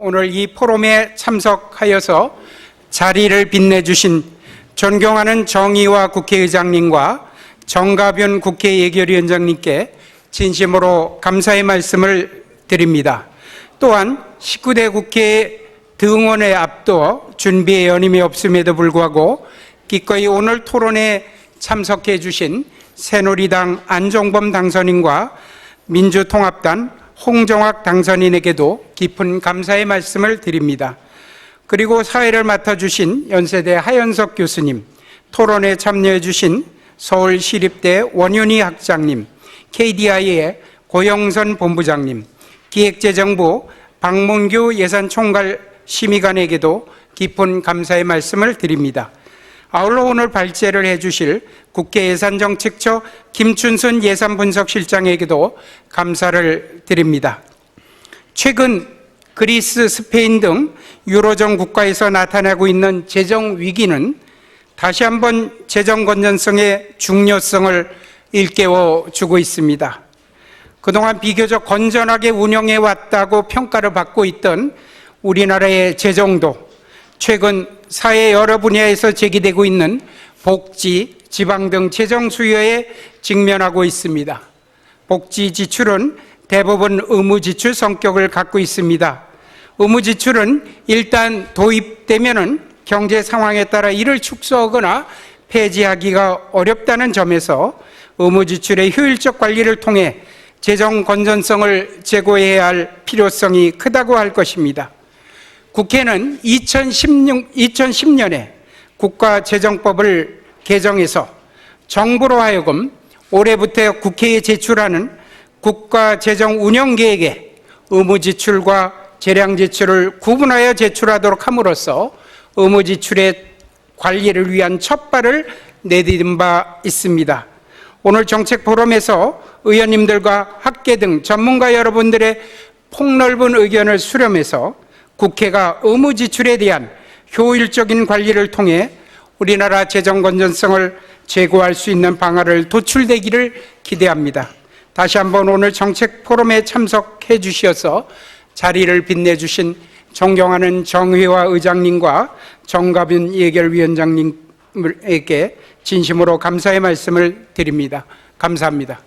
오늘 이 포럼에 참석하여서 자리를 빛내주신 존경하는 정의화 국회의장님과 정가변 국회예결위원장님께 진심으로 감사의 말씀을 드립니다. 또한 19대 국회 등원에 앞두어 준비에 여념이 없음에도 불구하고 기꺼이 오늘 토론에 참석해 주신 새누리당 안종범 당선인과 민주통합당 홍정학 당선인에게도 깊은 감사의 말씀을 드립니다. 그리고 사회를 맡아주신 연세대 하현석 교수님, 토론에 참여해 주신 서울시립대 원윤희 학장님, KDI의 고영선 본부장님, 기획재정부 박문규 예산총괄 심의관에게도 깊은 감사의 말씀을 드립니다. 아울러 오늘 발제를 해주실 국회예산정책처 김춘순 예산분석실장에게도 감사를 드립니다. 최근 그리스, 스페인 등 유로존 국가에서 나타나고 있는 재정 위기는 다시 한번 재정 건전성의 중요성을 일깨워 주고 있습니다. 그동안 비교적 건전하게 운영해 왔다고 평가를 받고 있던 우리나라의 재정도 최근 사회 여러 분야에서 제기되고 있는 복지, 지방 등 재정 수요에 직면하고 있습니다. 복지 지출은 대부분 의무 지출 성격을 갖고 있습니다. 의무 지출은 일단 도입되면은 경제 상황에 따라 이를 축소하거나 폐지하기가 어렵다는 점에서 의무 지출의 효율적 관리를 통해 재정 건전성을 제고해야 할 필요성이 크다고 할 것입니다. 국회는 2010년에 국가재정법을 개정해서 정부로 하여금 올해부터 국회에 제출하는 국가재정운영계획에 의무지출과 재량지출을 구분하여 제출하도록 함으로써 의무지출의 관리를 위한 첫발을 내디딘 바 있습니다. 오늘 정책포럼에서 의원님들과 학계 등 전문가 여러분들의 폭넓은 의견을 수렴해서 국회가 의무지출에 대한 효율적인 관리를 통해 우리나라 재정 건전성을 제고할 수 있는 방안을 도출되기를 기대합니다. 다시 한번 오늘 정책 포럼에 참석해 주셔서 자리를 빛내주신 존경하는 정의화 의장님과 정가빈 예결위원장님에게 진심으로 감사의 말씀을 드립니다. 감사합니다.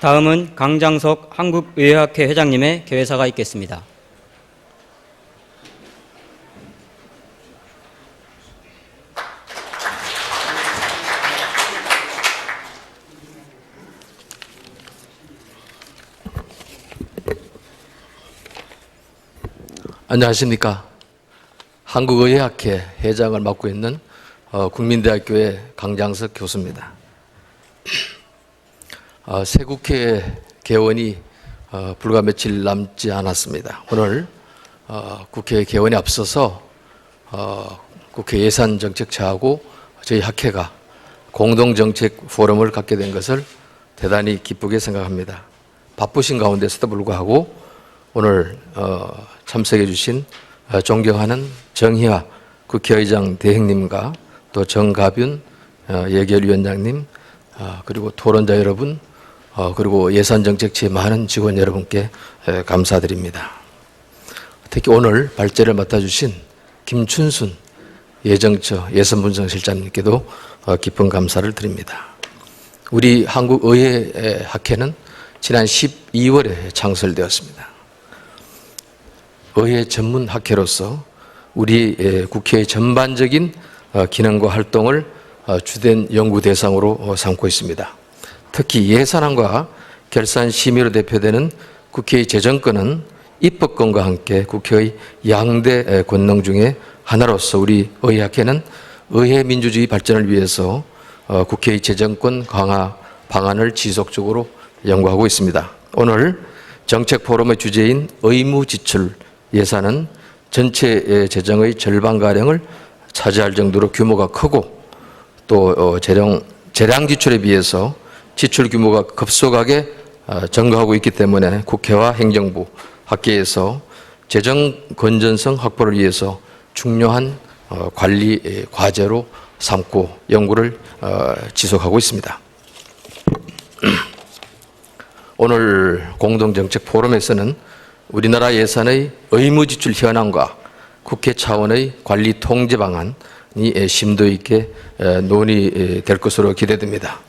다음은 강장석 한국의회학회 회장님의 개회사가 있겠습니다. 안녕하십니까. 한국의회학회 회장을 맡고 있는 국민대학교의 강장석 교수입니다. 새 국회 개원이 불과 며칠 남지 않았습니다. 오늘 국회 개원에 앞서서 국회 예산정책처하고 저희 학회가 공동정책 포럼을 갖게 된 것을 대단히 기쁘게 생각합니다. 바쁘신 가운데서도 불구하고 오늘 참석해 주신 존경하는 정희화 국회의장 대행님과 또 정가균 예결위원장님 그리고 토론자 여러분 그리고 예산정책처의 많은 직원 여러분께 감사드립니다. 특히 오늘 발제를 맡아주신 김춘순 예정처 예산분석실장님께도 깊은 감사를 드립니다. 우리 한국의회학회는 지난 12월에 창설되었습니다. 의회 전문학회로서 우리 국회의 전반적인 기능과 활동을 주된 연구 대상으로 삼고 있습니다. 특히 예산안과 결산 심의로 대표되는 국회의 재정권은 입법권과 함께 국회의 양대 권능 중에 하나로서 우리 의회학회는 의회 민주주의 발전을 위해서 국회의 재정권 강화 방안을 지속적으로 연구하고 있습니다. 오늘 정책 포럼의 주제인 의무지출 예산은 전체 재정의 절반가량을 차지할 정도로 규모가 크고 또 재량 지출에 비해서 지출 규모가 급속하게 증가하고 있기 때문에 국회와 행정부, 학계에서 재정 건전성 확보를 위해서 중요한 관리 과제로 삼고 연구를 지속하고 있습니다. 오늘 공동정책 포럼에서는 우리나라 예산의 의무지출 현황과 국회 차원의 관리 통제 방안이 심도 있게 논의될 것으로 기대됩니다.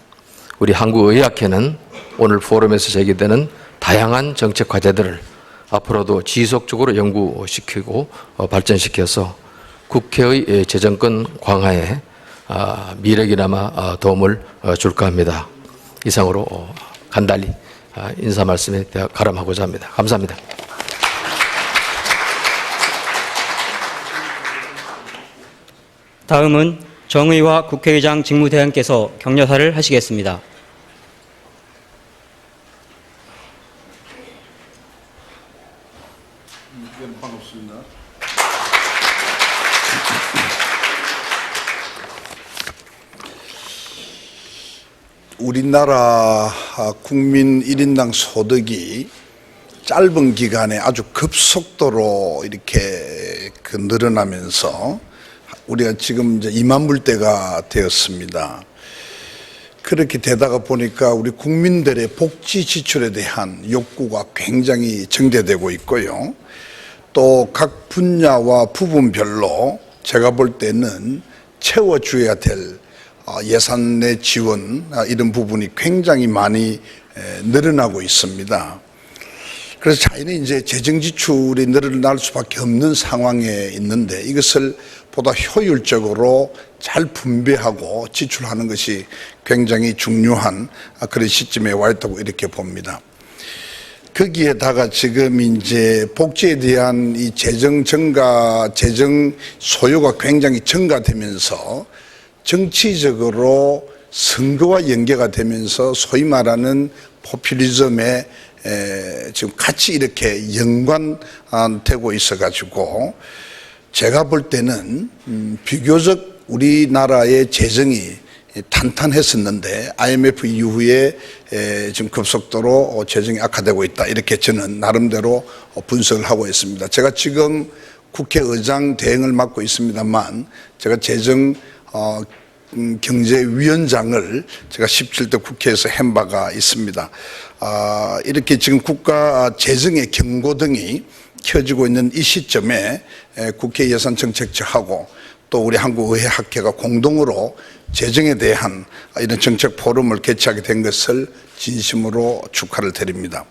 우리 한국의학회는 오늘 포럼에서 제기되는 다양한 정책 과제들을 앞으로도 지속적으로 연구시키고 발전시켜서 국회의 재정권 강화에 미래기나마 도움을 줄까 합니다. 이상으로 간단히 인사 말씀에 가름하고자 합니다. 감사합니다. 다음은 정의화 국회의장 직무대행께서 격려사를 하시겠습니다. 반갑습니다. 우리나라 국민 1인당 소득이 짧은 기간에 아주 급속도로 이렇게 늘어나면서 우리가 지금 이제 2만 불대가 되었습니다. 그렇게 되다가 보니까 우리 국민들의 복지 지출에 대한 욕구가 굉장히 증대되고 있고요. 또 각 분야와 부분별로 제가 볼 때는 채워줘야 될 예산의 지원 이런 부분이 굉장히 많이 늘어나고 있습니다. 그래서 저희는 이제 재정 지출이 늘어날 수밖에 없는 상황에 있는데 이것을 보다 효율적으로 잘 분배하고 지출하는 것이 굉장히 중요한 그런 시점에 와 있다고 이렇게 봅니다. 거기에다가 지금 이제 복지에 대한 이 재정 증가, 재정 소요가 굉장히 증가되면서 정치적으로 선거와 연계가 되면서 소위 말하는 포퓰리즘에 지금 같이 이렇게 연관되고 있어가지고 제가 볼 때는 비교적 우리나라의 재정이 탄탄했었는데 IMF 이후에 지금 급속도로 재정이 악화되고 있다 이렇게 저는 나름대로 분석을 하고 있습니다. 제가 지금 국회의장 대행을 맡고 있습니다만 제가 재정 경제위원장을 제가 17대 국회에서 한 바가 있습니다. 이렇게 지금 국가 재정의 경고등이 켜지고 있는 이 시점에 국회 예산정책처하고 또 우리 한국의학회가 공동으로 재정에 대한 이런 정책 포럼을 개최하게 된 것을 진심으로 축하를 드립니다.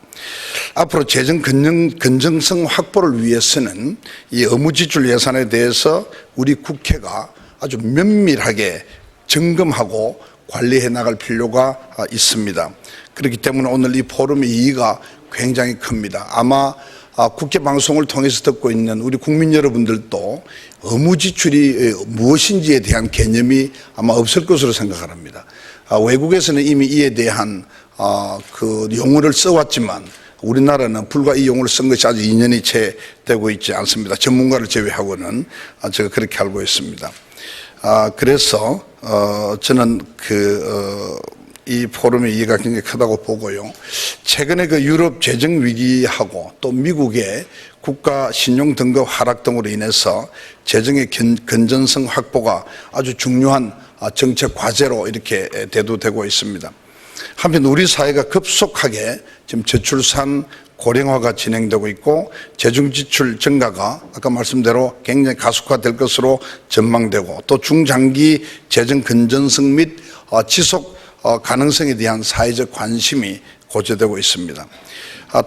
앞으로 재정 건전성 확보를 위해서는 이 의무지출 예산에 대해서 우리 국회가 아주 면밀하게 점검하고 관리해 나갈 필요가 있습니다. 그렇기 때문에 오늘 이 포럼의 의의가 굉장히 큽니다. 아마 국회 방송을 통해서 듣고 있는 우리 국민 여러분들도 의무지출이 무엇인지에 대한 개념이 아마 없을 것으로 생각을 합니다. 외국에서는 이미 이에 대한 그 용어를 써왔지만 우리나라는 불과 이 용어를 쓴 것이 아직 2년이 채 되고 있지 않습니다. 전문가를 제외하고는 제가 그렇게 알고 있습니다. 그래서 저는 이 포럼의 이해가 굉장히 크다고 보고요. 최근에 그 유럽 재정 위기하고 또 미국의 국가 신용 등급 하락 등으로 인해서 재정의 건전성 확보가 아주 중요한 정책 과제로 이렇게 대두되고 있습니다. 한편 우리 사회가 급속하게 지금 저출산 고령화가 진행되고 있고 재정 지출 증가가 아까 말씀대로 굉장히 가속화될 것으로 전망되고 또 중장기 재정 건전성 및 지속 가능성에 대한 사회적 관심이 고조되고 있습니다.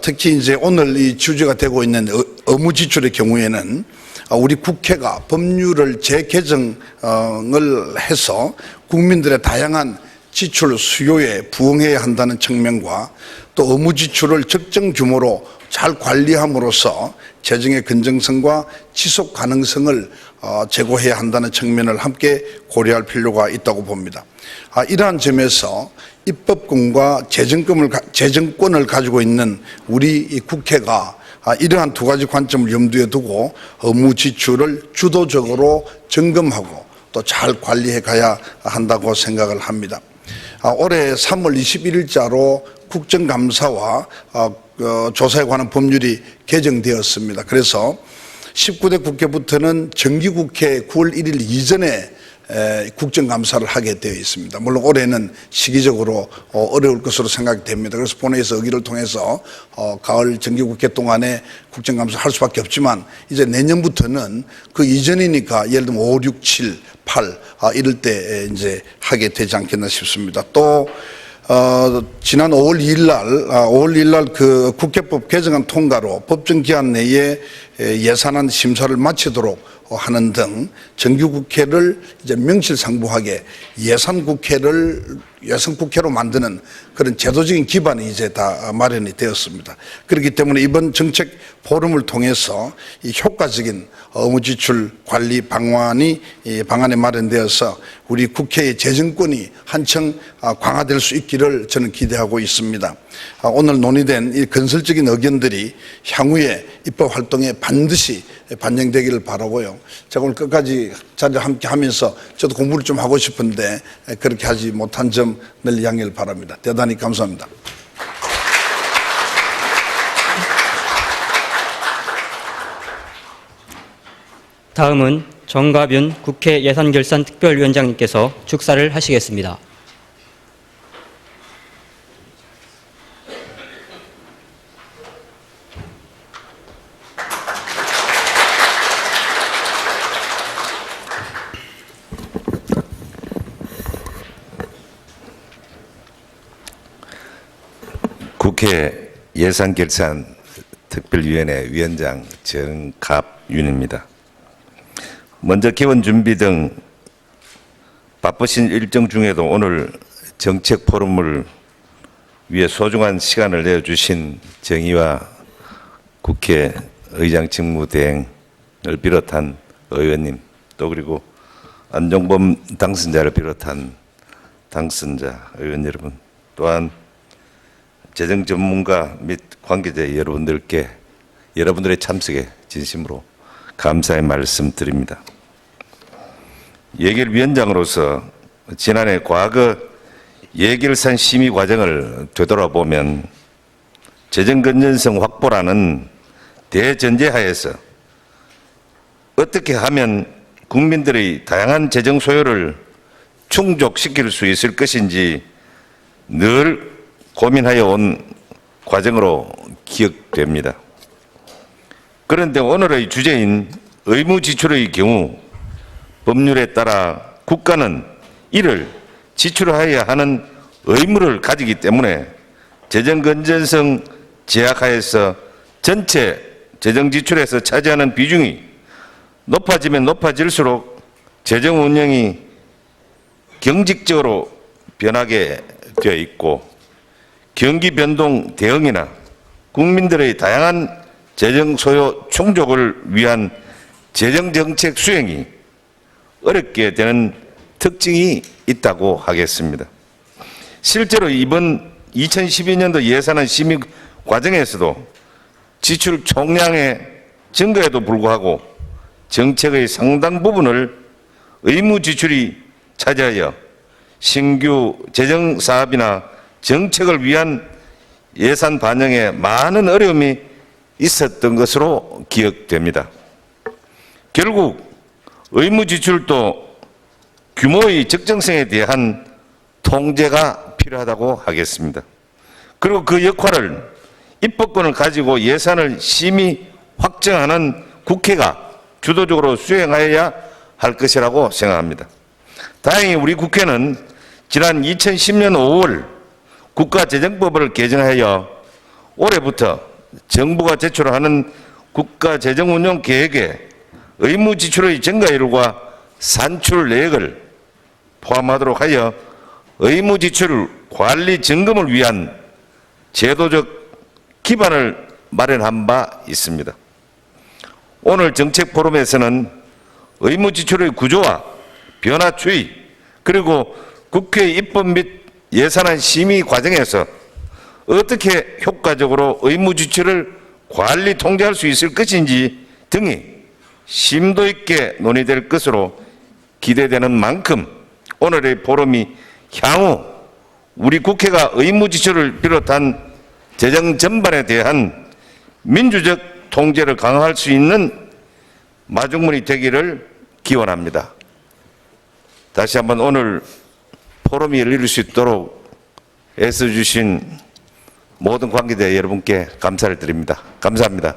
특히 이제 오늘 이 주제가 되고 있는 의무지출의 경우에는 우리 국회가 법률을 재개정을 해서 국민들의 다양한 지출 수요에 부응해야 한다는 측면과 또 의무지출을 적정 규모로 잘 관리함으로써 재정의 건전성과 지속 가능성을 제고해야 한다는 측면을 함께 고려할 필요가 있다고 봅니다. 이러한 점에서 입법권과 재정권을 가지고 있는 우리 국회가 이러한 두 가지 관점을 염두에 두고 의무지출을 주도적으로 점검하고 또 잘 관리해 가야 한다고 생각을 합니다. 올해 3월 21일자로 국정감사와 조사에 관한 법률이 개정되었습니다. 그래서 19대 국회부터는 정기국회 9월 1일 이전에 국정감사를 하게 되어 있습니다. 물론 올해는 시기적으로 어려울 것으로 생각이 됩니다. 그래서 본회의에서 의결을 통해서 가을 정기국회 동안에 국정감사를 할 수밖에 없지만 이제 내년부터는 그 이전이니까 예를 들면 5, 6, 7, 8 이럴 때 이제 하게 되지 않겠나 싶습니다. 또 지난 5월 2일 날 그 국회법 개정안 통과로 법정 기한 내에 예산안 심사를 마치도록 하는 등 정기국회를 이제 명실상부하게 예산국회로 만드는 그런 제도적인 기반이 이제 다 마련이 되었습니다. 그렇기 때문에 이번 정책 포럼을 통해서 이 효과적인 의무지출 관리 방안이 방안에 마련되어서 우리 국회의 재정권이 한층 강화될 수 있기를 저는 기대하고 있습니다. 오늘 논의된 이 건설적인 의견들이 향후에 입법 활동에 반드시 반영되기를 바라고요. 제가 오늘 끝까지 자리를 함께 하면서 저도 공부를 좀 하고 싶은데 그렇게 하지 못한 점 늘 양해를 바랍니다. 대단히 감사합니다. 다음은 정가윤 국회 예산결산특별위원장님께서 축사를 하시겠습니다. 국회 예산결산특별위원회 위원장 정갑윤입니다. 먼저 개원 준비 등 바쁘신 일정 중에도 오늘 정책 포럼을 위해 소중한 시간을 내어주신 정의와 국회의장 직무대행을 비롯한 의원님, 또 그리고 안종범 당선자를 비롯한 당선자 의원 여러분, 또한 재정 전문가 및 관계자 여러분들께 여러분들의 참석에 진심으로 감사의 말씀 드립니다. 예결위원장으로서 지난해 과거 예결산 심의 과정을 되돌아보면 재정 건전성 확보라는 대전제하에서 어떻게 하면 국민들의 다양한 재정 소요를 충족시킬 수 있을 것인지 늘 고민하여 온 과정으로 기억됩니다. 그런데 오늘의 주제인 의무지출의 경우 법률에 따라 국가는 이를 지출하여야 하는 의무를 가지기 때문에 재정건전성 제약하에서 전체 재정지출에서 차지하는 비중이 높아지면 높아질수록 재정 운영이 경직적으로 변하게 되어 있고 경기 변동 대응이나 국민들의 다양한 재정 소요 충족을 위한 재정 정책 수행이 어렵게 되는 특징이 있다고 하겠습니다. 실제로 이번 2012년도 예산안 심의 과정에서도 지출 총량의 증가에도 불구하고 정책의 상당 부분을 의무 지출이 차지하여 신규 재정 사업이나 정책을 위한 예산 반영에 많은 어려움이 있었던 것으로 기억됩니다. 결국 의무 지출도 규모의 적정성에 대한 통제가 필요하다고 하겠습니다. 그리고 그 역할을 입법권을 가지고 예산을 심의 확정하는 국회가 주도적으로 수행하여야 할 것이라고 생각합니다. 다행히 우리 국회는 지난 2010년 5월 국가재정법을 개정하여 올해부터 정부가 제출하는 국가재정운용계획에 의무지출의 증가율과 산출 내역을 포함하도록 하여 의무지출 관리 점검을 위한 제도적 기반을 마련한 바 있습니다. 오늘 정책 포럼에서는 의무지출의 구조와 변화 추이, 그리고 국회 입법 및 예산안 심의 과정에서 어떻게 효과적으로 의무지출을 관리 통제할 수 있을 것인지 등이 심도 있게 논의될 것으로 기대되는 만큼 오늘의 포럼이 향후 우리 국회가 의무지출을 비롯한 재정 전반에 대한 민주적 통제를 강화할 수 있는 마중물이 되기를 기원합니다. 다시 한번 오늘 포럼이 열릴 수 있도록 애써주신 모든 관계자 여러분께 감사를 드립니다. 감사합니다.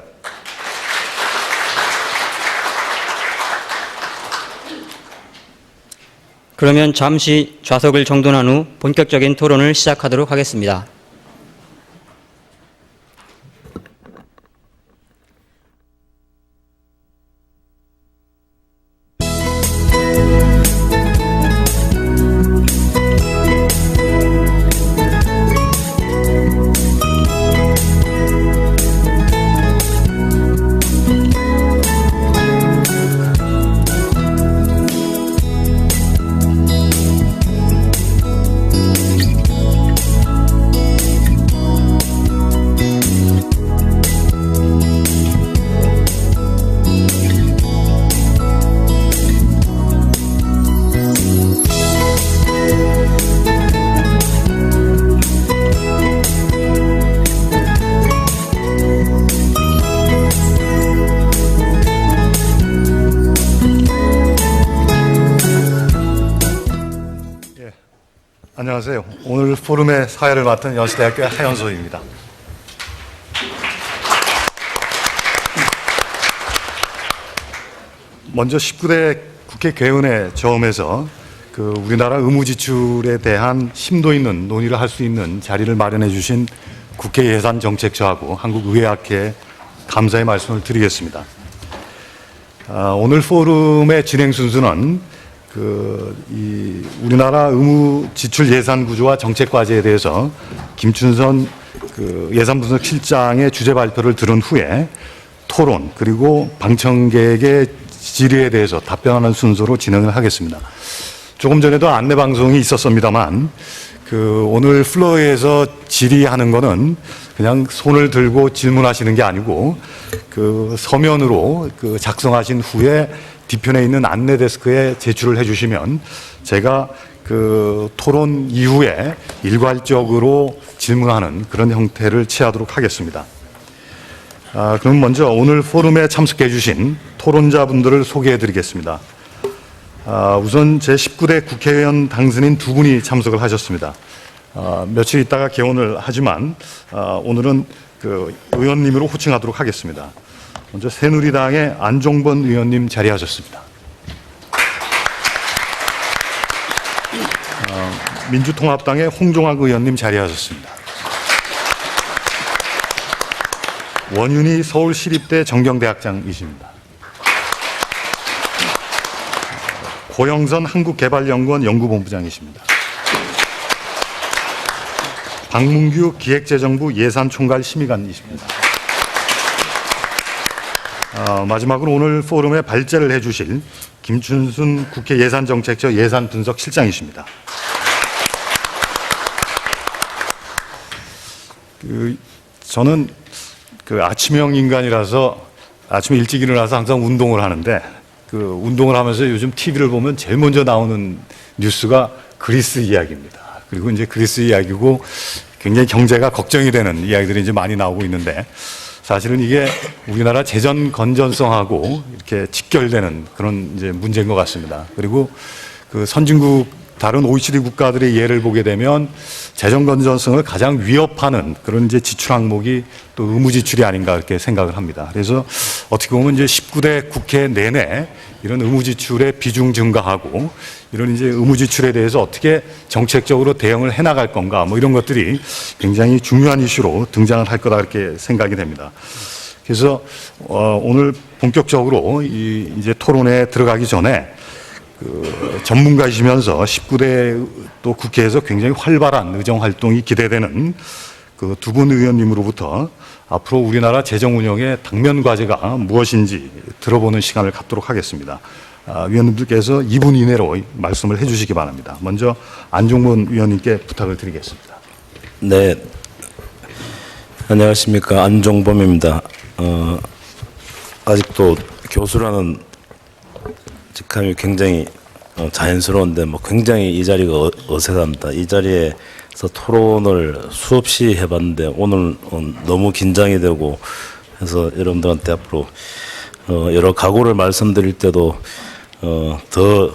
그러면 잠시 좌석을 정돈한 후 본격적인 토론을 시작하도록 하겠습니다. 안녕하세요. 오늘 포럼의 사회를 맡은 연세대학교의 하연소입니다. 먼저 19대 국회 개원에 처음에서 우리나라 의무지출에 대한 심도 있는 논의를 할 수 있는 자리를 마련해 주신 국회 예산정책처하고 한국의회학회에 감사의 말씀을 드리겠습니다. 오늘 포럼의 진행 순서는 우리나라 의무 지출 예산 구조와 정책 과제에 대해서 김춘선 예산분석실장의 주제 발표를 들은 후에 토론 그리고 방청객의 질의에 대해서 답변하는 순서로 진행을 하겠습니다. 조금 전에도 안내 방송이 있었습니다만 오늘 플로어에서 질의하는 거는 그냥 손을 들고 질문하시는 게 아니고 서면으로 작성하신 후에 뒤편에 있는 안내 데스크에 제출을 해주시면 제가 토론 이후에 일괄적으로 질문하는 그런 형태를 취하도록 하겠습니다. 그럼 먼저 오늘 포럼에 참석해 주신 토론자분들을 소개해 드리겠습니다. 우선 제19대 국회의원 당선인 두 분이 참석을 하셨습니다. 며칠 있다가 개원을 하지만 오늘은 의원님으로 호칭하도록 하겠습니다. 먼저 새누리당의 안종범 의원님 자리하셨습니다. 민주통합당의 홍종학 의원님 자리하셨습니다. 원윤희 서울시립대 정경대학장이십니다. 고영선 한국개발연구원 연구본부장이십니다. 박문규 기획재정부 예산총괄 심의관이십니다. 마지막으로 오늘 포럼에 발제를 해주실 김춘순 국회 예산정책처 예산분석실장이십니다. 저는 아침형 인간이라서 아침에 일찍 일어나서 항상 운동을 하는데 운동을 하면서 요즘 TV를 보면 제일 먼저 나오는 뉴스가 그리스 이야기입니다. 그리고 이제 그리스 이야기고 굉장히 경제가 걱정이 되는 이야기들이 이제 많이 나오고 있는데 사실은 이게 우리나라 재정 건전성하고 이렇게 직결되는 그런 이제 문제인 것 같습니다. 그리고 선진국 다른 OECD 국가들의 예를 보게 되면 재정 건전성을 가장 위협하는 그런 이제 지출 항목이 또 의무 지출이 아닌가 이렇게 생각을 합니다. 그래서 어떻게 보면 이제 19대 국회 내내 이런 의무 지출의 비중 증가하고 이런 이제 의무 지출에 대해서 어떻게 정책적으로 대응을 해나갈 건가 뭐 이런 것들이 굉장히 중요한 이슈로 등장을 할 거다 이렇게 생각이 됩니다. 그래서 오늘 본격적으로 이제 토론에 들어가기 전에 전문가이시면서 19대 또 국회에서 굉장히 활발한 의정 활동이 기대되는 두 분 의원님으로부터 앞으로 우리나라 재정 운영의 당면 과제가 무엇인지 들어보는 시간을 갖도록 하겠습니다. 위원님들께서 2분 이내로 말씀을 해주시기 바랍니다. 먼저 안종범 위원님께 부탁을 드리겠습니다. 네, 안녕하십니까, 안종범입니다. 아직도 교수라는 직함이 굉장히 자연스러운데 굉장히 이 자리가 어색합니다. 이 자리에서 토론을 수없이 해봤는데 오늘 너무 긴장이 되고 해서 여러분들한테 앞으로 여러 각오를 말씀드릴 때도 더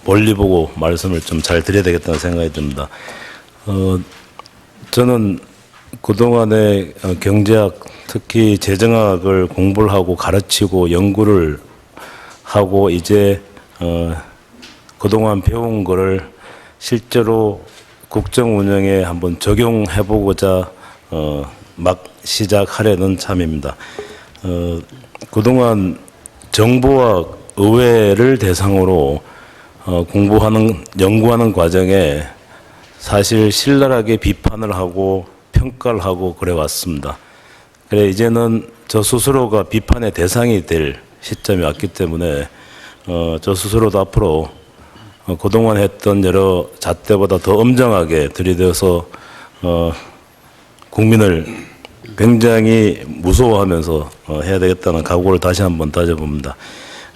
멀리 보고 말씀을 좀 잘 드려야 되겠다는 생각이 듭니다. 저는 그동안에 경제학, 특히 재정학을 공부를 하고 가르치고 연구를 하고 이제 그동안 배운 거를 실제로 국정 운영에 한번 적용해 보고자 막 시작하려는 참입니다. 그동안 정부와 의회를 대상으로 연구하는 과정에 사실 신랄하게 비판을 하고 평가를 하고 그래 왔습니다. 그래 이제는 저 스스로가 비판의 대상이 될 시점이 왔기 때문에 저 스스로도 앞으로 그동안 했던 여러 잣대보다 더 엄정하게 들이대서 국민을 굉장히 무서워하면서 해야 되겠다는 각오를 다시 한번 다져봅니다.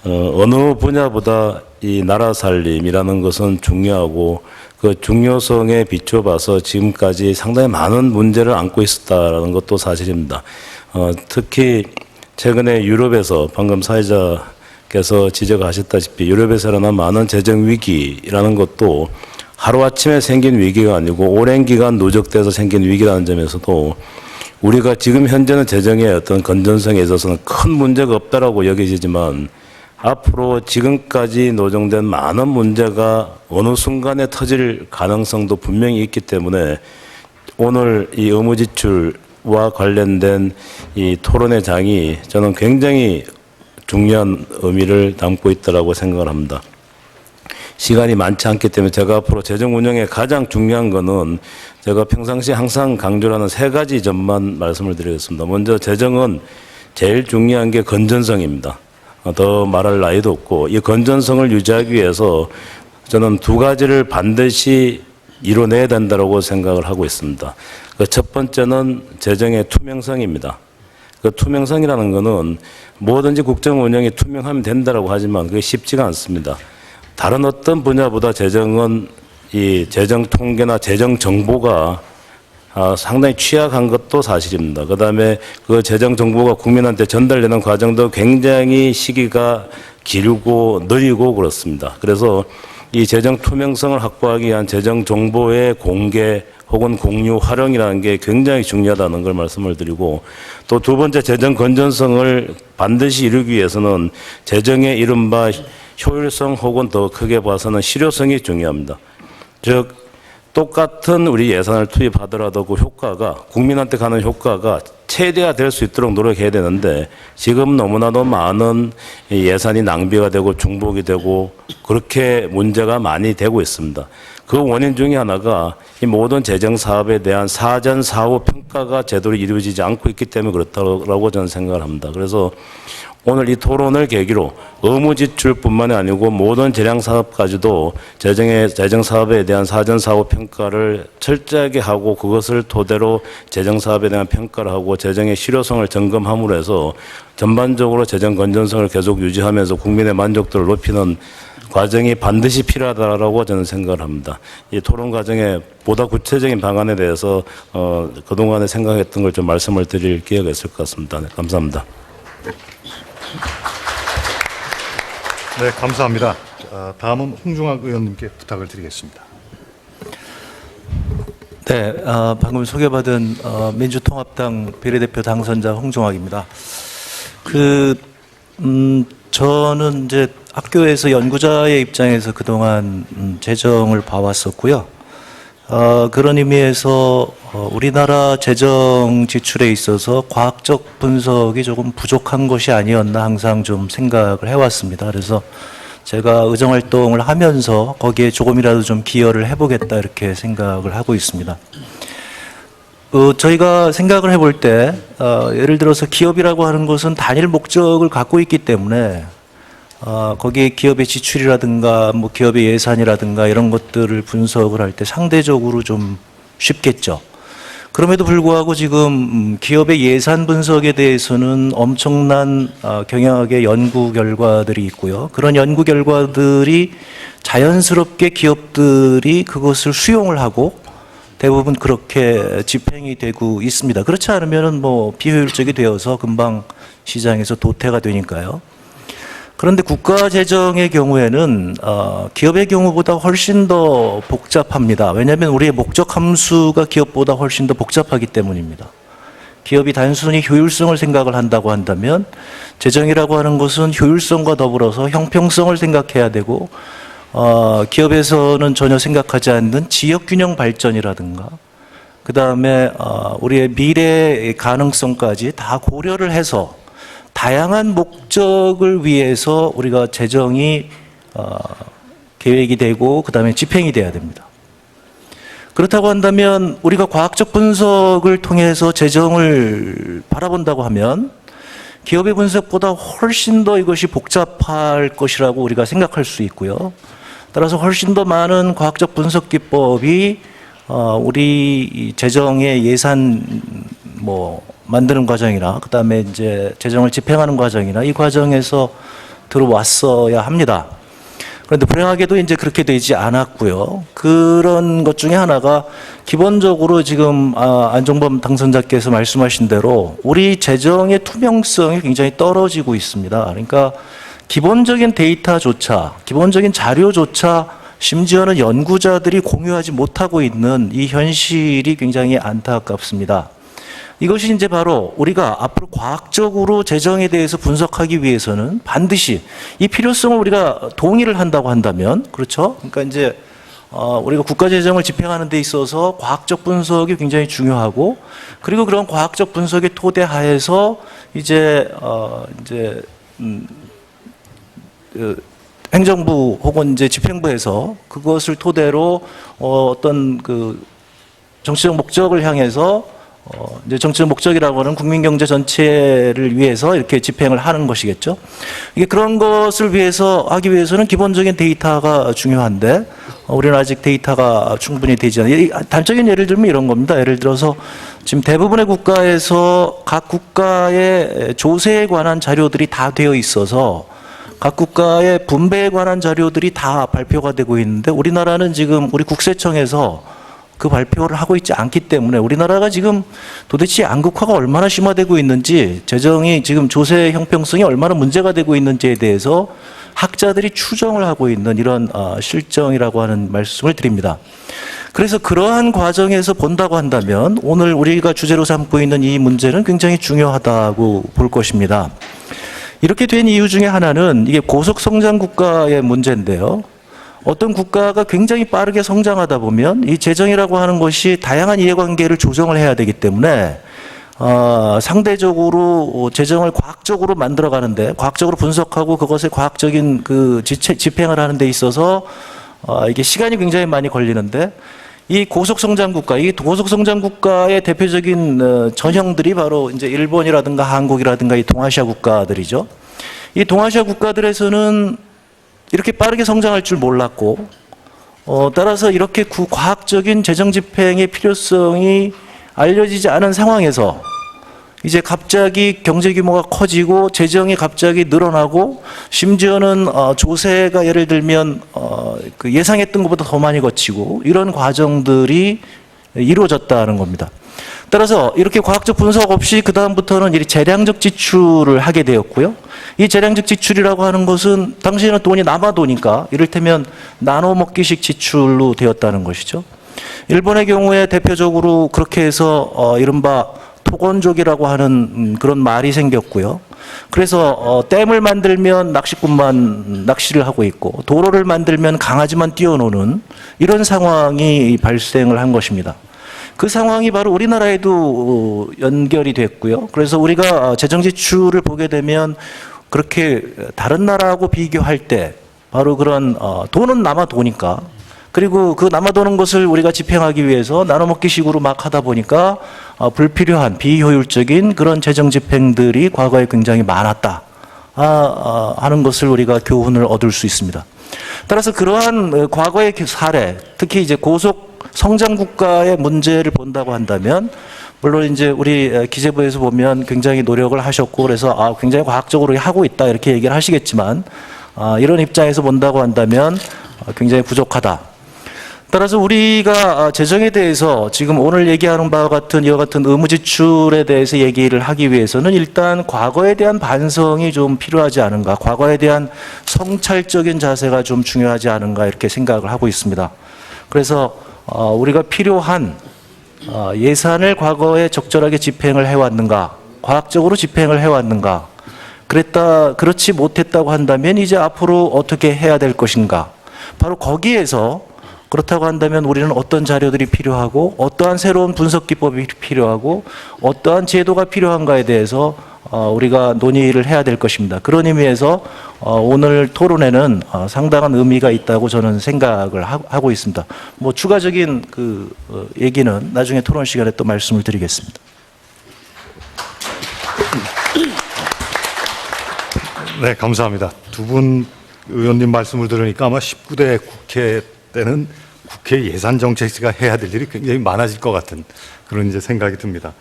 어느 분야보다 이 나라 살림이라는 것은 중요하고 그 중요성에 비춰봐서 지금까지 상당히 많은 문제를 안고 있었다는 것도 사실입니다. 특히 최근에 유럽에서 방금 사회자께서 지적하셨다시피 유럽에서 일어난 많은 재정 위기라는 것도 하루아침에 생긴 위기가 아니고 오랜 기간 누적돼서 생긴 위기라는 점에서도 우리가 지금 현재는 재정의 어떤 건전성에 있어서는 큰 문제가 없다라고 여겨지지만 앞으로 지금까지 노정된 많은 문제가 어느 순간에 터질 가능성도 분명히 있기 때문에 오늘 이 의무지출과 관련된 이 토론의 장이 저는 굉장히 중요한 의미를 담고 있다고 생각을 합니다. 시간이 많지 않기 때문에 제가 앞으로 재정 운영에 가장 중요한 거는 제가 평상시 항상 강조를 하는 세 가지 점만 말씀을 드리겠습니다. 먼저 재정은 제일 중요한 게 건전성입니다. 더 말할 나위도 없고 이 건전성을 유지하기 위해서 저는 두 가지를 반드시 이뤄내야 된다고 생각을 하고 있습니다. 그 첫 번째는 재정의 투명성입니다. 그 투명성이라는 것은 뭐든지 국정 운영이 투명하면 된다고 하지만 그게 쉽지가 않습니다. 다른 어떤 분야보다 재정은 이 재정 통계나 재정 정보가 상당히 취약한 것도 사실입니다. 그 다음에 그 재정 정보가 국민한테 전달되는 과정도 굉장히 시기가 길고 느리고 그렇습니다. 그래서 이 재정 투명성을 확보하기 위한 재정 정보의 공개 혹은 공유, 활용이라는 게 굉장히 중요하다는 걸 말씀을 드리고 또 두 번째 재정 건전성을 반드시 이루기 위해서는 재정의 이른바 효율성 혹은 더 크게 봐서는 실효성이 중요합니다. 즉 똑같은 우리 예산을 투입하더라도 그 효과가 국민한테 가는 효과가 최대화될 수 있도록 노력해야 되는데 지금 너무나도 많은 예산이 낭비가 되고 중복이 되고 그렇게 문제가 많이 되고 있습니다. 그 원인 중에 하나가 이 모든 재정 사업에 대한 사전 사후 평가가 제대로 이루어지지 않고 있기 때문에 그렇다고 저는 생각을 합니다. 그래서 오늘 이 토론을 계기로 의무지출뿐만이 아니고 모든 재량 사업까지도 재정 사업에 대한 사전 사후 평가를 철저하게 하고 그것을 토대로 재정 사업에 대한 평가를 하고 재정의 실효성을 점검함으로 해서 전반적으로 재정 건전성을 계속 유지하면서 국민의 만족도를 높이는 과정이 반드시 필요하다고 저는 생각을 합니다. 이 토론 과정에 보다 구체적인 방안에 대해서 그동안에 생각했던 걸 좀 말씀을 드릴 기회가 있을 것 같습니다. 네, 감사합니다. 네, 감사합니다. 다음은 홍중학 의원님께 부탁을 드리겠습니다. 네, 방금 소개받은 민주통합당 비례대표 당선자 홍종학입니다. 저는 이제 학교에서 연구자의 입장에서 그동안 재정을 봐왔었고요. 그런 의미에서 우리나라 재정 지출에 있어서 과학적 분석이 조금 부족한 것이 아니었나 항상 좀 생각을 해왔습니다. 그래서 제가 의정활동을 하면서 거기에 조금이라도 좀 기여를 해보겠다 이렇게 생각을 하고 있습니다. 저희가 생각을 해볼 때 예를 들어서 기업이라고 하는 것은 단일 목적을 갖고 있기 때문에 거기에 기업의 지출이라든가 뭐 기업의 예산이라든가 이런 것들을 분석을 할 때 상대적으로 좀 쉽겠죠. 그럼에도 불구하고 지금 기업의 예산 분석에 대해서는 엄청난 경영학의 연구 결과들이 있고요. 그런 연구 결과들이 자연스럽게 기업들이 그것을 수용을 하고 대부분 그렇게 집행이 되고 있습니다. 그렇지 않으면 뭐 비효율적이 되어서 금방 시장에서 도태가 되니까요. 그런데 국가 재정의 경우에는 기업의 경우보다 훨씬 더 복잡합니다. 왜냐하면 우리의 목적 함수가 기업보다 훨씬 더 복잡하기 때문입니다. 기업이 단순히 효율성을 생각을 한다고 한다면 재정이라고 하는 것은 효율성과 더불어서 형평성을 생각해야 되고 기업에서는 전혀 생각하지 않는 지역균형 발전이라든가 그 다음에 우리의 미래의 가능성까지 다 고려를 해서 다양한 목적을 위해서 우리가 재정이 계획이 되고 그 다음에 집행이 돼야 됩니다. 그렇다고 한다면 우리가 과학적 분석을 통해서 재정을 바라본다고 하면 기업의 분석보다 훨씬 더 이것이 복잡할 것이라고 우리가 생각할 수 있고요. 따라서 훨씬 더 많은 과학적 분석 기법이 우리 재정의 예산 만드는 과정이나 그다음에 이제 재정을 집행하는 과정이나 이 과정에서 들어왔어야 합니다. 그런데 불행하게도 이제 그렇게 되지 않았고요. 그런 것 중에 하나가 기본적으로 지금 안종범 당선자께서 말씀하신 대로 우리 재정의 투명성이 굉장히 떨어지고 있습니다. 그러니까 기본적인 데이터조차, 기본적인 자료조차 심지어는 연구자들이 공유하지 못하고 있는 이 현실이 굉장히 안타깝습니다. 이것이 이제 바로 우리가 앞으로 과학적으로 재정에 대해서 분석하기 위해서는 반드시 이 필요성을 우리가 동의를 한다고 한다면, 그렇죠? 그러니까 이제 우리가 국가 재정을 집행하는 데 있어서 과학적 분석이 굉장히 중요하고, 그리고 그런 과학적 분석의 토대 하에서 행정부 혹은 이제 집행부에서 그것을 토대로 어떤 그 정치적 목적을 향해서 이제 정치적 목적이라고 하는 국민 경제 전체를 위해서 이렇게 집행을 하는 것이겠죠. 이게 그런 것을 위해서 하기 위해서는 기본적인 데이터가 중요한데 우리는 아직 데이터가 충분히 되지 않아요. 단적인 예를 들면 이런 겁니다. 예를 들어서 지금 대부분의 국가에서 각 국가의 조세에 관한 자료들이 다 되어 있어서 각 국가의 분배에 관한 자료들이 다 발표가 되고 있는데 우리나라는 지금 우리 국세청에서 그 발표를 하고 있지 않기 때문에 우리나라가 지금 도대체 양극화가 얼마나 심화되고 있는지, 재정이 지금 조세 형평성이 얼마나 문제가 되고 있는지에 대해서 학자들이 추정을 하고 있는 이런 실정이라고 하는 말씀을 드립니다. 그래서 그러한 과정에서 본다고 한다면 오늘 우리가 주제로 삼고 있는 이 문제는 굉장히 중요하다고 볼 것입니다. 이렇게 된 이유 중에 하나는 이게 고속성장 국가의 문제인데요. 어떤 국가가 굉장히 빠르게 성장하다 보면 이 재정이라고 하는 것이 다양한 이해관계를 조정을 해야 되기 때문에 상대적으로 재정을 과학적으로 만들어가는데, 과학적으로 분석하고 그것의 과학적인 그 집행을 하는 데 있어서 이게 시간이 굉장히 많이 걸리는데, 이 고속성장 국가, 이 고속성장 국가의 대표적인 전형들이 바로 이제 일본이라든가 한국이라든가 이 동아시아 국가들이죠. 이 동아시아 국가들에서는 이렇게 빠르게 성장할 줄 몰랐고, 따라서 이렇게 과학적인 재정 집행의 필요성이 알려지지 않은 상황에서 이제 갑자기 경제 규모가 커지고 재정이 갑자기 늘어나고 심지어는 조세가 예를 들면 그 예상했던 것보다 더 많이 거치고 이런 과정들이 이루어졌다는 겁니다. 따라서 이렇게 과학적 분석 없이 그 다음부터는 재량적 지출을 하게 되었고요. 이 재량적 지출이라고 하는 것은 당시에는 돈이 남아 도니까 이를테면 나눠 먹기식 지출로 되었다는 것이죠. 일본의 경우에 대표적으로 그렇게 해서 이른바 토건족이라고 하는 그런 말이 생겼고요. 그래서 댐을 만들면 낚시꾼만 낚시를 하고 있고 도로를 만들면 강아지만 뛰어노는 이런 상황이 발생을 한 것입니다. 그 상황이 바로 우리나라에도 연결이 됐고요. 그래서 우리가 재정 지출을 보게 되면 그렇게 다른 나라하고 비교할 때 바로 그런 돈은 남아 도니까, 그리고 그 남아 도는 것을 우리가 집행하기 위해서 나눠먹기식으로 막 하다 보니까 불필요한 비효율적인 그런 재정 집행들이 과거에 굉장히 많았다 하는 것을 우리가 교훈을 얻을 수 있습니다. 따라서 그러한 과거의 사례, 특히 이제 고속 성장 국가의 문제를 본다고 한다면, 물론 이제 우리 기재부에서 보면 굉장히 노력을 하셨고 그래서 굉장히 과학적으로 하고 있다 이렇게 얘기를 하시겠지만 이런 입장에서 본다고 한다면 굉장히 부족하다. 따라서 우리가 재정에 대해서 지금 오늘 얘기하는 바와 같은 이와 같은 의무 지출에 대해서 얘기를 하기 위해서는 일단 과거에 대한 반성이 좀 필요하지 않은가, 과거에 대한 성찰적인 자세가 좀 중요하지 않은가 이렇게 생각을 하고 있습니다. 그래서 우리가 필요한 예산을 과거에 적절하게 집행을 해왔는가, 과학적으로 집행을 해왔는가, 그렇지 못했다고 한다면 이제 앞으로 어떻게 해야 될 것인가, 바로 거기에서 그렇다고 한다면 우리는 어떤 자료들이 필요하고 어떠한 새로운 분석 기법이 필요하고 어떠한 제도가 필요한가에 대해서 우리가 논의를 해야 될 것입니다. 그런 의미에서 오늘 토론에는 상당한 의미가 있다고 저는 생각을 하고 있습니다. 뭐 추가적인 그 얘기는 나중에 토론 시간에 또 말씀을 드리겠습니다. 네, 감사합니다. 두 분 의원님 말씀을 들으니까 아마 19대 국회 때는 국회 예산정책위가 해야 될 일이 굉장히 많아질 것 같은 그런 이제 생각이 듭니다.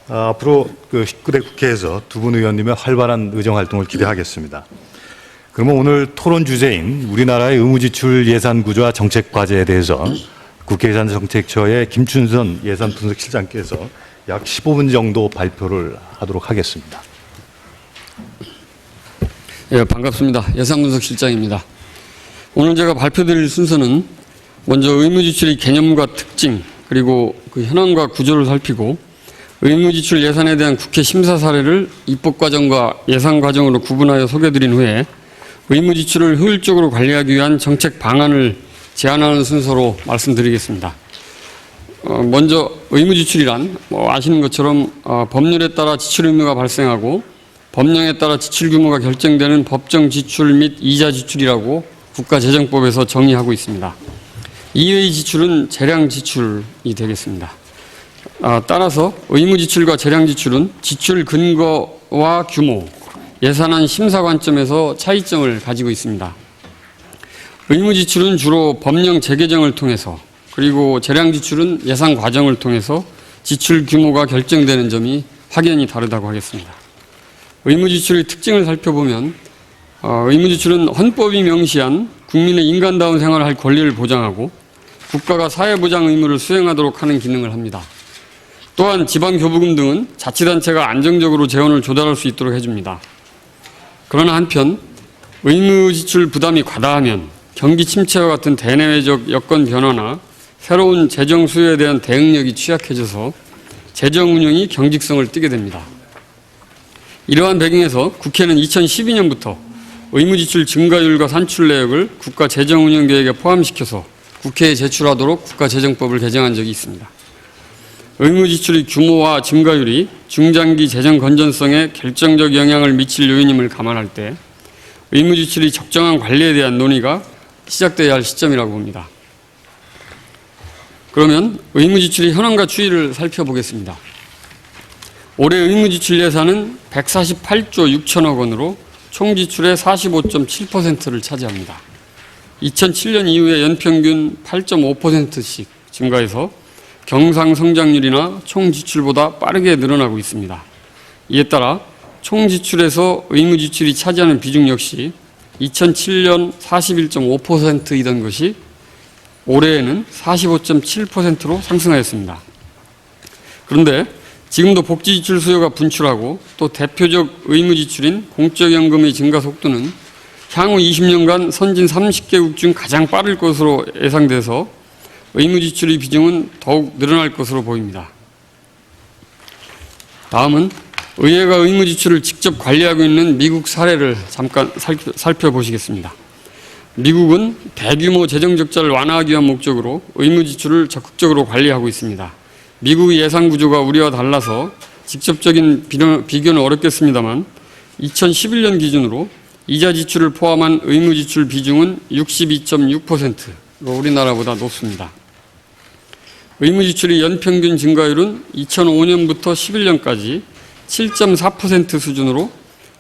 앞으로 그 19대 국회에서 두 분 의원님의 활발한 의정활동을 기대하겠습니다. 그러면 오늘 토론 주제인 우리나라의 의무지출 예산구조와 정책과제에 대해서 국회예산정책처의 김춘선 예산분석실장께서 약 15분 정도 발표를 하도록 하겠습니다. 예, 반갑습니다. 예산분석실장입니다. 오늘 제가 발표드릴 순서는 먼저 의무지출의 개념과 특징, 그리고 그 현황과 구조를 살피고 의무지출 예산에 대한 국회 심사 사례를 입법과정과 예산과정으로 구분하여 소개드린 후에 의무지출을 효율적으로 관리하기 위한 정책 방안을 제안하는 순서로 말씀드리겠습니다. 먼저 의무지출이란 아시는 것처럼 법률에 따라 지출 의무가 발생하고 법령에 따라 지출 규모가 결정되는 법정 지출 및 이자 지출이라고 국가재정법에서 정의하고 있습니다. 이외의 지출은 재량 지출이 되겠습니다. 따라서 의무지출과 재량지출은 지출 근거와 규모, 예산안 심사 관점에서 차이점을 가지고 있습니다. 의무지출은 주로 법령 재개정을 통해서, 그리고 재량지출은 예산 과정을 통해서 지출 규모가 결정되는 점이 확연히 다르다고 하겠습니다. 의무지출의 특징을 살펴보면 의무지출은 헌법이 명시한 국민의 인간다운 생활을 할 권리를 보장하고 국가가 사회보장 의무를 수행하도록 하는 기능을 합니다. 또한 지방교부금 등은 자치단체가 안정적으로 재원을 조달할 수 있도록 해줍니다. 그러나 한편 의무지출 부담이 과다하면 경기 침체와 같은 대내외적 여건 변화나 새로운 재정 수요에 대한 대응력이 취약해져서 재정 운영이 경직성을 띠게 됩니다. 이러한 배경에서 국회는 2012년부터 의무지출 증가율과 산출 내역을 국가 재정운영계획에 포함시켜서 국회에 제출하도록 국가재정법을 개정한 적이 있습니다. 의무지출의 규모와 증가율이 중장기 재정 건전성에 결정적 영향을 미칠 요인임을 감안할 때 의무지출의 적정한 관리에 대한 논의가 시작되어야 할 시점이라고 봅니다. 그러면 의무지출의 현황과 추이를 살펴보겠습니다. 올해 의무지출 예산은 148조 6천억 원으로 총지출의 45.7%를 차지합니다. 2007년 이후에 연평균 8.5%씩 증가해서 경상성장률이나 총지출보다 빠르게 늘어나고 있습니다. 이에 따라 총지출에서 의무지출이 차지하는 비중 역시 2007년 41.5%이던 것이 올해에는 45.7%로 상승하였습니다. 그런데 지금도 복지지출 수요가 분출하고 또 대표적 의무지출인 공적연금의 증가 속도는 향후 20년간 선진 30개국 중 가장 빠를 것으로 예상돼서 의무지출의 비중은 더욱 늘어날 것으로 보입니다. 다음은 의회가 의무지출을 직접 관리하고 있는 미국 사례를 잠깐 살펴보시겠습니다. 미국은 대규모 재정적자를 완화하기 위한 목적으로 의무지출을 적극적으로 관리하고 있습니다. 미국의 예산 구조가 우리와 달라서 직접적인 비교는 어렵겠습니다만 2011년 기준으로 이자 지출을 포함한 의무지출 비중은 62.6%로 우리나라보다 높습니다. 의무지출의 연평균 증가율은 2005년부터 11년까지 7.4% 수준으로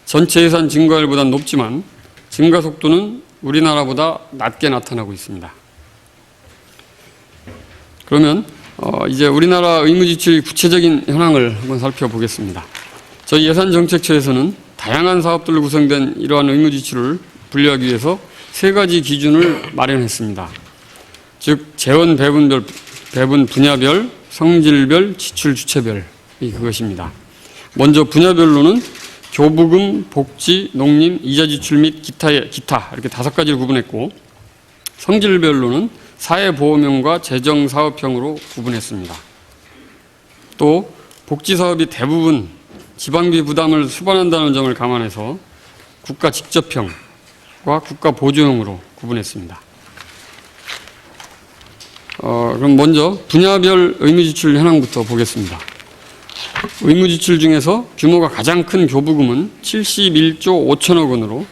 전체 예산 증가율보다 높지만 증가 속도는 우리나라보다 낮게 나타나고 있습니다. 그러면 이제 우리나라 의무지출의 구체적인 현황을 한번 살펴보겠습니다. 저희 예산정책처에서는 다양한 사업들로 구성된 이러한 의무지출을 분류하기 위해서 세 가지 기준을 마련했습니다. 즉 재원 배분 분야별, 성질별, 지출 주체별이 그것입니다. 먼저 분야별로는 교부금, 복지, 농림, 이자 지출 및 기타 이렇게 5가지를 구분했고, 성질별로는 사회보험형과 재정사업형으로 구분했습니다. 또 복지사업이 대부분 지방비 부담을 수반한다는 점을 감안해서 국가 직접형과 국가 보조형으로 구분했습니다. 그럼 먼저 분야별 의무지출 현황부터 보겠습니다. 의무지출 중에서 규모가 가장 큰 교부금은 71조 5천억 원으로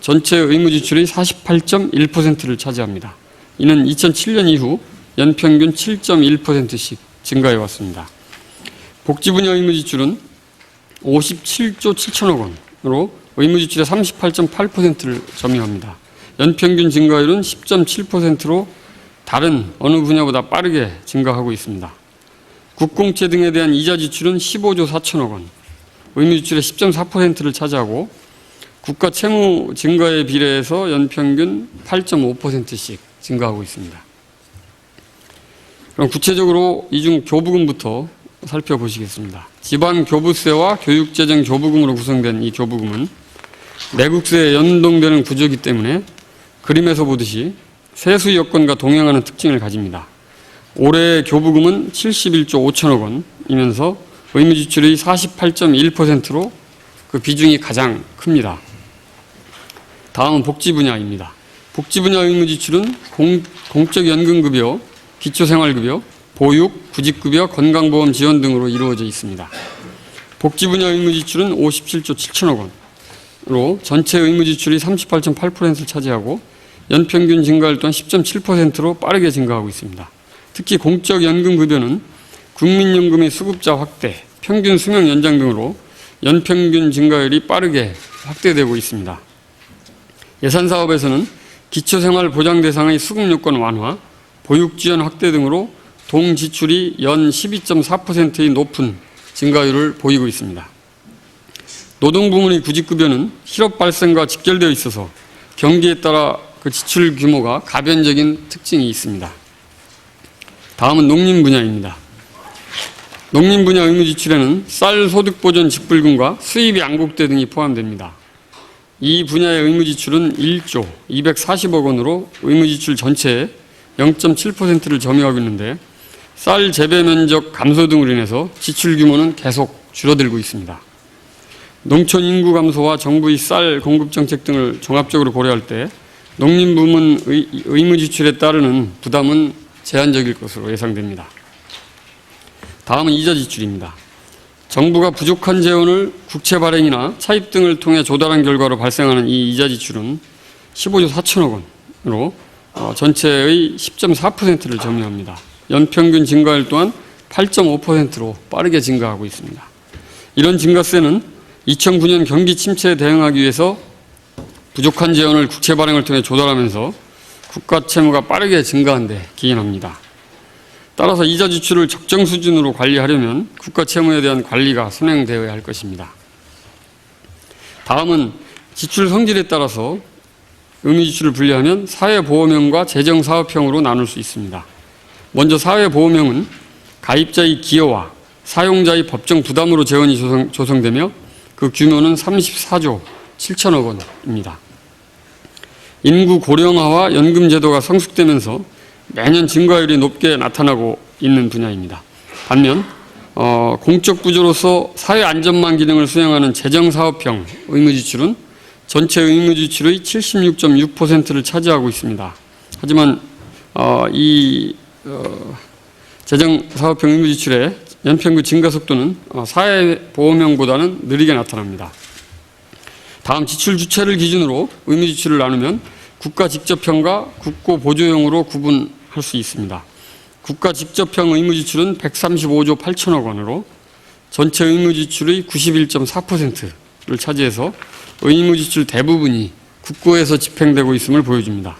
전체 의무지출의 48.1%를 차지합니다. 이는 2007년 이후 연평균 7.1%씩 증가해 왔습니다. 복지 분야 의무지출은 57조 7천억 원으로 의무지출의 38.8%를 점유합니다. 연평균 증가율은 10.7%로 다른 어느 분야보다 빠르게 증가하고 있습니다. 국공채 등에 대한 이자 지출은 15조 4천억 원, 의무지출의 10.4%를 차지하고 국가 채무 증가에 비례해서 연평균 8.5%씩 증가하고 있습니다. 그럼 구체적으로 이중 교부금부터 살펴보시겠습니다. 지방 교부세와 교육재정 교부금으로 구성된 이 교부금은 내국세에 연동되는 구조이기 때문에 그림에서 보듯이 세수 여건과 동행하는 특징을 가집니다. 올해의 교부금은 71조 5천억 원이면서 의무지출의 48.1%로 그 비중이 가장 큽니다. 다음은 복지 분야입니다. 복지 분야 의무지출은 공적연금급여, 기초생활급여, 보육, 구직급여, 건강보험 지원 등으로 이루어져 있습니다. 복지 분야 의무지출은 57조 7천억 원으로 전체 의무지출이 38.8%를 차지하고 연평균 증가율 또한 10.7%로 빠르게 증가하고 있습니다. 특히 공적연금급여는 국민연금의 수급자 확대, 평균 수명 연장 등으로 연평균 증가율이 빠르게 확대되고 있습니다. 예산사업에서는 기초생활보장 대상의 수급요건 완화, 보육지원 확대 등으로 동지출이 연 12.4%의 높은 증가율을 보이고 있습니다. 노동부문의 구직급여는 실업 발생과 직결되어 있어서 경기에 따라 그 지출 규모가 가변적인 특징이 있습니다. 다음은 농림 분야입니다. 농림 분야 의무지출에는 쌀 소득보전 직불금과 수입이 양국대 등이 포함됩니다. 이 분야의 의무지출은 1조 240억 원으로 의무지출 전체의 0.7%를 점유하고 있는데 쌀 재배 면적 감소 등으로 인해서 지출 규모는 계속 줄어들고 있습니다. 농촌 인구 감소와 정부의 쌀 공급 정책 등을 종합적으로 고려할 때 농림부문 의무지출에 따르는 부담은 제한적일 것으로 예상됩니다. 다음은 이자 지출입니다. 정부가 부족한 재원을 국채 발행이나 차입 등을 통해 조달한 결과로 발생하는 이 이자 지출은 15조 4천억 원으로 전체의 10.4%를 점유합니다. 연평균 증가율 또한 8.5%로 빠르게 증가하고 있습니다. 이런 증가세는 2009년 경기 침체에 대응하기 위해서 부족한 재원을 국채 발행을 통해 조달하면서 국가 채무가 빠르게 증가한 데 기인합니다. 따라서 이자 지출을 적정 수준으로 관리하려면 국가 채무에 대한 관리가 선행되어야 할 것입니다. 다음은 지출 성질에 따라서 의무지출을 분류하면 사회보험형과 재정사업형으로 나눌 수 있습니다. 먼저 사회보험형은 가입자의 기여와 사용자의 법정 부담으로 재원이 조성되며 그 규모는 34조 7천억 원입니다. 인구 고령화와 연금제도가 성숙되면서 매년 증가율이 높게 나타나고 있는 분야입니다. 반면 공적 구조로서 사회 안전망 기능을 수행하는 재정사업형 의무지출은 전체 의무지출의 76.6%를 차지하고 있습니다. 하지만 재정사업형 의무지출의 연평균 증가 속도는 사회보험형보다는 느리게 나타납니다. 다음 지출 주체를 기준으로 의무지출을 나누면 국가 직접형과 국고 보조형으로 구분할 수 있습니다. 국가 직접형 의무지출은 135조 8천억 원으로 전체 의무지출의 91.4%를 차지해서 의무지출 대부분이 국고에서 집행되고 있음을 보여줍니다.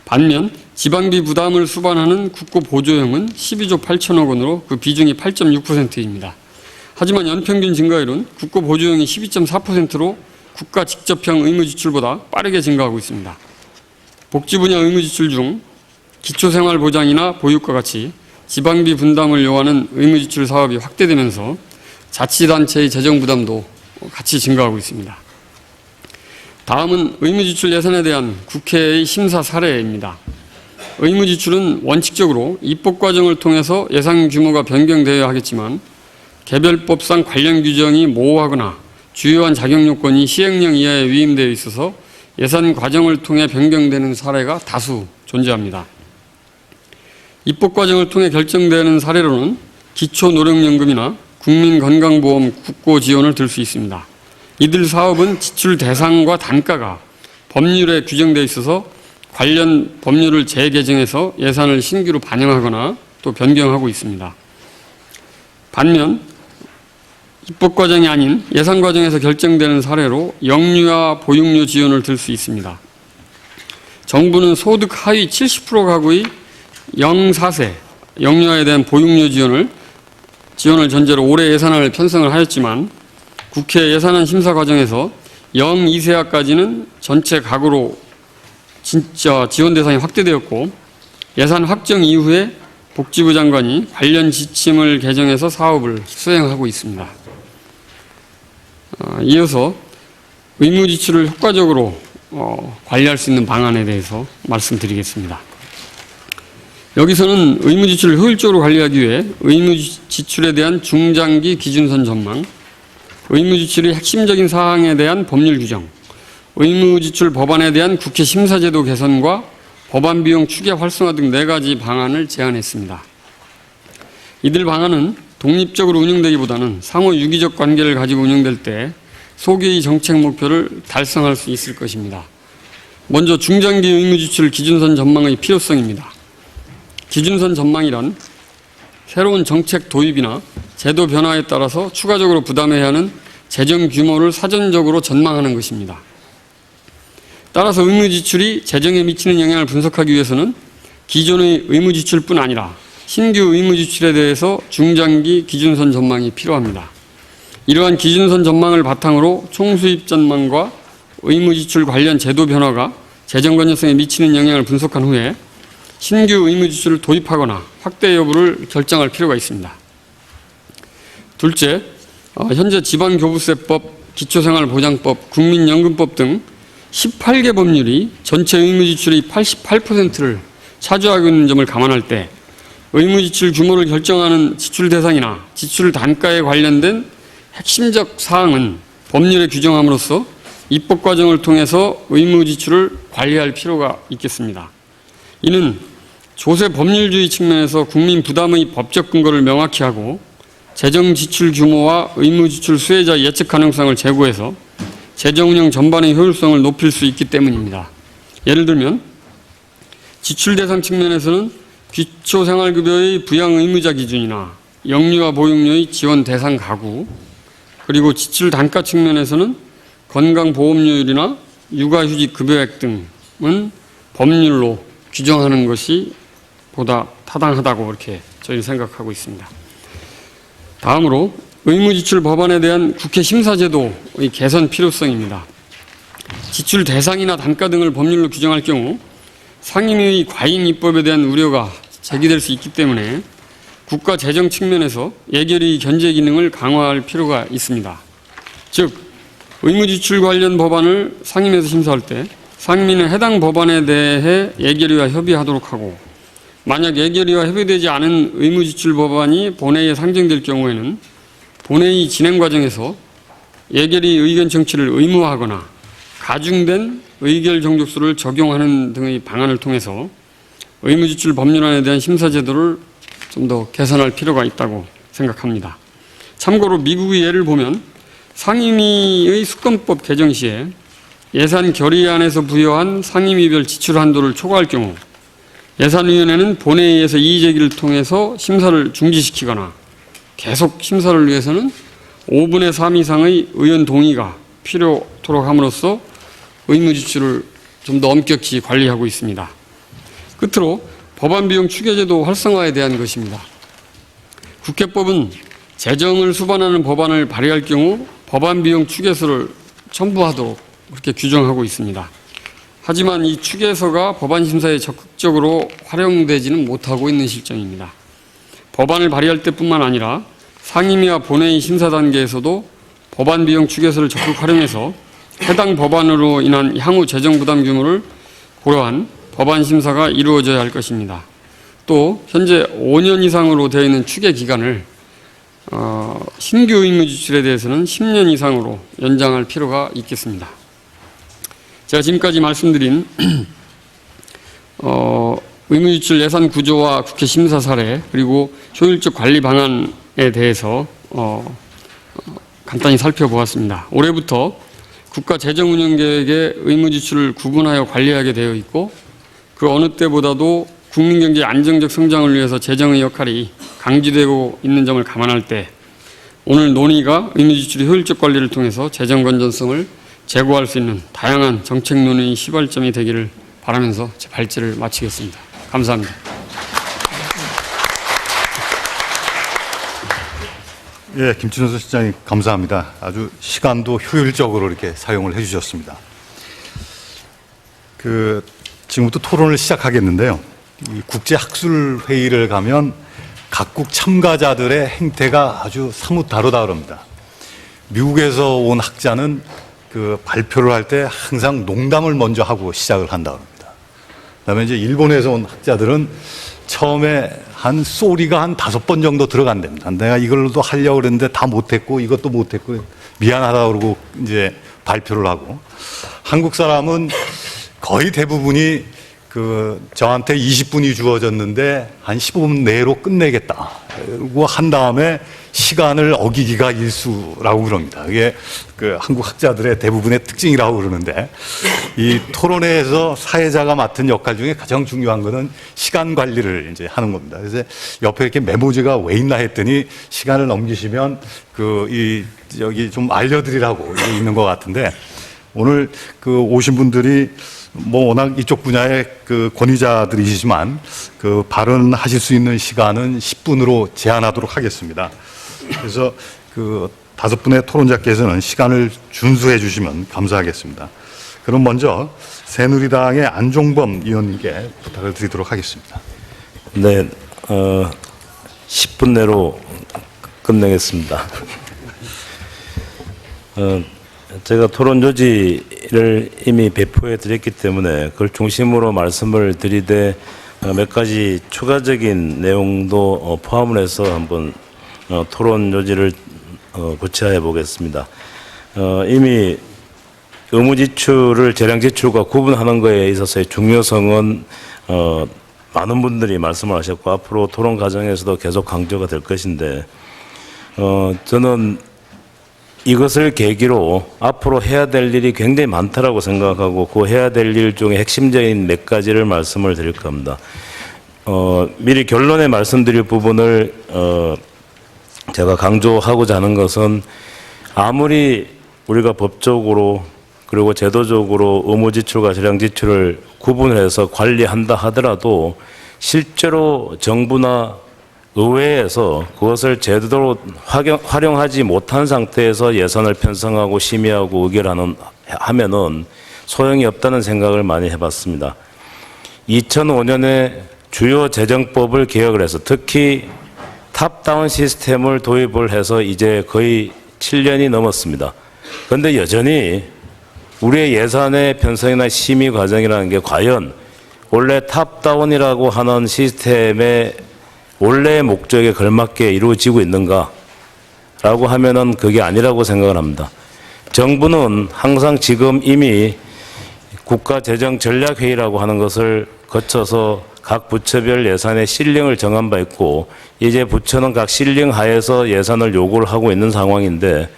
반면 지방비 부담을 수반하는 국고 보조형은 12조 8천억 원으로 그 비중이 8.6%입니다. 하지만 연평균 증가율은 국고 보조형이 12.4%로 국가 직접형 의무지출보다 빠르게 증가하고 있습니다. 복지 분야 의무지출 중 기초생활보장이나 보육과 같이 지방비 분담을 요하는 의무지출 사업이 확대되면서 자치단체의 재정 부담도 같이 증가하고 있습니다. 다음은 의무지출 예산에 대한 국회의 심사 사례입니다. 의무지출은 원칙적으로 입법과정을 통해서 예산 규모가 변경되어야 하겠지만 개별법상 관련 규정이 모호하거나 주요한 자격 요건이 시행령 이하에 위임되어 있어서 예산 과정을 통해 변경되는 사례가 다수 존재합니다. 입법 과정을 통해 결정되는 사례로는 기초노령연금이나 국민건강보험 국고 지원을 들 수 있습니다. 이들 사업은 지출 대상과 단가가 법률에 규정되어 있어서 관련 법률을 재개정해서 예산을 신규로 반영하거나 또 변경하고 있습니다. 반면 입법 과정이 아닌 예산 과정에서 결정되는 사례로 영유아 보육료 지원을 들 수 있습니다. 정부는 소득 하위 70% 가구의 0-4세 영유아에 대한 보육료 지원을 전제로 올해 예산안을 편성을 하였지만 국회 예산안 심사 과정에서 0-2세까지는 전체 가구로 진짜 지원 대상이 확대되었고 예산 확정 이후에 복지부 장관이 관련 지침을 개정해서 사업을 수행하고 있습니다. 이어서 의무지출을 효과적으로 관리할 수 있는 방안에 대해서 말씀드리겠습니다. 여기서는 의무지출을 효율적으로 관리하기 위해 의무지출에 대한 중장기 기준선 전망, 의무지출의 핵심적인 사항에 대한 법률 규정, 의무지출 법안에 대한 국회 심사제도 개선과 법안 비용 추계 활성화 등 4가지 방안을 제안했습니다. 이들 방안은 독립적으로 운영되기보다는 상호 유기적 관계를 가지고 운영될 때 소기의 정책 목표를 달성할 수 있을 것입니다. 먼저 중장기 의무지출 기준선 전망의 필요성입니다. 기준선 전망이란 새로운 정책 도입이나 제도 변화에 따라서 추가적으로 부담해야 하는 재정 규모를 사전적으로 전망하는 것입니다. 따라서 의무지출이 재정에 미치는 영향을 분석하기 위해서는 기존의 의무지출뿐 아니라 신규 의무지출에 대해서 중장기 기준선 전망이 필요합니다. 이러한 기준선 전망을 바탕으로 총수입 전망과 의무지출 관련 제도 변화가 재정 건전성에 미치는 영향을 분석한 후에 신규 의무지출을 도입하거나 확대 여부를 결정할 필요가 있습니다. 둘째, 현재 지방교부세법, 기초생활보장법, 국민연금법 등 18개 법률이 전체 의무지출의 88%를 차지하고 있는 점을 감안할 때 의무지출 규모를 결정하는 지출 대상이나 지출 단가에 관련된 핵심적 사항은 법률에 규정함으로써 입법 과정을 통해서 의무지출을 관리할 필요가 있겠습니다. 이는 조세 법률주의 측면에서 국민 부담의 법적 근거를 명확히 하고 재정 지출 규모와 의무지출 수혜자 예측 가능성을 제고해서 재정 운영 전반의 효율성을 높일 수 있기 때문입니다. 예를 들면 지출 대상 측면에서는 기초생활급여의 부양 의무자 기준이나 영유아 보육료의 지원 대상 가구, 그리고 지출 단가 측면에서는 건강보험료율이나 육아휴직 급여액 등은 법률로 규정하는 것이 보다 타당하다고 이렇게 저희는 생각하고 있습니다. 다음으로 의무지출 법안에 대한 국회 심사제도의 개선 필요성입니다. 지출 대상이나 단가 등을 법률로 규정할 경우 상임위의 과잉 입법에 대한 우려가 제기될 수 있기 때문에 국가 재정 측면에서 예결위 견제 기능을 강화할 필요가 있습니다. 즉, 의무지출 관련 법안을 상임위에서 심사할 때 상임위는 해당 법안에 대해 예결위와 협의하도록 하고, 만약 예결위와 협의되지 않은 의무지출 법안이 본회의에 상정될 경우에는 본회의 진행 과정에서 예결위 의견 청취를 의무화하거나 가중된 의결 정족수를 적용하는 등의 방안을 통해서 의무지출 법률안에 대한 심사 제도를 좀 더 개선할 필요가 있다고 생각합니다. 참고로 미국의 예를 보면 상임위의 수권법 개정 시에 예산 결의안에서 부여한 상임위별 지출 한도를 초과할 경우 예산위원회는 본회의에서 이의제기를 통해서 심사를 중지시키거나 계속 심사를 위해서는 5분의 3 이상의 의원 동의가 필요토록 함으로써 의무지출을 좀 더 엄격히 관리하고 있습니다. 끝으로 법안 비용 추계제도 활성화에 대한 것입니다. 국회법은 재정을 수반하는 법안을 발의할 경우 법안 비용 추계서를 첨부하도록 그렇게 규정하고 있습니다. 하지만 이 추계서가 법안 심사에 적극적으로 활용되지는 못하고 있는 실정입니다. 법안을 발의할 때뿐만 아니라 상임위와 본회의 심사 단계에서도 법안 비용 추계서를 적극 활용해서 해당 법안으로 인한 향후 재정 부담 규모를 고려한 법안 심사가 이루어져야 할 것입니다. 또 현재 5년 이상으로 되어 있는 추계 기간을 신규 의무 지출에 대해서는 10년 이상으로 연장할 필요가 있겠습니다. 제가 지금까지 말씀드린 의무 지출 예산 구조와 국회 심사 사례 그리고 효율적 관리 방안에 대해서 간단히 살펴보았습니다. 올해부터 국가 재정 운영 계획에 의무 지출을 구분하여 관리하게 되어 있고 그 어느 때보다도 국민 경제 안정적 성장을 위해서 재정의 역할이 강조되고 있는 점을 감안할 때 오늘 논의가 의무 지출의 효율적 관리를 통해서 재정 건전성을 제고할 수 있는 다양한 정책 논의의 시발점이 되기를 바라면서 제 발제를 마치겠습니다. 감사합니다. 예, 김춘선 실장님 감사합니다. 아주 시간도 효율적으로 이렇게 사용을 해주셨습니다. 지금부터 토론을 시작하겠는데요. 이 국제학술회의를 가면 각국 참가자들의 행태가 아주 사뭇 다르다 그럽니다. 미국에서 온 학자는 발표를 할 때 항상 농담을 먼저 하고 시작을 한다 그럽니다. 그다음에 이제 일본에서 온 학자들은 처음에 소리가 한 5번 정도 들어간답니다. 내가 이걸로도 하려고 그랬는데 다 못했고 이것도 못했고 미안하다 그러고 이제 발표를 하고, 한국 사람은 거의 대부분이 저한테 20분이 주어졌는데 한 15분 내로 끝내겠다고 한 다음에 시간을 어기기가 일수라고 그럽니다. 이게 한국 학자들의 대부분의 특징이라고 그러는데, 이 토론회에서 사회자가 맡은 역할 중에 가장 중요한 것은 시간 관리를 이제 하는 겁니다. 그래서 옆에 이렇게 메모지가 왜 있나 했더니 시간을 넘기시면 여기 좀 알려드리라고 있는 것 같은데, 오늘 오신 분들이 워낙 이쪽 분야의 권위자들이시지만 발언하실 수 있는 시간은 10분으로 제한하도록 하겠습니다. 그래서 5분의 토론자께서는 시간을 준수해 주시면 감사하겠습니다. 그럼 먼저 새누리당의 안종범 의원님께 부탁을 드리도록 하겠습니다. 네, 10분 내로 끝내겠습니다. 제가 토론 요지를 이미 배포해 드렸기 때문에 그걸 중심으로 말씀을 드리되 몇 가지 추가적인 내용도 포함을 해서 한번 토론 요지를 구체화해 보겠습니다. 이미 의무 지출을 재량 지출과 구분하는 것에 있어서의 중요성은 많은 분들이 말씀을 하셨고 앞으로 토론 과정에서도 계속 강조가 될 것인데, 저는 이것을 계기로 앞으로 해야 될 일이 굉장히 많다라고 생각하고 그 해야 될 일 중에 핵심적인 몇 가지를 말씀을 드릴 겁니다. 미리 결론에 말씀드릴 부분을 제가 강조하고자 하는 것은, 아무리 우리가 법적으로 그리고 제도적으로 의무 지출과 재량 지출을 구분해서 관리한다 하더라도 실제로 정부나 의회에서 그것을 제대로 활용하지 못한 상태에서 예산을 편성하고 심의하고 의결하면은 소용이 없다는 생각을 많이 해봤습니다. 2005년에 주요 재정법을 개혁을 해서 특히 탑다운 시스템을 도입을 해서 이제 거의 7년이 넘었습니다. 그런데 여전히 우리의 예산의 편성이나 심의 과정이라는 게 과연 원래 탑다운이라고 하는 시스템의 원래의 목적에 걸맞게 이루어지고 있는가? 라고 하면은 그게 아니라고 생각을 합니다. 정부는 항상 지금 이미 국가재정전략회의라고 하는 것을 거쳐서 각 부처별 예산의 실링을 정한 바 있고, 이제 부처는 각 실링 하에서 예산을 요구를 하고 있는 상황인데,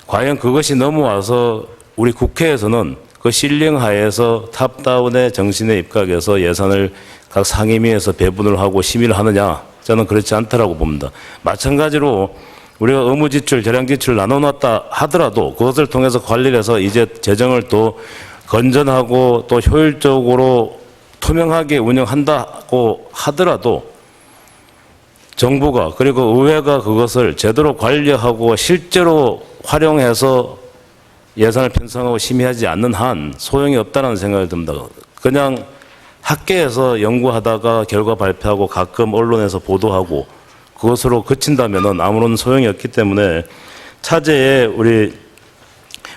과연 그것이 넘어와서 우리 국회에서는 그 실링 하에서 탑다운의 정신에 입각해서 예산을 각 상임위에서 배분을 하고 심의를 하느냐? 저는 그렇지 않다라고 봅니다. 마찬가지로 우리가 의무지출, 재량지출을 나눠놨다 하더라도 그것을 통해서 관리를 해서 이제 재정을 또 건전하고 또 효율적으로 투명하게 운영한다고 하더라도 정부가 그리고 의회가 그것을 제대로 관리하고 실제로 활용해서 예산을 편성하고 심의하지 않는 한 소용이 없다는 생각이 듭니다. 그냥 학계에서 연구하다가 결과 발표하고 가끔 언론에서 보도하고 그것으로 그친다면은 아무런 소용이 없기 때문에 차제에 우리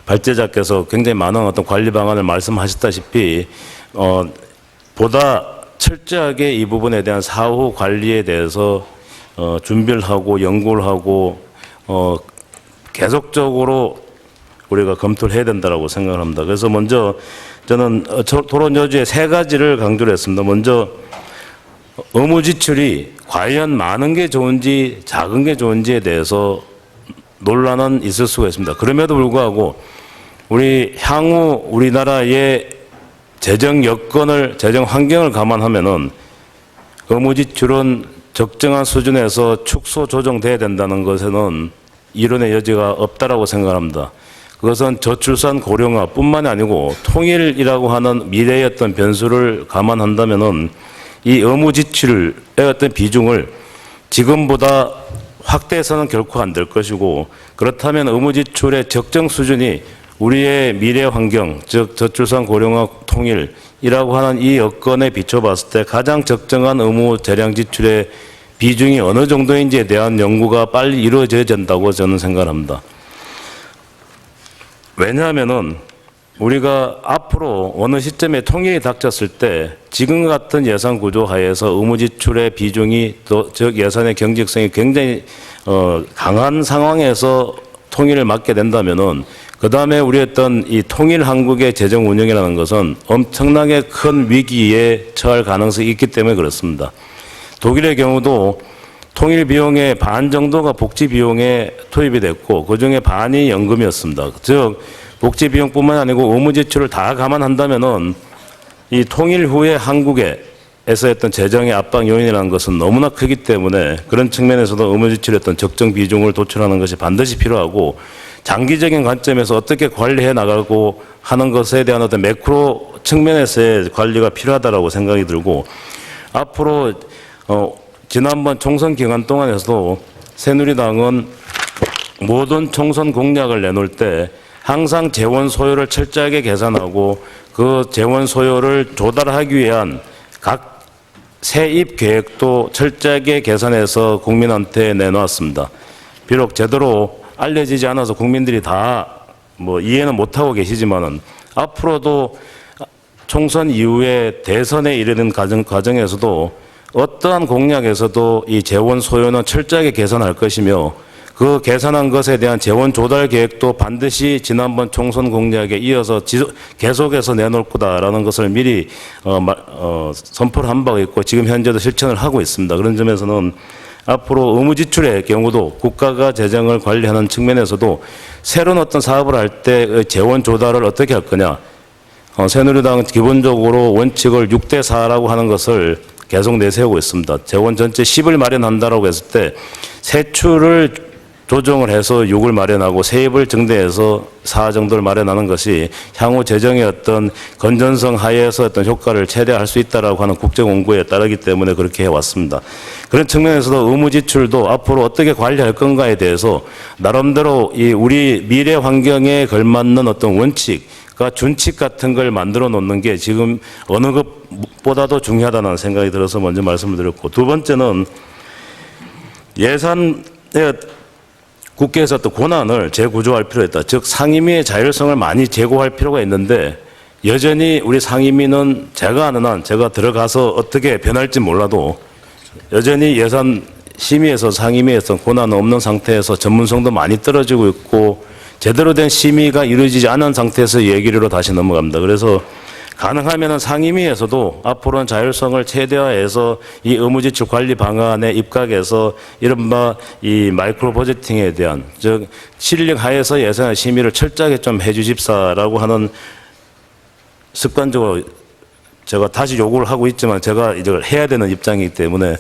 발제자께서 굉장히 많은 어떤 관리 방안을 말씀하셨다시피 보다 철저하게 이 부분에 대한 사후 관리에 대해서 준비를 하고 연구를 하고 계속적으로 우리가 검토를 해야 된다고 생각을 합니다. 그래서 먼저 저는 토론 여주에 3가지를 강조를 했습니다. 먼저 의무 지출이 과연 많은 게 좋은지 작은 게 좋은지에 대해서 논란은 있을 수가 있습니다. 그럼에도 불구하고 우리 향후 우리나라의 재정 여건을, 재정 환경을 감안하면은 의무 지출은 적정한 수준에서 축소 조정돼야 된다는 것에는 이론의 여지가 없다라고 생각합니다. 그것은 저출산 고령화뿐만이 아니고 통일이라고 하는 미래의 어떤 변수를 감안한다면은 이 의무 지출의 어떤 비중을 지금보다 확대해서는 결코 안 될 것이고, 그렇다면 의무 지출의 적정 수준이 우리의 미래 환경, 즉 저출산 고령화 통일이라고 하는 이 여건에 비춰봤을 때 가장 적정한 의무 재량 지출의 비중이 어느 정도인지에 대한 연구가 빨리 이루어져야 된다고 저는 생각합니다. 왜냐하면은 우리가 앞으로 어느 시점에 통일이 닥쳤을 때 지금 같은 예산 구조 하에서 의무 지출의 비중이 즉 예산의 경직성이 굉장히 강한 상황에서 통일을 맡게 된다면은 그 다음에 우리 어떤 이 통일 한국의 재정 운영이라는 것은 엄청나게 큰 위기에 처할 가능성이 있기 때문에 그렇습니다. 독일의 경우도 통일 비용의 반 정도가 복지 비용에 투입이 됐고 그중에 반이 연금이었습니다. 즉 복지 비용뿐만 아니고 의무 지출을 다 감안한다면은 이 통일 후에 한국에서 어떤 재정의 압박 요인이라는 것은 너무나 크기 때문에 그런 측면에서도 의무 지출의 어떤 적정 비중을 도출하는 것이 반드시 필요하고, 장기적인 관점에서 어떻게 관리해 나가고 하는 것에 대한 어떤 매크로 측면에서의 관리가 필요하다라고 생각이 들고, 앞으로 지난번 총선 기간 동안에서도 새누리당은 모든 총선 공약을 내놓을 때 항상 재원 소요를 철저하게 계산하고 그 재원 소요를 조달하기 위한 각 세입 계획도 철저하게 계산해서 국민한테 내놓았습니다. 비록 제대로 알려지지 않아서 국민들이 다 이해는 못하고 계시지만은 앞으로도 총선 이후에 대선에 이르는 과정에서도 어떠한 공약에서도 이 재원 소요는 철저하게 계산할 것이며 그 계산한 것에 대한 재원 조달 계획도 반드시 지난번 총선 공약에 이어서 계속해서 내놓을 거다라는 것을 미리 선포를 한 바가 있고 지금 현재도 실천을 하고 있습니다. 그런 점에서는 앞으로 의무 지출의 경우도 국가가 재정을 관리하는 측면에서도 새로운 어떤 사업을 할 때 재원 조달을 어떻게 할 거냐. 새누리당은 기본적으로 원칙을 6대4라고 하는 것을 계속 내세우고 있습니다. 재원 전체 10을 마련한다라고 했을 때 세출을 조정을 해서 6을 마련하고 세입을 증대해서 4 정도를 마련하는 것이 향후 재정의 어떤 건전성 하에서 어떤 효과를 최대화할 수 있다라고 하는 국제공고에 따르기 때문에 그렇게 해왔습니다. 그런 측면에서도 의무 지출도 앞으로 어떻게 관리할 건가에 대해서 나름대로 이 우리 미래 환경에 걸맞는 어떤 원칙, 준칙 같은 걸 만들어 놓는 게 지금 어느 것보다도 중요하다는 생각이 들어서 먼저 말씀을 드렸고, 두 번째는 예산의 국회에서 또 권한을 재구조할 필요가 있다. 즉 상임위의 자율성을 많이 제고할 필요가 있는데 여전히 우리 상임위는 제가 아는 한 제가 들어가서 어떻게 변할지 몰라도 여전히 예산 심의에서 상임위에서 권한은 없는 상태에서 전문성도 많이 떨어지고 있고 제대로 된 심의가 이루어지지 않은 상태에서 얘기로 다시 넘어갑니다. 그래서 가능하면 상임위에서도 앞으로는 자율성을 최대화해서 이 의무지출 관리 방안에 입각해서 이른바 이 마이크로 버제팅에 대한, 즉 실력 하에서 예산 심의를 철저하게 좀 해주십사라고 하는 습관적으로 제가 다시 요구를 하고 있지만 제가 이걸 해야 되는 입장이기 때문에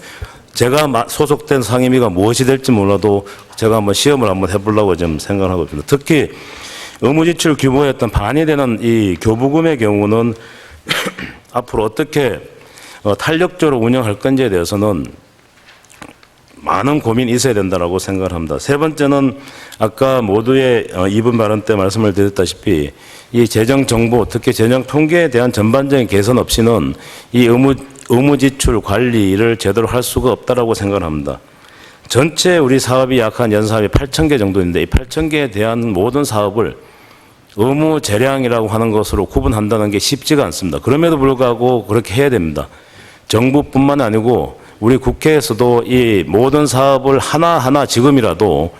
제가 소속된 상임위가 무엇이 될지 몰라도 제가 한번 시험을 한번 해보려고 지금 생각을 하고 있습니다. 특히 의무지출 규모의 어떤 반이 되는 이 교부금의 경우는 앞으로 어떻게 탄력적으로 운영할 건지에 대해서는 많은 고민이 있어야 된다고 생각을 합니다. 세 번째는 아까 모두의 2분 발언 때 말씀을 드렸다시피 이 재정 정보, 특히 재정 통계에 대한 전반적인 개선 없이는 이 의무 지출 관리를 제대로 할 수가 없다라고 생각을 합니다. 전체 우리 사업이 약 한 연사업이 8,000개 정도인데 이 8,000개에 대한 모든 사업을 의무 재량이라고 하는 것으로 구분한다는 게 쉽지가 않습니다. 그럼에도 불구하고 그렇게 해야 됩니다. 정부뿐만 아니고 우리 국회에서도 이 모든 사업을 하나하나 지금이라도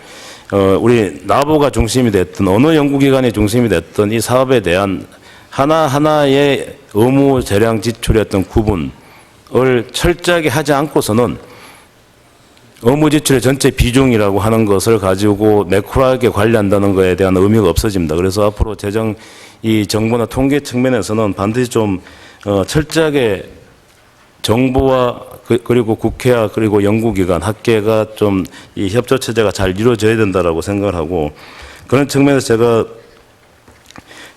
우리 나보가 중심이 됐든 어느 연구기관이 중심이 됐든 이 사업에 대한 하나하나의 의무 재량 지출의 어떤 구분을 철저하게 하지 않고서는 의무 지출의 전체 비중이라고 하는 것을 가지고 매쿨하게 관리한다는 것에 대한 의미가 없어집니다. 그래서 앞으로 재정 이 정보나 통계 측면에서는 반드시 좀 철저하게 정부와 그리고 국회와 그리고 연구기관, 학계가 좀 이 협조 체제가 잘 이루어져야 된다라고 생각을 하고 그런 측면에서 제가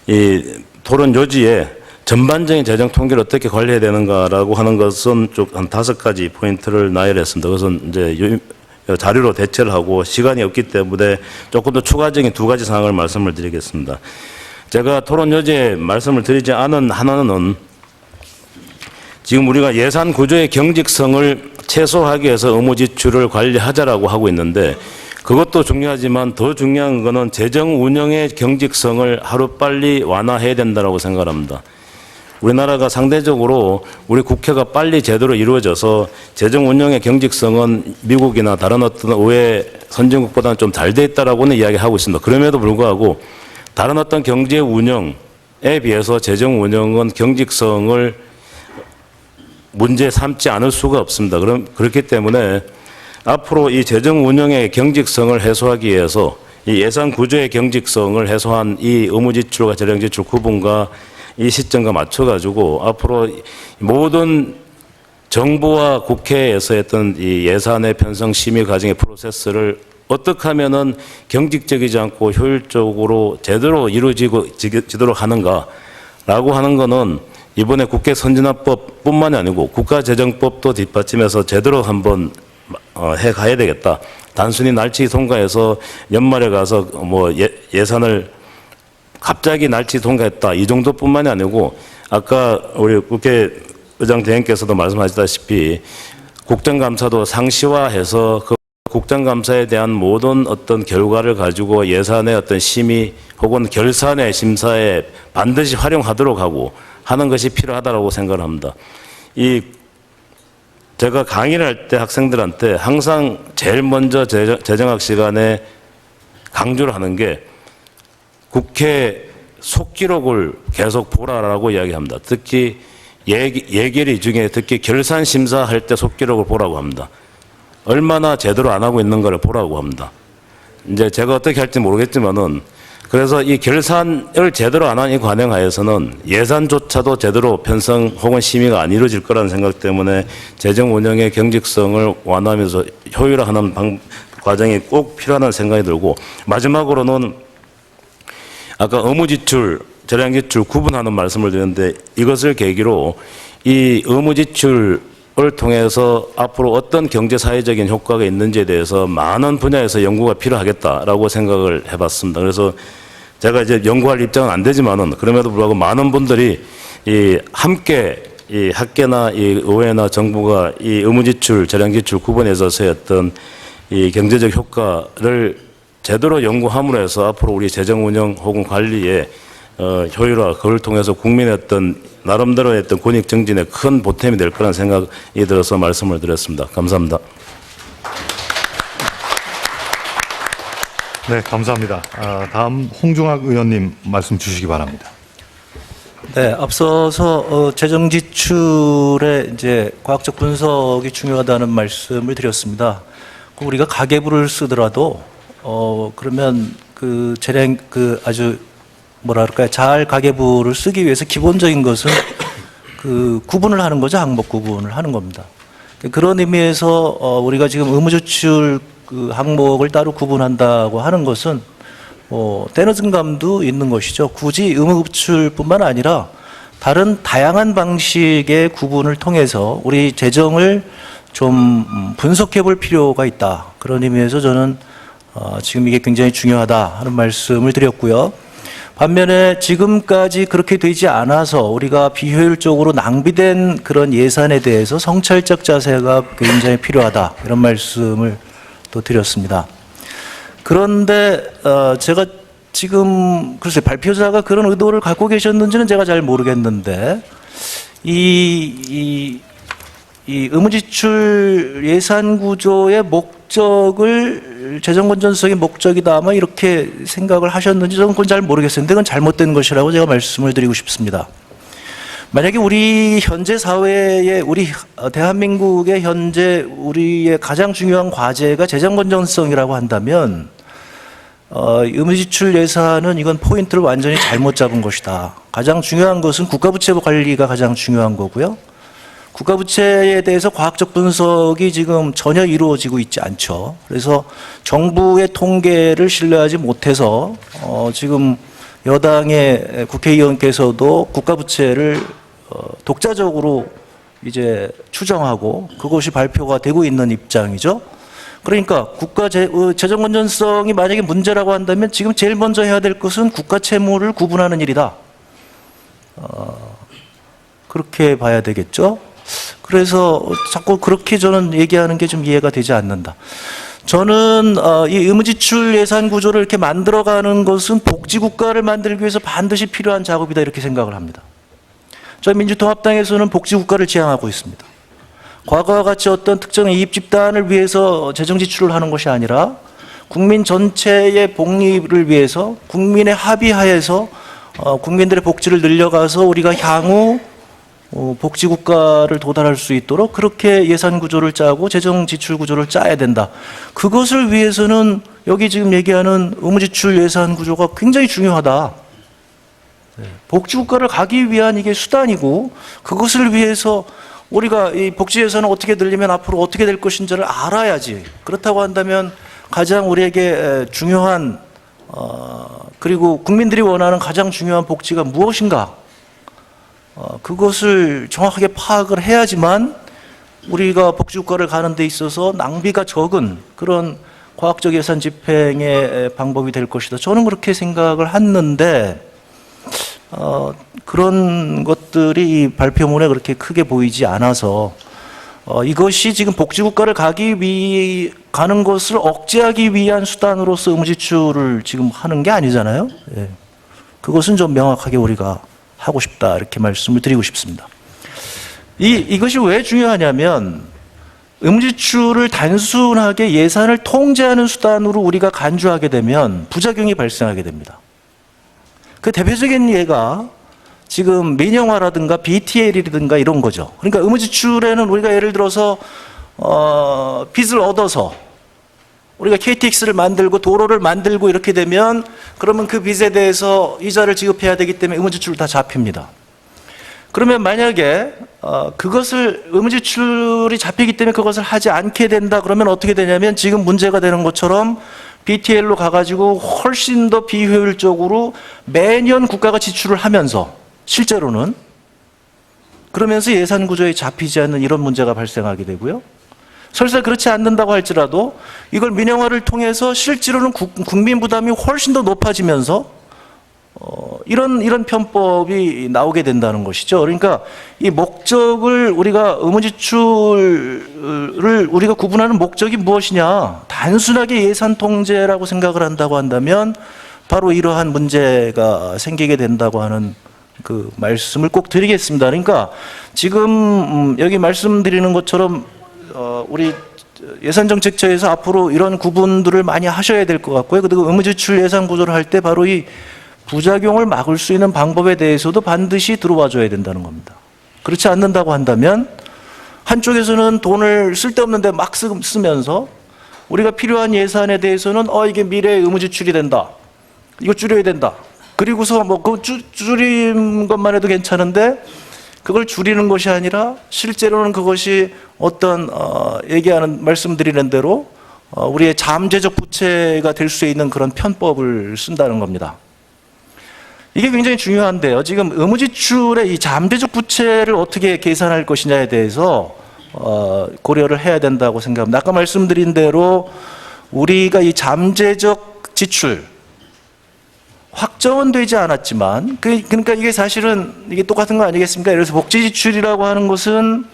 이 토론 요지에 전반적인 재정 통계를 어떻게 관리해야 되는가라고 하는 것은 쭉 한 5가지 포인트를 나열했습니다. 그것은 이제 자료로 대체를 하고 시간이 없기 때문에 조금 더 추가적인 2가지 사항을 말씀을 드리겠습니다. 제가 토론 요지에 말씀을 드리지 않은 하나는 지금 우리가 예산 구조의 경직성을 최소화하기 위해서 의무 지출을 관리하자라고 하고 있는데 그것도 중요하지만 더 중요한 것은 재정 운영의 경직성을 하루빨리 완화해야 된다고 생각합니다. 우리나라가 상대적으로 우리 국회가 빨리 제대로 이루어져서 재정 운영의 경직성은 미국이나 다른 어떤 의회 선진국보다는 좀 잘 돼 있다라고는 이야기하고 있습니다. 그럼에도 불구하고 다른 어떤 경제 운영에 비해서 재정 운영은 경직성을 문제 삼지 않을 수가 없습니다. 그렇기 때문에 앞으로 이 재정 운영의 경직성을 해소하기 위해서 이 예산 구조의 경직성을 해소한 이 의무 지출과 재량 지출 구분과 이 시점과 맞춰가지고 앞으로 모든 정부와 국회에서 했던 이 예산의 편성 심의 과정의 프로세스를 어떻게 하면은 경직적이지 않고 효율적으로 제대로 이루어지도록 하는가라고 하는 거는 이번에 국회 선진화법뿐만이 아니고 국가재정법도 뒷받침해서 제대로 한번 해가야 되겠다. 단순히 날치 통과해서 연말에 가서 뭐 예산을 갑자기 날치 통과했다. 이 정도뿐만이 아니고 아까 우리 국회의장 대행께서도 말씀하셨다시피 국정감사도 상시화해서 그 국정감사에 대한 모든 어떤 결과를 가지고 예산의 어떤 심의 혹은 결산의 심사에 반드시 활용하도록 하고 하는 것이 필요하다고 생각을 합니다. 제가 강의를 할 때 학생들한테 항상 제일 먼저 재정학 시간에 강조를 하는 게 국회 속기록을 계속 보라라고 이야기합니다. 특히 예결위 중에 특히 결산 심사할 때 속기록을 보라고 합니다. 얼마나 제대로 안 하고 있는가를 보라고 합니다. 이제 제가 어떻게 할지 모르겠지만은 그래서 이 결산을 제대로 안 하는 이 관행하에서는 예산조차도 제대로 편성 혹은 심의가 안 이루어질 거라는 생각 때문에 재정 운영의 경직성을 완화하면서 효율화하는 과정이 꼭 필요하다는 생각이 들고 마지막으로는 아까 의무지출, 재량지출 구분하는 말씀을 드렸는데 이것을 계기로 이 의무지출을 통해서 앞으로 어떤 경제사회적인 효과가 있는지에 대해서 많은 분야에서 연구가 필요하겠다라고 생각을 해봤습니다. 그래서 제가 이제 연구할 입장은 안 되지만은 그럼에도 불구하고 많은 분들이 함께 이 학계나 이 의회나 정부가 이 의무지출, 재량지출 구분에 있어서의 어떤 이 경제적 효과를 제대로 연구함으로 해서 앞으로 우리 재정 운영 혹은 관리의 효율화, 그걸 통해서 국민의 어떤 나름대로의 어떤 권익 증진에 큰 보탬이 될 거라는 생각이 들어서 말씀을 드렸습니다. 감사합니다. 네, 감사합니다. 다음 홍중학 의원님 말씀 주시기 바랍니다. 네, 앞서서 재정 지출의 이제 과학적 분석이 중요하다는 말씀을 드렸습니다. 우리가 가계부를 쓰더라도 그러면 그 재량 아주 뭐랄까요, 잘 가계부를 쓰기 위해서 기본적인 것은 그 구분을 하는 거죠. 항목 구분을 하는 겁니다. 그런 의미에서 우리가 지금 의무지출 그 항목을 따로 구분한다고 하는 것은 때늦은 감도 있는 것이죠. 굳이 의무지출뿐만 아니라 다른 다양한 방식의 구분을 통해서 우리 재정을 좀 분석해 볼 필요가 있다. 그런 의미에서 저는 지금 이게 굉장히 중요하다 하는 말씀을 드렸고요. 반면에 지금까지 그렇게 되지 않아서 우리가 비효율적으로 낭비된 그런 예산에 대해서 성찰적 자세가 굉장히 필요하다. 이런 말씀을 또 드렸습니다. 그런데 제가 지금 글쎄 발표자가 그런 의도를 갖고 계셨는지는 제가 잘 모르겠는데 이 의무지출 예산 구조의 목적을 재정 건전성의 목적이다 아마 이렇게 생각을 하셨는지 저는 그건 잘 모르겠어요. 근데 그건 잘못된 것이라고 제가 말씀을 드리고 싶습니다. 만약에 우리 현재 사회에 우리 대한민국의 현재 우리의 가장 중요한 과제가 재정 건전성이라고 한다면 의무지출 예산은 이건 포인트를 완전히 잘못 잡은 것이다. 가장 중요한 것은 국가부채 관리가 가장 중요한 거고요. 국가부채에 대해서 과학적 분석이 지금 전혀 이루어지고 있지 않죠. 그래서 정부의 통계를 신뢰하지 못해서 지금 여당의 국회의원께서도 국가부채를 독자적으로 이제 추정하고 그것이 발표가 되고 있는 입장이죠. 그러니까 국가 재정 건전성이 만약에 문제라고 한다면 지금 제일 먼저 해야 될 것은 국가 채무를 구분하는 일이다. 그렇게 봐야 되겠죠. 그래서 자꾸 그렇게 저는 얘기하는 게 좀 이해가 되지 않는다. 저는 이 의무지출 예산 구조를 이렇게 만들어가는 것은 복지국가를 만들기 위해서 반드시 필요한 작업이다 이렇게 생각을 합니다. 저희 민주통합당에서는 복지국가를 지향하고 있습니다. 과거와 같이 어떤 특정 이익 집단을 위해서 재정 지출을 하는 것이 아니라 국민 전체의 복리를 위해서 국민의 합의하에서 국민들의 복지를 늘려가서 우리가 향후 복지국가를 도달할 수 있도록 그렇게 예산 구조를 짜고 재정 지출 구조를 짜야 된다. 그것을 위해서는 여기 지금 얘기하는 의무지출 예산 구조가 굉장히 중요하다. 복지국가를 가기 위한 이게 수단이고 그것을 위해서 우리가 이 복지 예산을 어떻게 늘리면 앞으로 어떻게 될 것인지를 알아야지. 그렇다고 한다면 가장 우리에게 중요한 그리고 국민들이 원하는 가장 중요한 복지가 무엇인가? 그것을 정확하게 파악을 해야지만 우리가 복지국가를 가는 데 있어서 낭비가 적은 그런 과학적 예산 집행의 방법이 될 것이다. 저는 그렇게 생각을 했는데 그런 것들이 이 발표문에 그렇게 크게 보이지 않아서 이것이 지금 복지국가를 가는 것을 억제하기 위한 수단으로서 의무지출을 지금 하는 게 아니잖아요. 예. 그것은 좀 명확하게 우리가 하고 싶다 이렇게 말씀을 드리고 싶습니다. 이것이 왜 중요하냐면 의무지출을 단순하게 예산을 통제하는 수단으로 우리가 간주하게 되면 부작용이 발생하게 됩니다. 그 대표적인 예가 지금 민영화라든가 BTL이라든가 이런 거죠. 그러니까 의무지출에는 우리가 예를 들어서 빚을 얻어서 우리가 KTX를 만들고 도로를 만들고 이렇게 되면 그러면 그 빚에 대해서 이자를 지급해야 되기 때문에 의무지출을 다 잡힙니다. 그러면 만약에 그것을 의무지출이 잡히기 때문에 그것을 하지 않게 된다 그러면 어떻게 되냐면 지금 문제가 되는 것처럼 BTL로 가가지고 훨씬 더 비효율적으로 매년 국가가 지출을 하면서 실제로는 그러면서 예산 구조에 잡히지 않는 이런 문제가 발생하게 되고요. 설사 그렇지 않는다고 할지라도 이걸 민영화를 통해서 실제로는 국민 부담이 훨씬 더 높아지면서 이런 편법이 나오게 된다는 것이죠. 그러니까 이 목적을 우리가 의무지출을 우리가 구분하는 목적이 무엇이냐? 단순하게 예산 통제라고 생각을 한다고 한다면 바로 이러한 문제가 생기게 된다고 하는 그 말씀을 꼭 드리겠습니다. 그러니까 지금 여기 말씀드리는 것처럼 우리 예산정책처에서 앞으로 이런 구분들을 많이 하셔야 될 것 같고요. 그리고 의무지출 예산 구조를 할 때 바로 이 부작용을 막을 수 있는 방법에 대해서도 반드시 들어와 줘야 된다는 겁니다. 그렇지 않는다고 한다면 한쪽에서는 돈을 쓸데없는 데 막 쓰면서 우리가 필요한 예산에 대해서는 이게 미래의 의무지출이 된다. 이거 줄여야 된다. 그리고서 그 줄인 것만 해도 괜찮은데 그걸 줄이는 것이 아니라 실제로는 그것이 어떤 말씀드리는 대로 우리의 잠재적 부채가 될 수 있는 그런 편법을 쓴다는 겁니다. 이게 굉장히 중요한데요. 지금 의무지출의 이 잠재적 부채를 어떻게 계산할 것이냐에 대해서 고려를 해야 된다고 생각합니다. 아까 말씀드린 대로 우리가 이 잠재적 지출 확정은 되지 않았지만 그러니까 이게 사실은 이게 똑같은 거 아니겠습니까? 예를 들어서 복지 지출이라고 하는 것은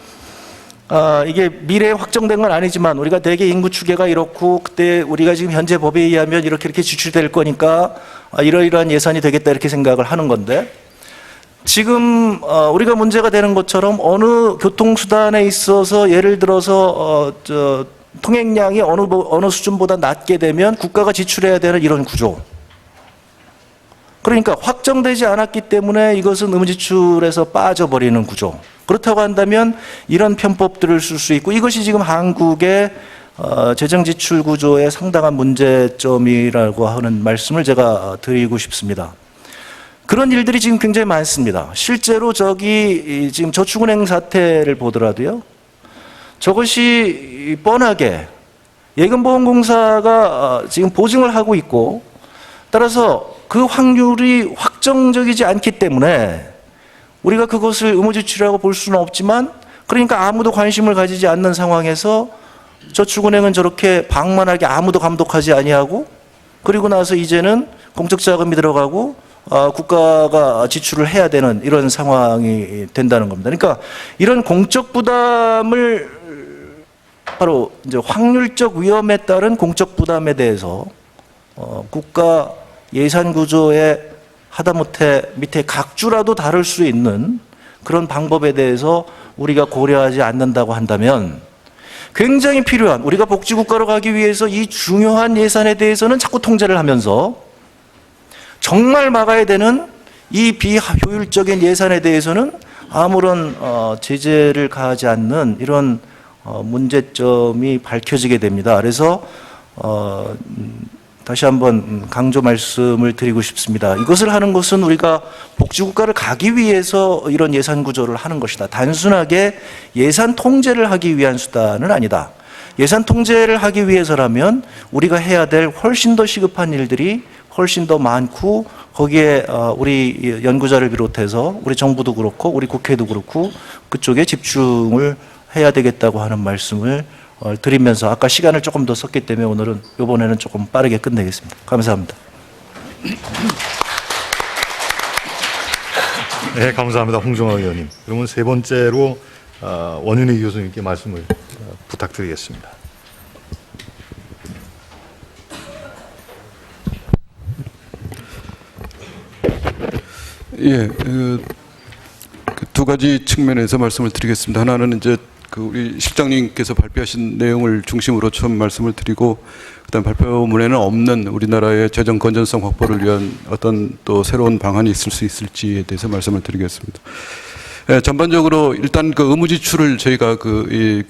이게 미래에 확정된 건 아니지만 우리가 대개 인구 추계가 이렇고 그때 우리가 지금 현재 법에 의하면 이렇게 지출될 거니까 이러이러한 예산이 되겠다 이렇게 생각을 하는 건데 지금 우리가 문제가 되는 것처럼 어느 교통수단에 있어서 예를 들어서 통행량이 어느 수준보다 낮게 되면 국가가 지출해야 되는 이런 구조. 그러니까 확정되지 않았기 때문에 이것은 의무지출에서 빠져버리는 구조. 그렇다고 한다면 이런 편법들을 쓸 수 있고 이것이 지금 한국의 재정지출 구조의 상당한 문제점이라고 하는 말씀을 제가 드리고 싶습니다. 그런 일들이 지금 굉장히 많습니다. 실제로 지금 저축은행 사태를 보더라도요. 저것이 뻔하게 예금보험공사가 지금 보증을 하고 있고 따라서 그 확률이 확정적이지 않기 때문에 우리가 그것을 의무지출이라고 볼 수는 없지만 그러니까 아무도 관심을 가지지 않는 상황에서 저축은행은 저렇게 방만하게 아무도 감독하지 아니하고 그리고 나서 이제는 공적자금이 들어가고 국가가 지출을 해야 되는 이런 상황이 된다는 겁니다. 그러니까 이런 공적 부담을 바로 이제 확률적 위험에 따른 공적 부담에 대해서 국가 예산 구조에 하다못해 밑에 각주라도 다룰 수 있는 그런 방법에 대해서 우리가 고려하지 않는다고 한다면 굉장히 필요한 우리가 복지국가로 가기 위해서 이 중요한 예산에 대해서는 자꾸 통제를 하면서 정말 막아야 되는 이 비효율적인 예산에 대해서는 아무런 제재를 가하지 않는 이런 문제점이 밝혀지게 됩니다. 그래서 다시 한번 강조 말씀을 드리고 싶습니다. 이것을 하는 것은 우리가 복지국가를 가기 위해서 이런 예산 구조를 하는 것이다. 단순하게 예산 통제를 하기 위한 수단은 아니다. 예산 통제를 하기 위해서라면 우리가 해야 될 훨씬 더 시급한 일들이 훨씬 더 많고 거기에 우리 연구자를 비롯해서 우리 정부도 그렇고 우리 국회도 그렇고 그쪽에 집중을 해야 되겠다고 하는 말씀을 드리면서 아까 시간을 조금 더 썼기 때문에 오늘은 이번에는 조금 빠르게 끝내겠습니다. 감사합니다. 네, 감사합니다. 홍종학 의원님. 그러면 세 번째로 원윤희 교수님께 말씀을 부탁드리겠습니다. 예, 두 가지 측면에서 말씀을 드리겠습니다. 하나는 이제 우리 실장님께서 발표하신 내용을 중심으로 처음 말씀을 드리고, 그다음 발표문에는 없는 우리나라의 재정 건전성 확보를 위한 어떤 또 새로운 방안이 있을 수 있을지에 대해서 말씀을 드리겠습니다. 예, 전반적으로 일단 그 의무 지출을 저희가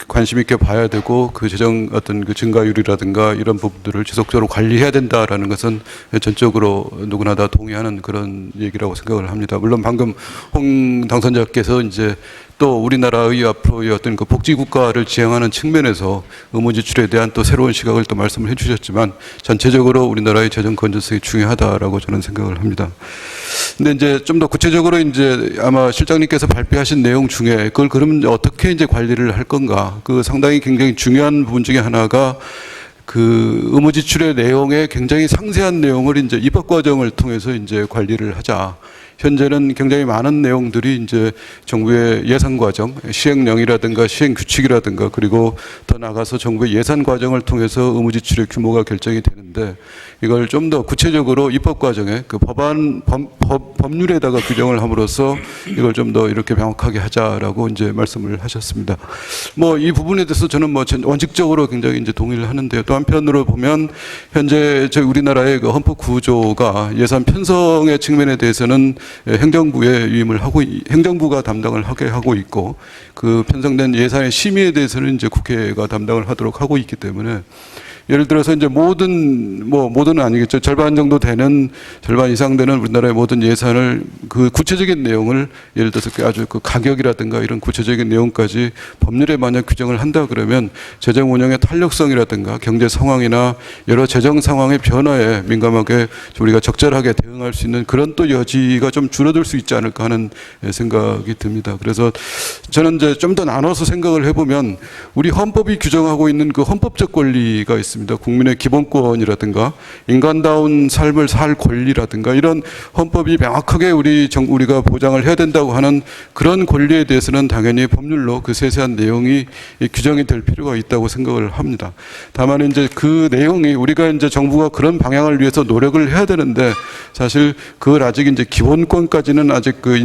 관심 있게 봐야 되고 그 재정 어떤 그 증가율이라든가 이런 부분들을 지속적으로 관리해야 된다라는 것은 전적으로 누구나 다 동의하는 그런 얘기라고 생각을 합니다. 물론 방금 홍 당선자께서 이제 또 우리나라의 앞으로의 어떤 그 복지 국가를 지향하는 측면에서 의무 지출에 대한 또 새로운 시각을 또 말씀을 해주셨지만 전체적으로 우리나라의 재정 건전성이 중요하다라고 저는 생각을 합니다. 근데 이제 좀 더 구체적으로 이제 아마 실장님께서 발표하신 내용 중에 그걸 그러면 어떻게 이제 관리를 할 건가? 그 상당히 굉장히 중요한 부분 중에 하나가 그 의무 지출의 내용에 굉장히 상세한 내용을 이제 입법 과정을 통해서 이제 관리를 하자. 현재는 굉장히 많은 내용들이 이제 정부의 예산 과정, 시행령이라든가 시행 규칙이라든가 그리고 더 나아가서 정부의 예산 과정을 통해서 의무 지출의 규모가 결정이 되는데 이걸 좀 더 구체적으로 입법 과정에 그 법률에다가 규정을 함으로써 이걸 좀 더 이렇게 명확하게 하자라고 이제 말씀을 하셨습니다. 뭐 이 부분에 대해서 저는 뭐 원칙적으로 굉장히 이제 동의를 하는데요. 또 한편으로 보면 현재 저희 우리나라의 그 헌법 구조가 예산 편성의 측면에 대해서는 행정부에 위임을 하고 행정부가 담당을 하게 하고 있고 그 편성된 예산의 심의에 대해서는 이제 국회가 담당을 하도록 하고 있기 때문에 예를 들어서 이제 모든은 아니겠죠. 절반 정도 되는, 절반 이상 되는 우리나라의 모든 예산을 그 구체적인 내용을 예를 들어서 아주 그 가격이라든가 이런 구체적인 내용까지 법률에 만약 규정을 한다 그러면 재정 운영의 탄력성이라든가 경제 상황이나 여러 재정 상황의 변화에 민감하게 우리가 적절하게 대응할 수 있는 그런 또 여지가 좀 줄어들 수 있지 않을까 하는 생각이 듭니다. 그래서 저는 이제 좀 더 나눠서 생각을 해보면 우리 헌법이 규정하고 있는 그 헌법적 권리가 있습니다. 국민의 기본권이라든가 인간다운 삶을 살 권리라든가 이런 헌법이 명확하게 우리가 보장을 해야 된다고 하는 그런 권리에 대해서는 당연히 법률로 그 세세한 내용이 규정이 될 필요가 있다고 생각을 합니다. 다만 이제 그 내용이 우리가 이제 정부가 그런 방향을 위해서 노력을 해야 되는데 사실 그걸 아직 이제 기본권까지는 아직 그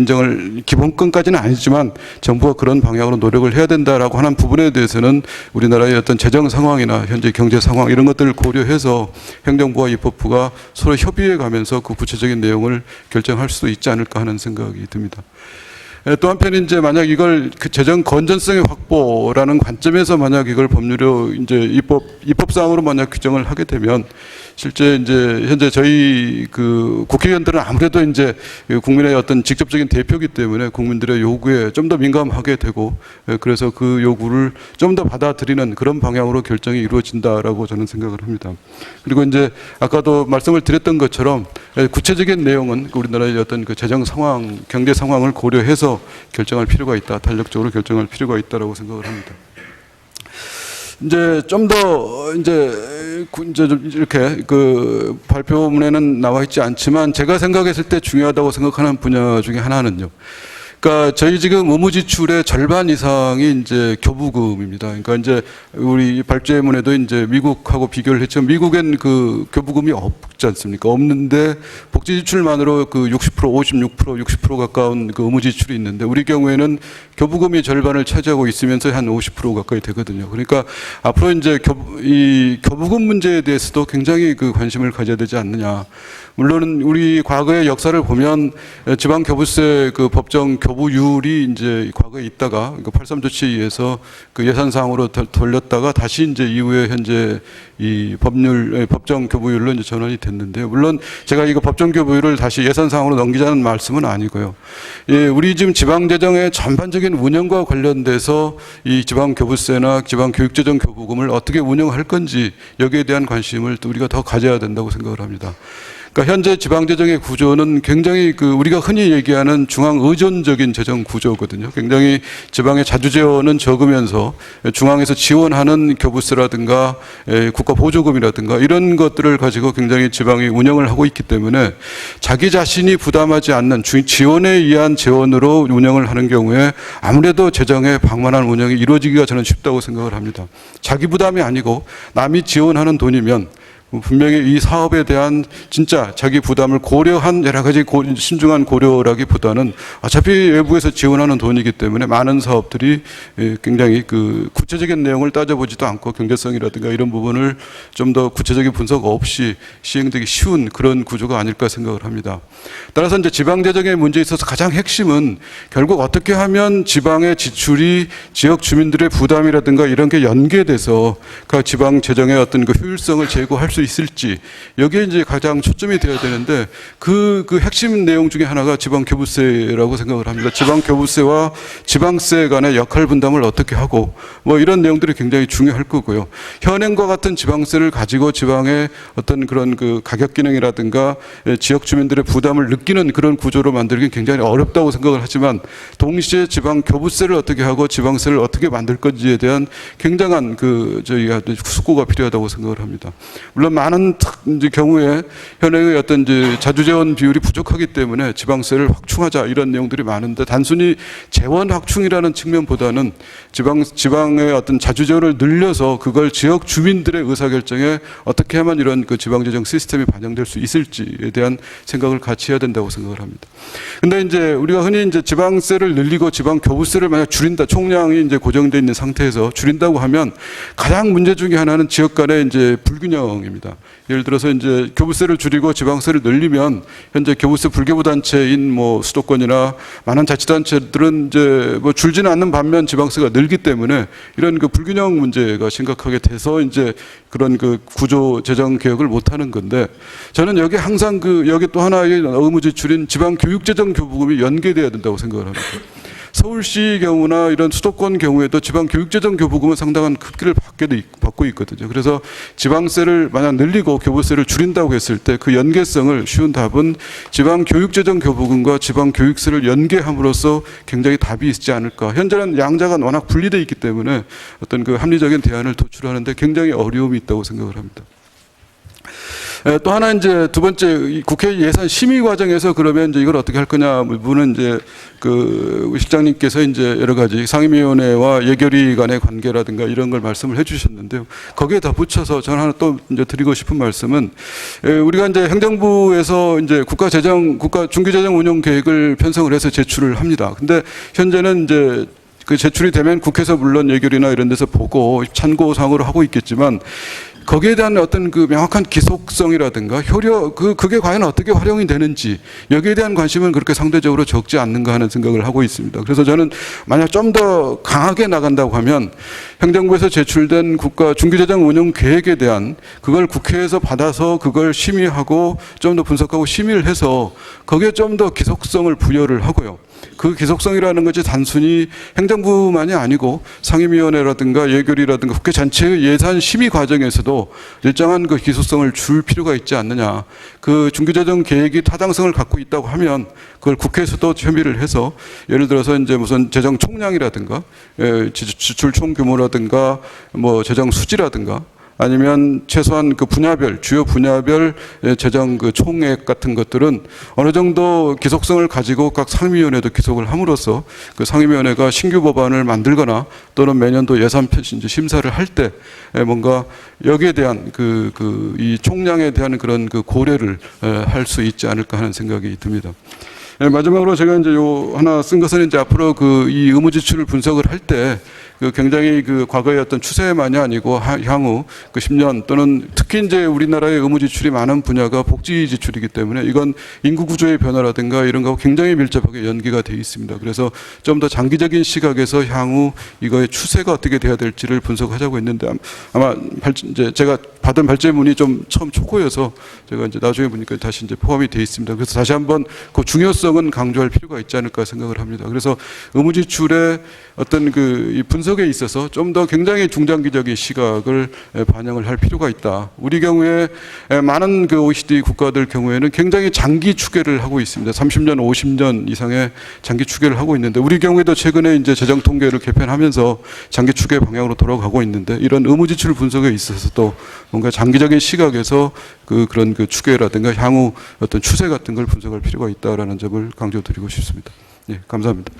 기본권까지는 아니지만 정부가 그런 방향으로 노력을 해야 된다라고 하는 부분에 대해서는 우리나라의 어떤 재정 상황이나 현재 경제 상황 이런 것들을 고려해서 행정부와 입법부가 서로 협의해 가면서 그 구체적인 내용을 결정할 수도 있지 않을까 하는 생각이 듭니다. 또 한편 이제 만약 이걸 그 재정 건전성의 확보라는 관점에서 만약 이걸 법률로 이제 입법 사항으로 만약 규정을 하게 되면 실제 이제 현재 저희 그 국회의원들은 아무래도 이제 국민의 어떤 직접적인 대표이기 때문에 국민들의 요구에 좀 더 민감하게 되고 그래서 그 요구를 좀 더 받아들이는 그런 방향으로 결정이 이루어진다라고 저는 생각을 합니다. 그리고 이제 아까도 말씀을 드렸던 것처럼 구체적인 내용은 우리나라의 어떤 그 재정 상황, 경제 상황을 고려해서 결정할 필요가 있다, 탄력적으로 결정할 필요가 있다라고 생각을 합니다. 이제 좀 더 이제 좀 이렇게 그 발표문에는 나와 있지 않지만 제가 생각했을 때 중요하다고 생각하는 분야 중에 하나는요. 그러니까 저희 지금 의무 지출의 절반 이상이 이제 교부금입니다. 그러니까 이제 우리 발제문에도 이제 미국하고 비교를 했지만 미국엔 그 교부금이 없지 않습니까? 없는데 복지 지출만으로 그 60%, 56%, 60% 가까운 그 의무 지출이 있는데 우리 경우에는 교부금이 절반을 차지하고 있으면서 한 50% 가까이 되거든요. 그러니까 앞으로 이제 이 교부금 문제에 대해서도 굉장히 그 관심을 가져야 되지 않느냐. 물론 우리 과거의 역사를 보면 지방 교부세 그 법정 교부율이 이제 과거에 있다가 83 조치에 의해서 그 예산상으로 돌렸다가 다시 이제 이후에 현재 이 법정 교부율로 이제 전환이 됐는데요. 물론 제가 이거 법정 교부율을 다시 예산상으로 넘기자는 말씀은 아니고요. 예, 우리 지금 지방 재정의 전반적인 운영과 관련돼서 이 지방 교부세나 지방 교육재정 교부금을 어떻게 운영할 건지 여기에 대한 관심을 또 우리가 더 가져야 된다고 생각을 합니다. 그러니까 현재 지방재정의 구조는 굉장히 그 우리가 흔히 얘기하는 중앙 의존적인 재정 구조거든요. 굉장히 지방의 자주재원은 적으면서 중앙에서 지원하는 교부세라든가 국가 보조금이라든가 이런 것들을 가지고 굉장히 지방이 운영을 하고 있기 때문에 자기 자신이 부담하지 않는 지원에 의한 재원으로 운영을 하는 경우에 아무래도 재정의 방만한 운영이 이루어지기가 저는 쉽다고 생각을 합니다. 자기 부담이 아니고 남이 지원하는 돈이면 분명히 이 사업에 대한 진짜 자기 부담을 고려한 여러 가지 신중한 고려라기보다는 어차피 외부에서 지원하는 돈이기 때문에 많은 사업들이 굉장히 그 구체적인 내용을 따져보지도 않고 경제성이라든가 이런 부분을 좀 더 구체적인 분석 없이 시행되기 쉬운 그런 구조가 아닐까 생각을 합니다. 따라서 이제 지방재정의 문제에 있어서 가장 핵심은 결국 어떻게 하면 지방의 지출이 지역 주민들의 부담이라든가 이런 게 연계돼서 그 지방재정의 어떤 그 효율성을 제고할 수 있을지 여기에 이제 가장 초점이 되어야 되는데 그 핵심 내용 중에 하나가 지방교부세라고 생각을 합니다. 지방교부세와 지방세 간의 역할 분담을 어떻게 하고 뭐 이런 내용들이 굉장히 중요할 거고요. 현행과 같은 지방세를 가지고 지방의 어떤 그런 그 가격 기능이라든가 지역 주민들의 부담을 느끼는 그런 구조로 만들기 굉장히 어렵다고 생각을 하지만 동시에 지방교부세를 어떻게 하고 지방세를 어떻게 만들 건지에 대한 굉장한 그 저희가 숙고가 필요하다고 생각을 합니다. 물론 많은 경우에 현행의 어떤 이제 자주재원 비율이 부족하기 때문에 지방세를 확충하자 이런 내용들이 많은데 단순히 재원 확충이라는 측면보다는 지방의 어떤 자주재원을 늘려서 그걸 지역 주민들의 의사결정에 어떻게 하면 이런 그 지방재정 시스템이 반영될 수 있을지에 대한 생각을 같이 해야 된다고 생각을 합니다. 근데 이제 우리가 흔히 이제 지방세를 늘리고 지방교부세를 만약 줄인다, 총량이 이제 고정되어 있는 상태에서 줄인다고 하면 가장 문제 중에 하나는 지역 간의 이제 불균형입니다. 됩니다. 예를 들어서 이제 교부세를 줄이고 지방세를 늘리면 현재 교부세 불교부 단체인 뭐 수도권이나 많은 자치단체들은 이제 뭐 줄지는 않는 반면 지방세가 늘기 때문에 이런 그 불균형 문제가 심각하게 돼서 이제 그런 그 구조 재정 개혁을 못 하는 건데, 저는 여기 항상 여기 또 하나의 의무 지출인 지방 교육 재정 교부금이 연계돼야 된다고 생각을 합니다. 서울시 경우나 이런 수도권 경우에도 지방 교육재정 교부금은 상당한 크기를 받고 있거든요. 그래서 지방세를 만약 늘리고 교부세를 줄인다고 했을 때 그 연계성을, 쉬운 답은 지방 교육재정 교부금과 지방 교육세를 연계함으로써 굉장히 답이 있지 않을까. 현재는 양자가 워낙 분리되어 있기 때문에 어떤 그 합리적인 대안을 도출하는데 굉장히 어려움이 있다고 생각을 합니다. 또 하나 이제 두 번째, 국회 예산 심의 과정에서 그러면 이제 이걸 어떻게 할 거냐 부분은 이제 우리 실장님께서 이제 여러 가지 상임위원회와 예결위 간의 관계라든가 이런 걸 말씀을 해주셨는데요. 거기에 더 붙여서 저는 하나 또 이제 드리고 싶은 말씀은, 우리가 이제 행정부에서 이제 국가 중기재정 운용 계획을 편성을 해서 제출을 합니다. 근데 현재는 이제 그 제출이 되면 국회에서 물론 예결위나 이런 데서 보고 참고 사항으로 하고 있겠지만, 거기에 대한 어떤 그 명확한 기속성이라든가 그게 과연 어떻게 활용이 되는지, 여기에 대한 관심은 그렇게 상대적으로 적지 않는가 하는 생각을 하고 있습니다. 그래서 저는 만약 좀 더 강하게 나간다고 하면 행정부에서 제출된 국가 중기재정 운용 계획에 대한 그걸 국회에서 받아서 그걸 심의하고 좀 더 분석하고 심의를 해서 거기에 좀 더 기속성을 부여를 하고요. 그 기속성이라는 것이 단순히 행정부만이 아니고 상임위원회라든가 예결위라든가 국회 전체의 예산 심의 과정에서도 일정한 그 기속성을 줄 필요가 있지 않느냐. 그 중기재정 계획이 타당성을 갖고 있다고 하면 그걸 국회에서도 협의를 해서, 예를 들어서 이제 무슨 재정 총량이라든가 지출 총 규모라든가 뭐 재정 수지라든가 아니면 최소한 그 분야별, 주요 분야별 재정 그 총액 같은 것들은 어느 정도 기속성을 가지고 각 상임위원회도 기속을 함으로써 그 상임위원회가 신규 법안을 만들거나 또는 매년도 예산 심사를 할 때 뭔가 여기에 대한 이 총량에 대한 그런 그 고려를 할 수 있지 않을까 하는 생각이 듭니다. 마지막으로 제가 이제 하나 쓴 것은 이제 앞으로 이 의무 지출을 분석을 할 때 굉장히 과거의 어떤 추세만이 아니고 향후 10년 또는 특히 이제 우리나라의 의무 지출이 많은 분야가 복지 지출이기 때문에 이건 인구 구조의 변화라든가 이런 거하고 굉장히 밀접하게 연계가 되어 있습니다. 그래서 좀 더 장기적인 시각에서 향후 이거의 추세가 어떻게 돼야 될지를 분석하자고 했는데, 아마 이제 제가 받은 발제문이 좀 처음 초고여서 제가 이제 나중에 보니까 다시 이제 포함이 되어 있습니다. 그래서 다시 한번 그 중요성은 강조할 필요가 있지 않을까 생각을 합니다. 그래서 의무 지출의 어떤 이 분석에 있어서 좀 더 굉장히 중장기적인 시각을 반영을 할 필요가 있다. 우리 경우에 많은 OECD 국가들 경우에는 굉장히 장기 추계를 하고 있습니다. 30년, 50년 이상의 장기 추계를 하고 있는데, 우리 경우에도 최근에 이제 재정 통계를 개편하면서 장기 추계 방향으로 돌아가고 있는데, 이런 의무 지출 분석에 있어서도 뭔가 장기적인 시각에서 그런 추계라든가 향후 어떤 추세 같은 걸 분석할 필요가 있다라는 점을 강조드리고 싶습니다. 예, 감사합니다.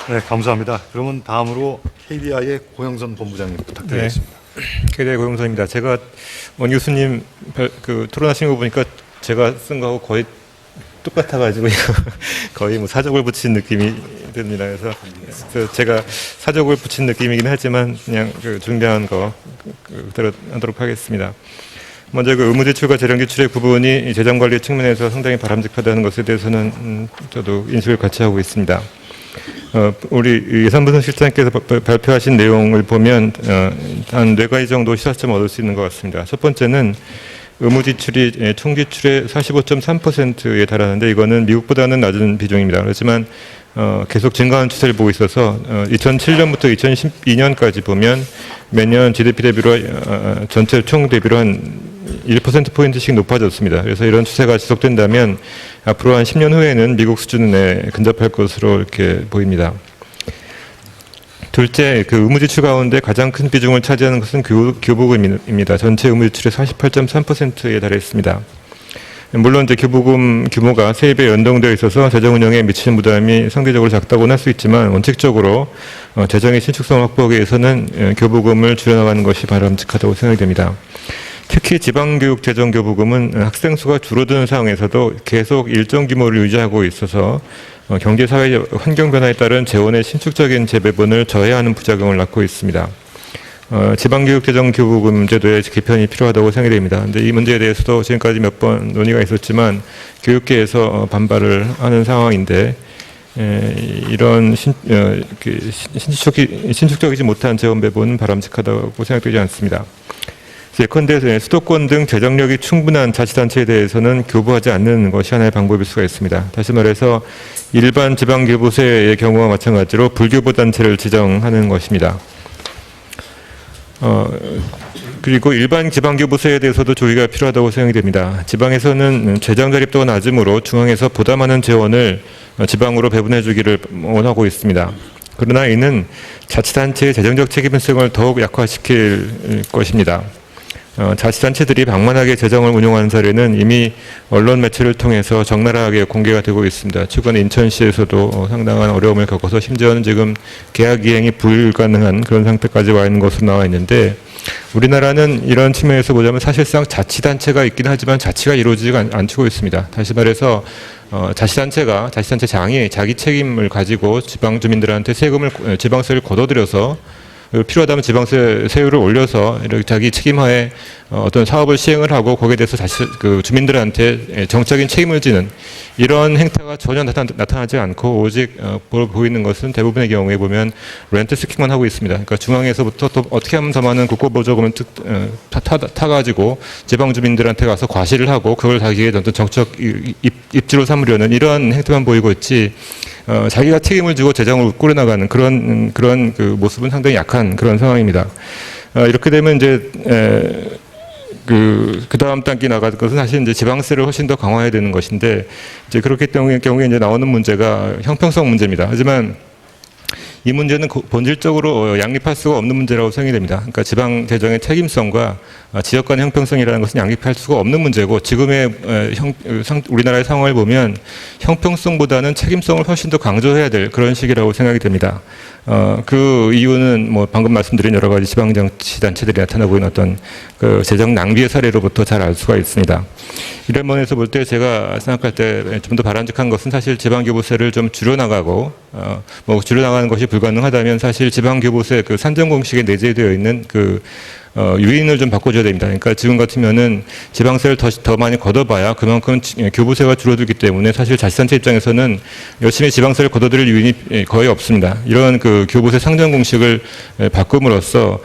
네, 감사합니다. 그러면 다음으로 KDI의 고영선 본부장님 부탁드리겠습니다. 네, KDI 고영선입니다. 제가 원 교수님 토론하신 거 보니까 제가 쓴 거하고 거의 똑같아가지고 거의 뭐 사족을 붙인 느낌이 듭니다. 그래서 제가 사족을 붙인 느낌이긴 하지만 그냥 준비한 거 그대로 하도록 하겠습니다. 먼저 의무 지출과 재정 지출의 구분이 재정 관리 측면에서 상당히 바람직하다는 것에 대해서는 저도 인식을 같이 하고 있습니다. 우리 예산분석실장께서 발표하신 내용을 보면 한 4가지 정도 시사점을 얻을 수 있는 것 같습니다. 첫 번째는 의무 지출이 총 지출의 45.3%에 달하는데, 이거는 미국보다는 낮은 비중입니다. 그렇지만 계속 증가하는 추세를 보고 있어서 2007년부터 2012년까지 보면 매년 GDP 대비로 전체 총 대비로 한 1%포인트씩 높아졌습니다. 그래서 이런 추세가 지속된다면 앞으로 한 10년 후에는 미국 수준에 근접할 것으로 이렇게 보입니다. 둘째, 의무 지출 가운데 가장 큰 비중을 차지하는 것은 교부금입니다. 전체 의무 지출의 48.3%에 달했습니다. 물론 이제 교부금 규모가 세입에 연동되어 있어서 재정 운영에 미치는 부담이 상대적으로 작다고는 할 수 있지만, 원칙적으로 재정의 신축성을 확보하기 위해서는 교부금을 줄여나가는 것이 바람직하다고 생각이 됩니다. 특히 지방교육 재정 교부금은 학생 수가 줄어드는 상황에서도 계속 일정 규모를 유지하고 있어서 경제 사회 환경 변화에 따른 재원의 신축적인 재배분을 저해하는 부작용을 낳고 있습니다. 지방교육재정교부금 제도의 개편이 필요하다고 생각이 됩니다. 근데 이 문제에 대해서도 지금까지 몇 번 논의가 있었지만 교육계에서 반발을 하는 상황인데 이런 신축적이지 못한 재원 배분은 바람직하다고 생각되지 않습니다. 예컨대 수도권 등 재정력이 충분한 자치단체에 대해서는 교부하지 않는 것이 하나의 방법일 수가 있습니다. 다시 말해서 일반 지방교부세의 경우와 마찬가지로 불교부 단체를 지정하는 것입니다. 그리고 일반 지방교부세에 대해서도 조의가 필요하다고 생각이 됩니다. 지방에서는 재정 자립도가 낮으므로 중앙에서 보다 많은 재원을 지방으로 배분해 주기를 원하고 있습니다. 그러나 이는 자치단체의 재정적 책임성을 더욱 약화시킬 것입니다. 자치단체들이 방만하게 재정을 운용하는 사례는 이미 언론 매체를 통해서 적나라하게 공개가 되고 있습니다. 최근 인천시에서도 상당한 어려움을 겪어서 심지어는 지금 계약 이행이 불가능한 그런 상태까지 와 있는 것으로 나와 있는데, 우리나라는 이런 측면에서 보자면 사실상 자치단체가 있긴 하지만 자치가 이루어지지 않고 있습니다. 다시 말해서 자치단체장이 자기 책임을 가지고 지방 주민들한테 지방세를 걷어들여서 필요하다면 지방세 세율을 올려서 이렇게 자기 책임하에 어떤 사업을 시행을 하고 거기에 대해서 주민들한테 정적인 책임을 지는 이런 행태가 전혀 나타나지 않고 오직 보이는 것은 대부분의 경우에 보면 렌트 스킹만 하고 있습니다. 그러니까 중앙에서부터 또 어떻게 하면 더 많은 국고보조금을 타가지고 지방 주민들한테 가서 과시를 하고 그걸 자기의 어떤 정적 입지로 삼으려는 이런 행태만 보이고 있지, 자기가 책임을 지고 재정을 꾸려나가는 그런 그 모습은 상당히 약한 그런 상황입니다. 이렇게 되면 이제 그 다음 단계 나갈 것은 사실 이제 지방세를 훨씬 더 강화해야 되는 것인데, 이제 그렇기 때문에 경우에 이제 나오는 문제가 형평성 문제입니다. 하지만 이 문제는 본질적으로 양립할 수가 없는 문제라고 생각이 됩니다. 그러니까 지방 재정의 책임성과 지역 간 형평성이라는 것은 양립할 수가 없는 문제고, 지금의 우리나라의 상황을 보면 형평성보다는 책임성을 훨씬 더 강조해야 될 그런 시기라고 생각이 됩니다. 그 이유는 뭐 방금 말씀드린 여러 가지 지방정치단체들이 나타나고 있는 어떤 그 재정 낭비의 사례로부터 잘 알 수가 있습니다. 이런 면에서 볼 때 제가 생각할 때 좀 더 바람직한 것은 사실 지방교부세를 좀 줄여나가고, 뭐 줄여나가는 것이 불가능하다면 사실 지방교부세 그 산정 공식에 내재되어 있는 그 유인을 좀 바꿔줘야 됩니다. 그러니까 지금 같으면은 지방세를 더 많이 걷어봐야 그만큼 교부세가 줄어들기 때문에 사실 자치단체 입장에서는 열심히 지방세를 걷어들일 유인이 거의 없습니다. 이런 그 교부세 상정 공식을 바꿈으로써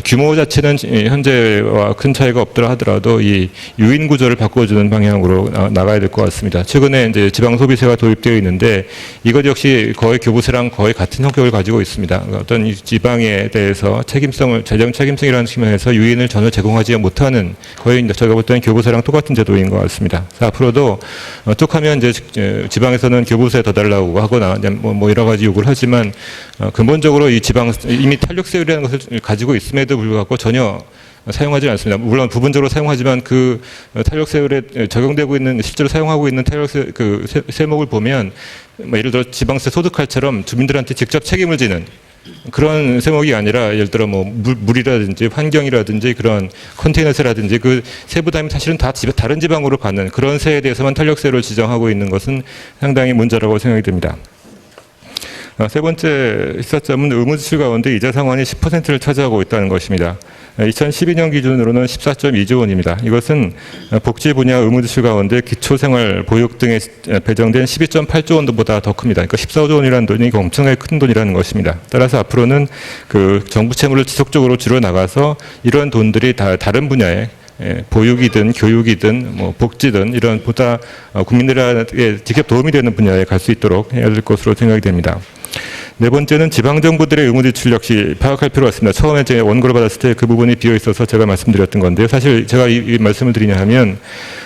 규모 자체는 현재와 큰 차이가 없더라 하더라도 이 유인 구조를 바꿔주는 방향으로 나가야 될 것 같습니다. 최근에 이제 지방 소비세가 도입되어 있는데 이것 역시 거의 교부세랑 거의 같은 성격을 가지고 있습니다. 어떤 이 지방에 대해서 재정 책임성이라는 측면에서 유인을 전혀 제공하지 못하는 거의 저희가 볼 때는 교부세랑 똑같은 제도인 것 같습니다. 앞으로도 툭하면 이제 지방에서는 교부세 더 달라고 하거나 뭐 여러 가지 요구를 하지만 근본적으로 이 이미 탄력세율이라는 것을 가지고 있음에도 불구하고 전혀 사용하지 않습니다. 물론 부분적으로 사용하지만 그 탄력세율에 적용되고 있는 실제로 사용하고 있는 탄력세 그 세목을 보면 뭐 예를 들어 지방세 소득할처럼 주민들한테 직접 책임을 지는 그런 세목이 아니라 예를 들어 뭐 물이라든지 환경이라든지 그런 컨테이너세라든지 그 세부담이 사실은 다 다른 지방으로 가는 그런 세에 대해서만 탄력세를 지정하고 있는 것은 상당히 문제라고 생각이 듭니다. 세 번째 시사점은 의무지출 가운데 이자 상환이 10%를 차지하고 있다는 것입니다. 2012년 기준으로는 14.2조 원입니다. 이것은 복지 분야 의무지출 가운데 기초생활보육 등에 배정된 12.8조 원보다 더 큽니다. 그러니까 14조 원이라는 돈이 엄청나게 큰 돈이라는 것입니다. 따라서 앞으로는 그 정부 채무를 지속적으로 줄여나가서 이런 돈들이 다른 분야에 보육이든 교육이든 뭐 복지든 이런 보다 국민들에게 직접 도움이 되는 분야에 갈 수 있도록 해야 될 것으로 생각이 됩니다. 네 번째는 지방정부들의 의무지출 역시 파악할 필요가 있습니다. 처음에 제가 원고를 받았을 때 그 부분이 비어있어서 제가 말씀드렸던 건데요. 사실 제가 이 말씀을 드리냐 하면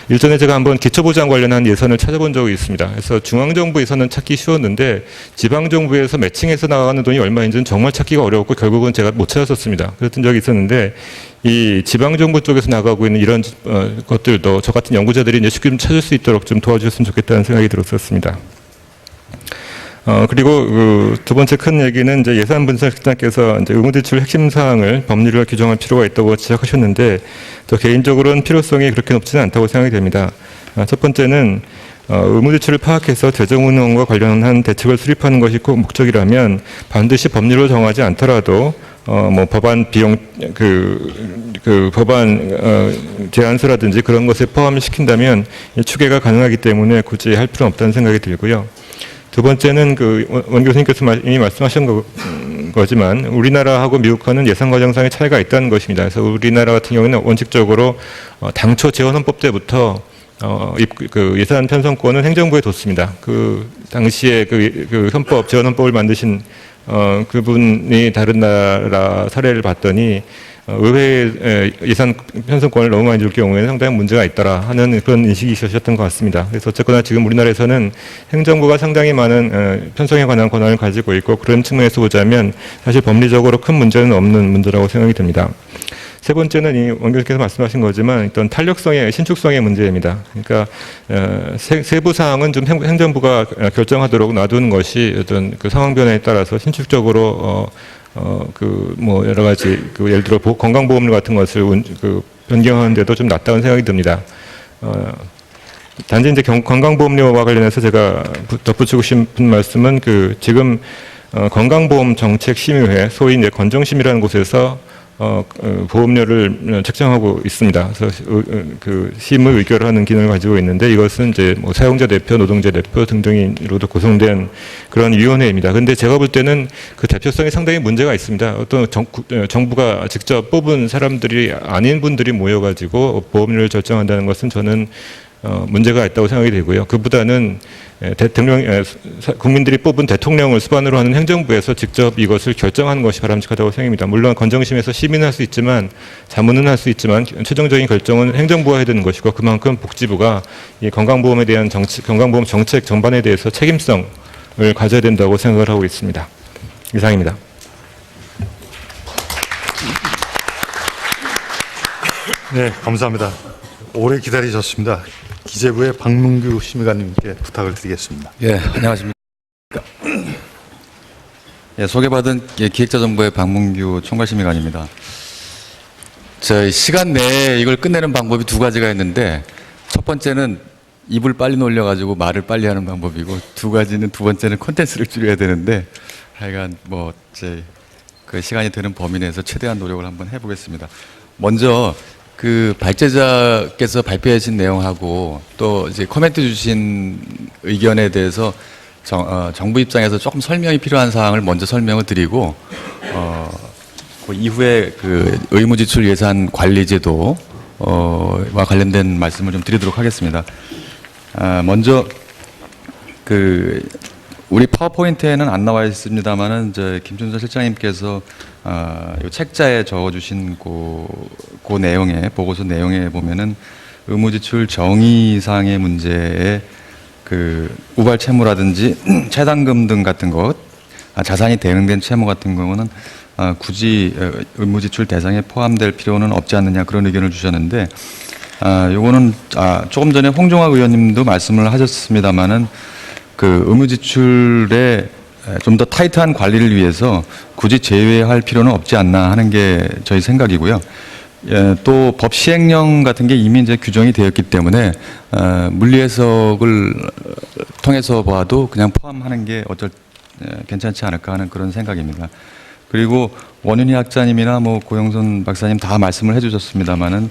일전에 제가 한번 기초보장 관련한 예산을 찾아본 적이 있습니다. 그래서 중앙정부 예산은 찾기 쉬웠는데 지방정부에서 매칭해서 나가는 돈이 얼마인지는 정말 찾기가 어려웠고 결국은 제가 못 찾았었습니다. 그랬던 적이 있었는데 이 지방정부 쪽에서 나가고 있는 이런 것들도 저 같은 연구자들이 이제 쉽게 좀 찾을 수 있도록 좀 도와주셨으면 좋겠다는 생각이 들었었습니다. 그리고 그 두 번째 큰 얘기는 이제 예산분석실장께서 이제 의무지출 핵심 사항을 법률로 규정할 필요가 있다고 지적하셨는데 저 개인적으로는 필요성이 그렇게 높지는 않다고 생각이 됩니다. 첫 번째는 의무지출을 파악해서 재정운영과 관련한 대책을 수립하는 것이 꼭 목적이라면 반드시 법률로 정하지 않더라도 뭐 법안 비용 그 법안 제안서라든지 그런 것에 포함을 시킨다면 이 추계가 가능하기 때문에 굳이 할 필요는 없다는 생각이 들고요. 두 번째는 원 교수님께서 이미 말씀하신 거지만 우리나라하고 미국하고는 예산 과정상의 차이가 있다는 것입니다. 그래서 우리나라 같은 경우는 원칙적으로 당초 재헌헌법 때부터 예산 편성권은 행정부에 뒀습니다. 그 당시에 그 헌법 재헌헌법을 만드신 그분이 다른 나라 사례를 봤더니 의회에 예산 편성권을 너무 많이 줄 경우에는 상당히 문제가 있더라 하는 그런 인식이 있으셨던 것 같습니다. 그래서 어쨌거나 지금 우리나라에서는 행정부가 상당히 많은 편성에 관한 권한을 가지고 있고 그런 측면에서 보자면 사실 법리적으로 큰 문제는 없는 문제라고 생각이 듭니다. 세 번째는 이 원 교수께서 말씀하신 거지만 어떤 탄력성의 신축성의 문제입니다. 그러니까 세부 사항은 좀 행정부가 결정하도록 놔두는 것이 어떤 그 상황 변화에 따라서 신축적으로 뭐 여러 가지 예를 들어 건강보험료 같은 것을 변경하는데도 좀 낫다는 생각이 듭니다. 단지 이제 건강보험료와 관련해서 제가 덧붙이고 싶은 말씀은 지금 건강보험 정책 심의회 소위 이제 건정심이라는 곳에서 보험료를 책정하고 있습니다. 그래서 그 심의 의결을 하는 기능을 가지고 있는데 이것은 이제 뭐 사용자 대표, 노동자 대표 등등으로도 구성된 그런 위원회입니다. 그런데 제가 볼 때는 그 대표성이 상당히 문제가 있습니다. 어떤 정부가 직접 뽑은 사람들이 아닌 분들이 모여가지고 보험료를 결정한다는 것은 저는 문제가 있다고 생각이 되고요. 그보다는 국민들이 뽑은 대통령을 수반으로 하는 행정부에서 직접 이것을 결정하는 것이 바람직하다고 생각합니다. 물론 건정심에서 심의는 할 수 있지만 자문은 할 수 있지만 최종적인 결정은 행정부가 해야 되는 것이고 그만큼 복지부가 이 건강보험에 대한 건강보험 정책 전반에 대해서 책임성을 가져야 된다고 생각을 하고 있습니다. 이상입니다. 네, 감사합니다. 오래 기다리셨습니다. 기재부의 박문규 심의관님께 부탁을 드리겠습니다. 예, 안녕하십니까. 예, 소개받은 기획자정부의 박문규 총괄심의관입니다. 저희 시간 내에 이걸 끝내는 방법이 두 가지가 있는데 첫 번째는 입을 빨리 놀려가지고 말을 빨리 하는 방법이고 두 번째는 콘텐츠를 줄여야 되는데 하여간 뭐 그 시간이 되는 범위 내에서 최대한 노력을 한번 해보겠습니다. 먼저 그 발제자께서 발표해 주신 내용하고 또 이제 코멘트 주신 의견에 대해서 정부 입장에서 조금 설명이 필요한 사항을 먼저 설명을 드리고 그 이후에 그 의무지출 예산 관리제도와 관련된 말씀을 좀 드리도록 하겠습니다. 먼저 우리 파워포인트에는 안 나와 있습니다만은 김준선 실장님께서 이 책자에 적어주신 그 내용에 보고서 내용에 보면은 의무지출 정의상의 문제에 우발 채무라든지 차당금 등 같은 것, 자산이 대응된 채무 같은 경우는 굳이 의무지출 대상에 포함될 필요는 없지 않느냐 그런 의견을 주셨는데 요거는 조금 전에 홍종학 의원님도 말씀을 하셨습니다만은 의무지출에 좀 더 타이트한 관리를 위해서 굳이 제외할 필요는 없지 않나 하는 게 저희 생각이고요. 또 법 시행령 같은 게 이미 이제 규정이 되었기 때문에 물리 해석을 통해서 봐도 그냥 포함하는 게 괜찮지 않을까 하는 그런 생각입니다. 그리고 원윤희 학자님이나 뭐 고영선 박사님 다 말씀을 해주셨습니다만은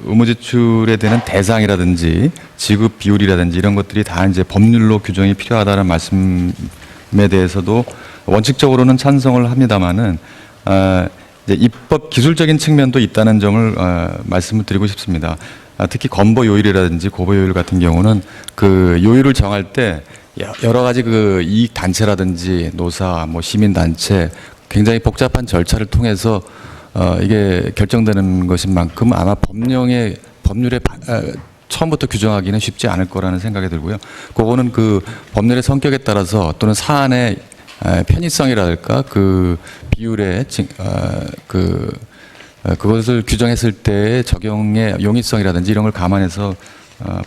의무지출에 대한 대상이라든지 지급 비율이라든지 이런 것들이 다 이제 법률로 규정이 필요하다는 말씀에 대해서도 원칙적으로는 찬성을 합니다만은 이제 입법 기술적인 측면도 있다는 점을 말씀을 드리고 싶습니다. 특히 건보 요율이라든지 고보 요율 같은 경우는 요율을 정할 때 여러 가지 이익 단체라든지 노사, 뭐 시민 단체 굉장히 복잡한 절차를 통해서 이게 결정되는 것인 만큼 아마 법률에 처음부터 규정하기는 쉽지 않을 거라는 생각이 들고요. 그거는 법률의 성격에 따라서 또는 사안의 편의성이랄까 비율의 그것을 규정했을 때의 적용의 용이성이라든지 이런 걸 감안해서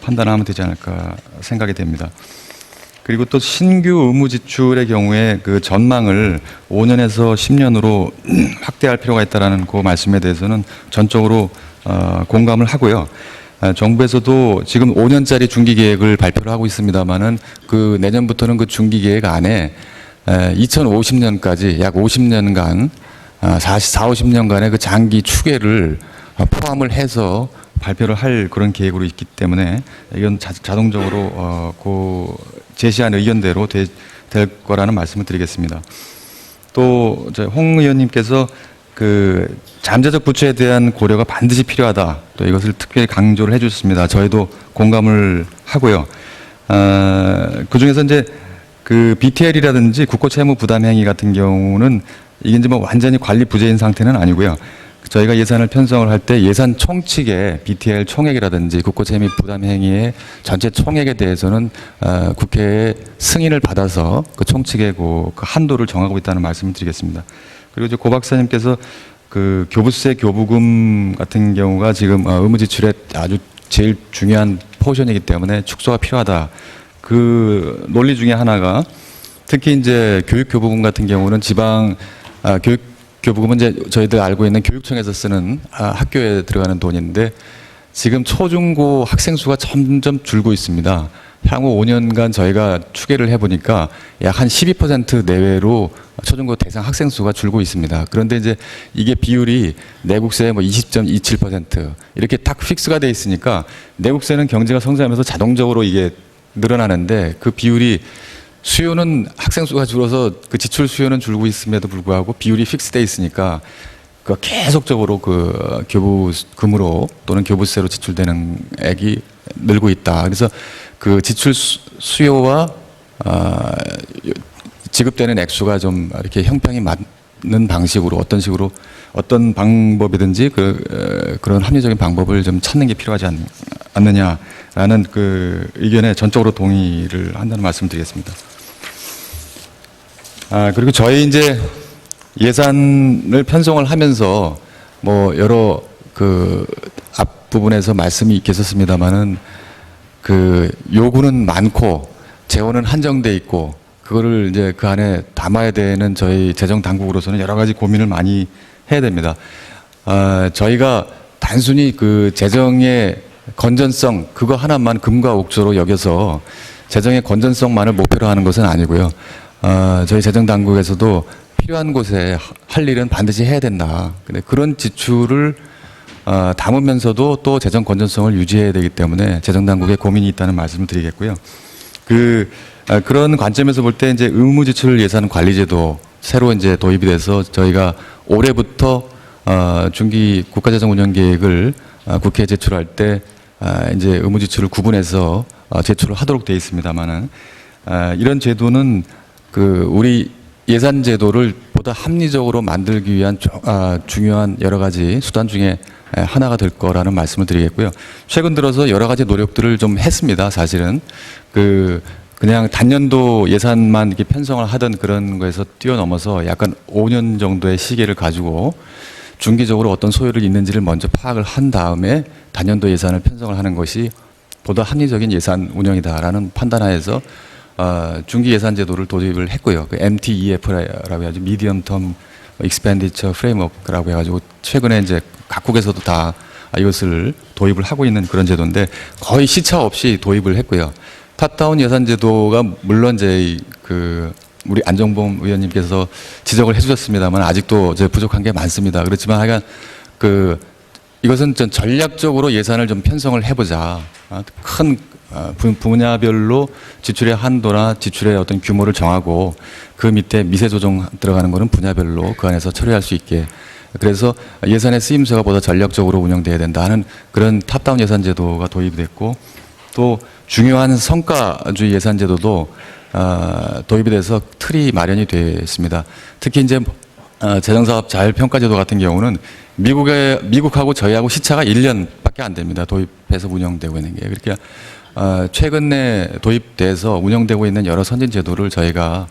판단하면 되지 않을까 생각이 됩니다. 그리고 또 신규 의무 지출의 경우에 전망을 5년에서 10년으로 확대할 필요가 있다라는 그 말씀에 대해서는 전적으로 공감을 하고요. 정부에서도 지금 5년짜리 중기 계획을 발표를 하고 있습니다만은 내년부터는 중기 계획 안에 2050년까지 약 50년간 40-50년간의 그 장기 추계를 포함을 해서 발표를 할 그런 계획으로 있기 때문에 이건 자동적으로 제시한 의견대로 될 거라는 말씀을 드리겠습니다. 또 홍 의원님께서 그 잠재적 부채에 대한 고려가 반드시 필요하다. 또 이것을 특별히 강조를 해주셨습니다. 저희도 공감을 하고요. 그 중에서 이제 그 BTL이라든지 국고채무 부담 행위 같은 경우는 이게 이제 뭐 완전히 관리 부재인 상태는 아니고요. 저희가 예산을 편성을 할 때 예산 총칙에 BTL 총액이라든지 국고채무 부담 행위의 전체 총액에 대해서는 국회의 승인을 받아서 그 총칙의 그 한도를 정하고 있다는 말씀을 드리겠습니다. 그리고 이제 고 박사님께서 그 교부세 교부금 같은 경우가 지금 의무 지출의 아주 제일 중요한 포션이기 때문에 축소가 필요하다. 그 논리 중에 하나가 특히 이제 교육 교부금 같은 경우는 지방 교육 교부금은 이제 저희들 알고 있는 교육청에서 쓰는 학교에 들어가는 돈인데 지금 초중고 학생 수가 점점 줄고 있습니다. 향후 5년간 저희가 추계를 해보니까 약 한 12% 내외로 초중고 대상 학생 수가 줄고 있습니다. 그런데 이제 이게 비율이 내국세 뭐 20.27% 이렇게 딱 픽스가 돼 있으니까 내국세는 경제가 성장하면서 자동적으로 이게 늘어나는데 그 비율이 수요는 학생 수가 줄어서 그 지출 수요는 줄고 있음에도 불구하고 비율이 픽스돼 있으니까 그 계속적으로 그 교부금으로 또는 교부세로 지출되는 액이 늘고 있다. 그래서 그 지출 수요와 지급되는 액수가 좀 이렇게 형평이 맞는 방식으로 어떤 방법이든지 그런 합리적인 방법을 좀 찾는 게 필요하지 않느냐라는 그 의견에 전적으로 동의를 한다는 말씀드리겠습니다. 그리고 저희 이제 예산을 편성을 하면서 뭐 여러 그 앞부분에서 말씀이 있겠었습니다만은 그 요구는 많고 재원은 한정돼 있고 그거를 이제 그 안에 담아야 되는 저희 재정 당국으로서는 여러 가지 고민을 많이 해야 됩니다. 저희가 단순히 그 재정의 건전성 그거 하나만 금과 옥조로 여겨서 재정의 건전성만을 목표로 하는 것은 아니고요. 저희 재정 당국에서도 필요한 곳에 할 일은 반드시 해야 된다. 근데 그런 지출을 담으면서도 또 재정 건전성을 유지해야 되기 때문에 재정 당국에 고민이 있다는 말씀을 드리겠고요. 그런 관점에서 볼 때 이제 의무지출 예산 관리제도 새로 이제 도입이 돼서 저희가 올해부터 중기 국가재정 운영 계획을 국회에 제출할 때 이제 의무지출을 구분해서 제출을 하도록 되어 있습니다만은 이런 제도는 그 우리 예산 제도를 보다 합리적으로 만들기 위한 중요한 여러 가지 수단 중에 하나가 될 거라는 말씀을 드리겠고요. 최근 들어서 여러 가지 노력들을 좀 했습니다. 사실은 그냥 단년도 예산만 이렇게 편성을 하던 그런 거에서 뛰어넘어서 약간 5년 정도의 시기를 가지고 중기적으로 어떤 소요를 있는지를 먼저 파악을 한 다음에 단년도 예산을 편성을 하는 것이 보다 합리적인 예산 운영이다라는 판단하에서 중기 예산 제도를 도입을 했고요. 그 MTEF라고 해가지고 Medium Term Expenditure Framework라고 해가지고 최근에 이제 각국에서도 다 이것을 도입을 하고 있는 그런 제도인데 거의 시차 없이 도입을 했고요. 탑다운 예산 제도가 물론 이제 우리 안정범 의원님께서 지적을 해주셨습니다만 아직도 이제 부족한 게 많습니다. 그렇지만 하여간 이것은 좀 전략적으로 예산을 좀 편성을 해보자. 큰 분야별로 지출의 한도나 지출의 어떤 규모를 정하고 그 밑에 미세 조정 들어가는 거는 분야별로 그 안에서 처리할 수 있게. 그래서 예산의 쓰임새가 보다 전략적으로 운영돼야 된다는 그런 탑다운 예산 제도가 도입이 됐고 또 중요한 성과주의 예산 제도도 도입이 돼서 틀이 마련이 됐습니다. 특히 이제 재정사업 자율평가제도 같은 경우는 미국하고 저희하고 시차가 1년밖에 안 됩니다. 도입해서 운영되고 있는 게. 그렇게 최근에 도입돼서 운영되고 있는 여러 선진 제도를 저희가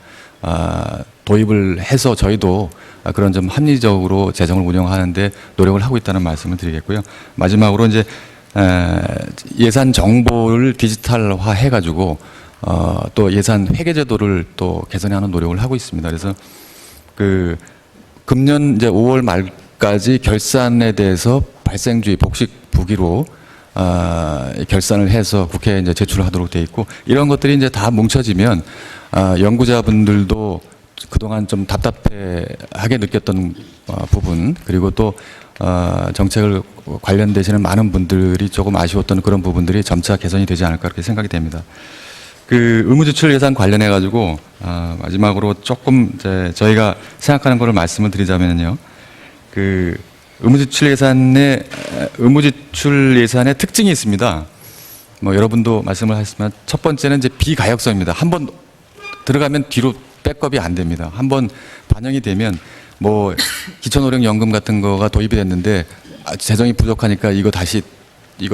도입을 해서 저희도 그런 좀 합리적으로 재정을 운영하는데 노력을 하고 있다는 말씀을 드리겠고요. 마지막으로 이제 예산 정보를 디지털화 해가지고 또 예산 회계 제도를 또 개선하는 노력을 하고 있습니다. 그래서 금년 이제 5월 말까지 결산에 대해서 발생주의 복식 부기로 결산을 해서 국회에 이제 제출을 하도록 돼 있고 이런 것들이 이제 다 뭉쳐지면 연구자분들도 그동안 좀 답답해하게 느꼈던 부분, 그리고 또 정책을 관련되시는 많은 분들이 조금 아쉬웠던 그런 부분들이 점차 개선이 되지 않을까 그렇게 생각이 됩니다. 그 의무지출 예산 관련해 가지고 마지막으로 조금 이제 저희가 생각하는 것을 말씀을 드리자면요, 그 의무지출 예산의 특징이 있습니다. 뭐 여러분도 말씀을 하셨지만 첫 번째는 이제 비가역성입니다. 한번 들어가면 뒤로 백업이 안 됩니다. 한번 반영이 되면 뭐 기초노령연금 같은 거가 도입이 됐는데 재정이 부족하니까 이거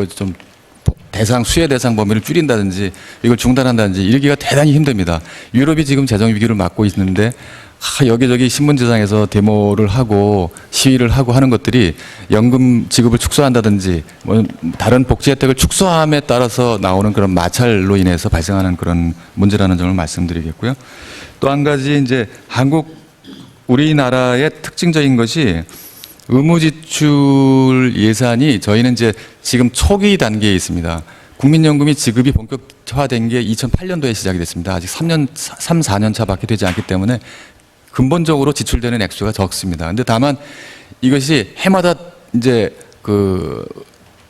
좀 수혜 대상 범위를 줄인다든지 이걸 중단한다든지 이러기가 대단히 힘듭니다. 유럽이 지금 재정 위기를 맞고 있는데 여기저기 신문지상에서 데모를 하고 시위를 하고 하는 것들이 연금 지급을 축소한다든지 뭐 다른 복지 혜택을 축소함에 따라서 나오는 그런 마찰로 인해서 발생하는 그런 문제라는 점을 말씀드리겠고요. 또 한 가지 이제 우리나라의 특징적인 것이 의무지출 예산이 저희는 이제 지금 초기 단계에 있습니다. 국민연금이 지급이 본격화된 게 2008년도에 시작이 됐습니다. 아직 4년 차밖에 되지 않기 때문에 근본적으로 지출되는 액수가 적습니다. 근데 다만 이것이 해마다 이제 그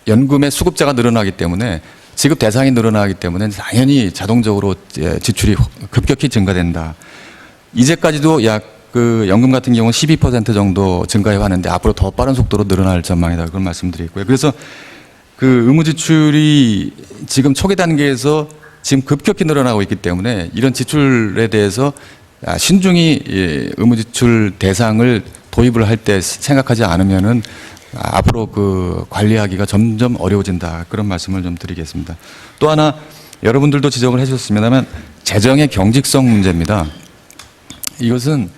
연금의 수급자가 늘어나기 때문에 지급 대상이 늘어나기 때문에 당연히 자동적으로 지출이 급격히 증가된다. 이제까지도 그 연금 같은 경우는 12% 정도 증가해 왔는데 앞으로 더 빠른 속도로 늘어날 전망이다. 그런 말씀드리고요. 그래서 그 의무지출이 지금 초기 단계에서 지금 급격히 늘어나고 있기 때문에 이런 지출에 대해서 신중히 의무지출 대상을 도입을 할 때 생각하지 않으면은 앞으로 그 관리하기가 점점 어려워진다. 그런 말씀을 좀 드리겠습니다. 또 하나 여러분들도 지적을 해주셨습니다만 재정의 경직성 문제입니다. 이것은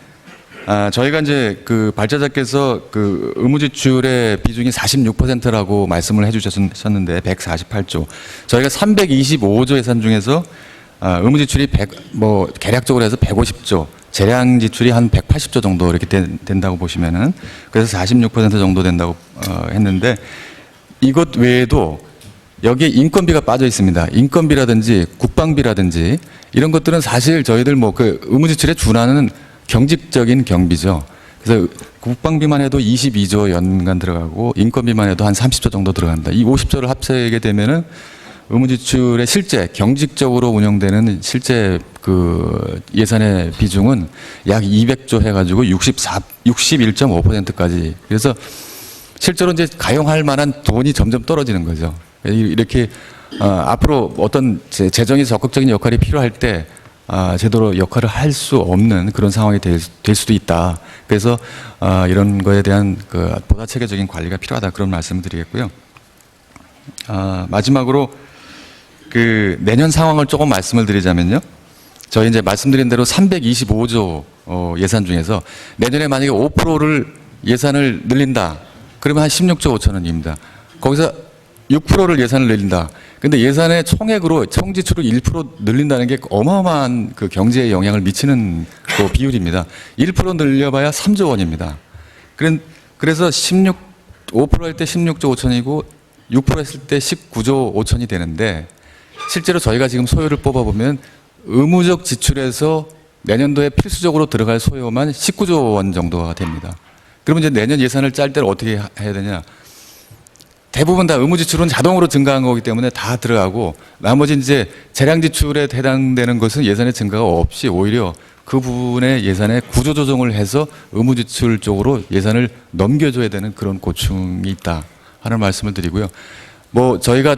저희가 이제 그 발제자께서 그 의무지출의 비중이 46%라고 말씀을 해주셨는데 148조. 저희가 325조 예산 중에서 의무지출이 계략적으로 해서 150조, 재량 지출이 한 180조 정도 이렇게 된다고 보시면은 그래서 46% 정도 된다고 했는데 이것 외에도 여기에 인건비가 빠져 있습니다. 인건비라든지 국방비라든지 이런 것들은 사실 저희들 그 의무지출에 준하는 경직적인 경비죠. 그래서 국방비만 해도 22조 연간 들어가고 인건비만 해도 한 30조 정도 들어간다. 이 50조를 합세하게 되면은 의무지출의 실제 경직적으로 운영되는 실제 그 예산의 비중은 약 200조 해가지고 61.5%까지. 그래서 실제로 이제 가용할 만한 돈이 점점 떨어지는 거죠. 이렇게 앞으로 어떤 재정이 적극적인 역할이 필요할 때 제대로 역할을 할 수 없는 그런 상황이 될 수도 있다. 그래서 이런 거에 대한 그 보다 체계적인 관리가 필요하다. 그런 말씀을 드리겠고요. 마지막으로 그 내년 상황을 조금 말씀을 드리자면요. 저희 이제 말씀드린 대로 325조 예산 중에서 내년에 만약에 5%를 예산을 늘린다. 그러면 한 16조 5천원입니다. 거기서 6%를 예산을 늘린다. 근데 예산의 총액으로 총지출을 1% 늘린다는 게 어마어마한 그 경제에 영향을 미치는 그 비율입니다. 1% 늘려봐야 3조 원입니다. 그래서 5% 할 때 16조 5천이고 6% 했을 때 19조 5천이 되는데 실제로 저희가 지금 소요를 뽑아보면 의무적 지출에서 내년도에 필수적으로 들어갈 소요만 19조 원 정도가 됩니다. 그러면 이제 내년 예산을 짤 때는 어떻게 해야 되냐? 대부분 다 의무 지출은 자동으로 증가한 거기 때문에 다 들어가고 나머지 이제 재량 지출에 해당되는 것은 예산의 증가가 없이 오히려 그 부분의 예산에 구조 조정을 해서 의무 지출 쪽으로 예산을 넘겨줘야 되는 그런 고충이 있다 하는 말씀을 드리고요. 저희가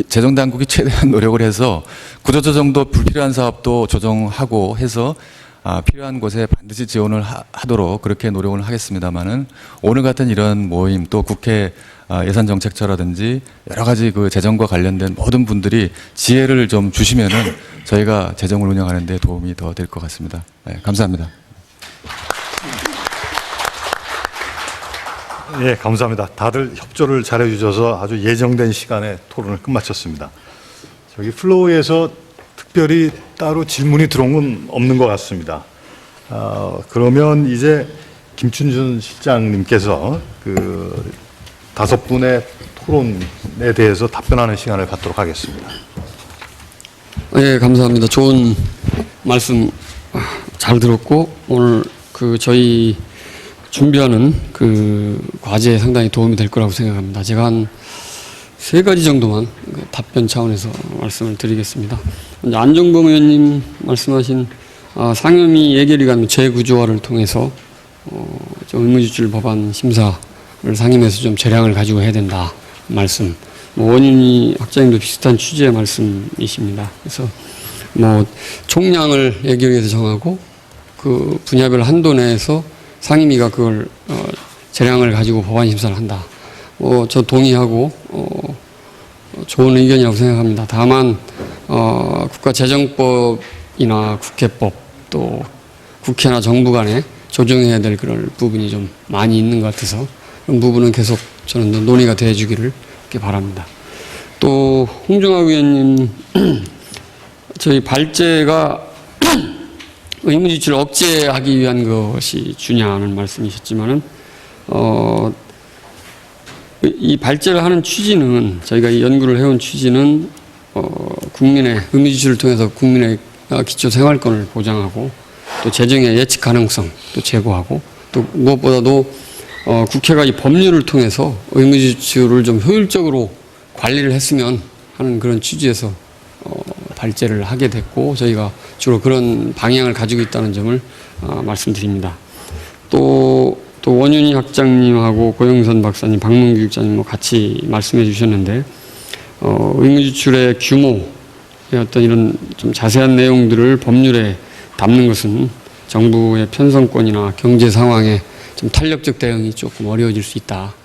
재정 당국이 최대한 노력을 해서 구조 조정도 불필요한 사업도 조정하고 해서 필요한 곳에 반드시 지원을 하도록 그렇게 노력을 하겠습니다만은 오늘 같은 이런 모임 또 국회 예산정책처라든지 여러 가지 그 재정과 관련된 모든 분들이 지혜를 좀 주시면은 저희가 재정을 운영하는 데 도움이 더 될 것 같습니다. 네, 감사합니다. 예, 감사합니다. 다들 협조를 잘해 주셔서 아주 예정된 시간에 토론을 끝마쳤습니다. 저기 플로우에서 특별히 따로 질문이 들어온 건 없는 것 같습니다. 그러면 이제 김춘준 실장님께서 그 5분의 토론에 대해서 답변하는 시간을 갖도록 하겠습니다. 예, 감사합니다. 좋은 말씀 잘 들었고 오늘 그 저희 준비하는 그 과제에 상당히 도움이 될 거라고 생각합니다. 제가 한 3가지 정도만 답변 차원에서 말씀을 드리겠습니다. 먼저 안종범 의원님 말씀하신 상임위 예결위관 재구조화를 통해서 좀 의무지출 법안 심사를 상임에서 좀 재량을 가지고 해야 된다 말씀. 원윤희 학장님도 비슷한 취지의 말씀이십니다. 그래서 총량을 예결위에서 정하고 그 분야별 한도 내에서 상임위가 그걸 재량을 가지고 법안 심사를 한다. 저 동의하고 좋은 의견이라고 생각합니다. 다만 국가재정법이나 국회법 또 국회나 정부 간에 조정해야 될 그런 부분이 좀 많이 있는 것 같아서 그런 부분은 계속 저는 논의가 돼 주기를 이렇게 바랍니다. 또 홍정학 의원님 저희 발제가 의무지출 억제하기 위한 것이 주냐는 말씀이셨지만은 이 발제를 하는 취지는 저희가 이 연구를 해온 취지는 국민의 의무지출을 통해서 국민의 기초 생활권을 보장하고 또 재정의 예측 가능성 또 제고하고 또 무엇보다도 국회가 이 법률을 통해서 의무지출을 좀 효율적으로 관리를 했으면 하는 그런 취지에서 발제를 하게 됐고 저희가 주로 그런 방향을 가지고 있다는 점을 말씀드립니다. 또 원윤희 학장님하고 고영선 박사님, 박문규 교육자님 같이 말씀해 주셨는데 의무지출의 규모의 어떤 이런 좀 자세한 내용들을 법률에 담는 것은 정부의 편성권이나 경제 상황에 좀 탄력적 대응이 조금 어려워질 수 있다.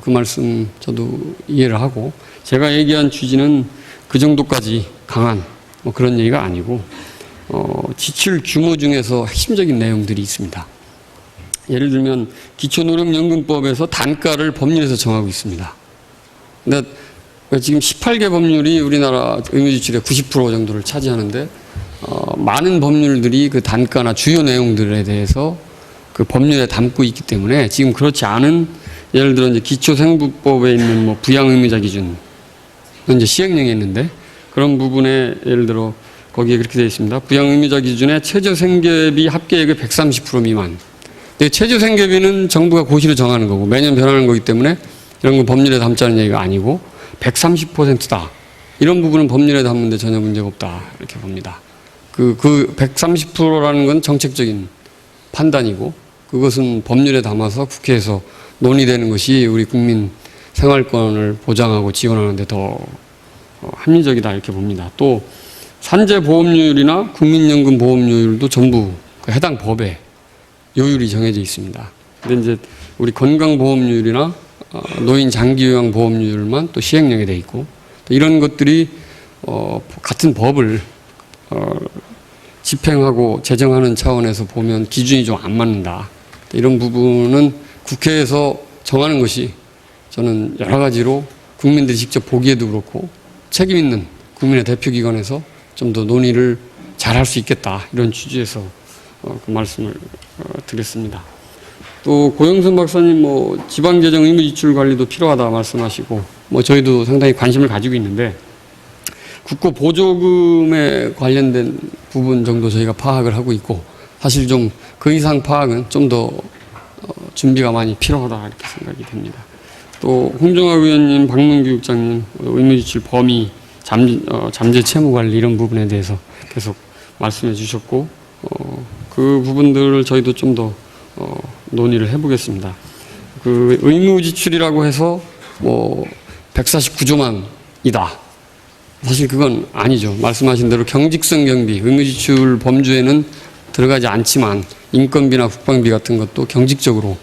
그 말씀 저도 이해를 하고 제가 얘기한 취지는 그 정도까지 강한 그런 얘기가 아니고 지출 규모 중에서 핵심적인 내용들이 있습니다. 예를 들면 기초노령연금법에서 단가를 법률에서 정하고 있습니다. 근데 지금 18개 법률이 우리나라 의무지출의 90% 정도를 차지하는데 많은 법률들이 그 단가나 주요 내용들에 대해서 그 법률에 담고 있기 때문에 지금 그렇지 않은 예를 들어 이제 기초생부법에 있는 부양의무자 기준 이제 시행령에 있는데 그런 부분에 예를 들어 거기에 그렇게 되어 있습니다. 부양의무자 기준에 최저생계비 합계액의 130% 미만. 근데 최저생계비는 정부가 고시로 정하는 거고 매년 변하는 거기 때문에 이런 거 법률에 담자는 얘기가 아니고 130%다. 이런 부분은 법률에 담는데 전혀 문제가 없다. 이렇게 봅니다. 그 130%라는 건 정책적인 판단이고 그것은 법률에 담아서 국회에서 논의되는 것이 우리 국민 생활권을 보장하고 지원하는 데 더 합리적이다 이렇게 봅니다. 또 산재보험료율이나 국민연금 보험료율도 전부 그 해당 법에 요율이 정해져 있습니다. 근데 이제 우리 건강보험료율이나 노인 장기요양 보험료율만 또 시행령에 돼 있고 또 이런 것들이 같은 법을 집행하고 제정하는 차원에서 보면 기준이 좀 안 맞는다. 이런 부분은 국회에서 정하는 것이 저는 여러 가지로 국민들이 직접 보기에도 그렇고 책임 있는 국민의 대표기관에서 좀 더 논의를 잘 할 수 있겠다. 이런 취지에서 그 말씀을 드렸습니다. 또 고영선 박사님 지방재정 의무지출 관리도 필요하다 말씀하시고 저희도 상당히 관심을 가지고 있는데 국고 보조금에 관련된 부분 정도 저희가 파악을 하고 있고 사실 좀 그 이상 파악은 좀 더 준비가 많이 필요하다 이렇게 생각이 됩니다. 또 홍정학 의원님, 박문규 국장님 의무지출 범위, 잠재 채무 관리 이런 부분에 대해서 계속 말씀해 주셨고 그 부분들을 저희도 좀 더 논의를 해보겠습니다. 그 의무지출이라고 해서 149조만이다. 사실 그건 아니죠. 말씀하신 대로 경직성 경비, 의무지출 범주에는 들어가지 않지만 인건비나 국방비 같은 것도 경직적으로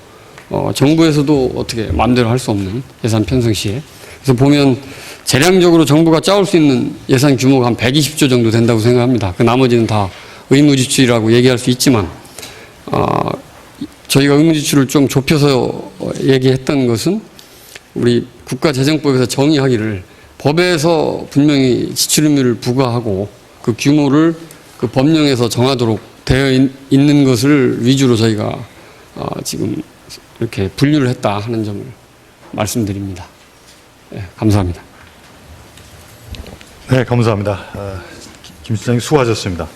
정부에서도 어떻게 마음대로 할 수 없는 예산 편성 시에 그래서 보면 재량적으로 정부가 짜올 수 있는 예산 규모가 한 120조 정도 된다고 생각합니다. 그 나머지는 다 의무지출이라고 얘기할 수 있지만 저희가 의무지출을 좀 좁혀서 얘기했던 것은 우리 국가재정법에서 정의하기를 법에서 분명히 지출 의무를 부과하고 그 규모를 그 법령에서 정하도록 되어 있는 것을 위주로 저희가 지금 이렇게 분류를 했다 하는 점을 말씀드립니다. 네, 감사합니다. 네, 감사합니다. 김 실장님 수고하셨습니다.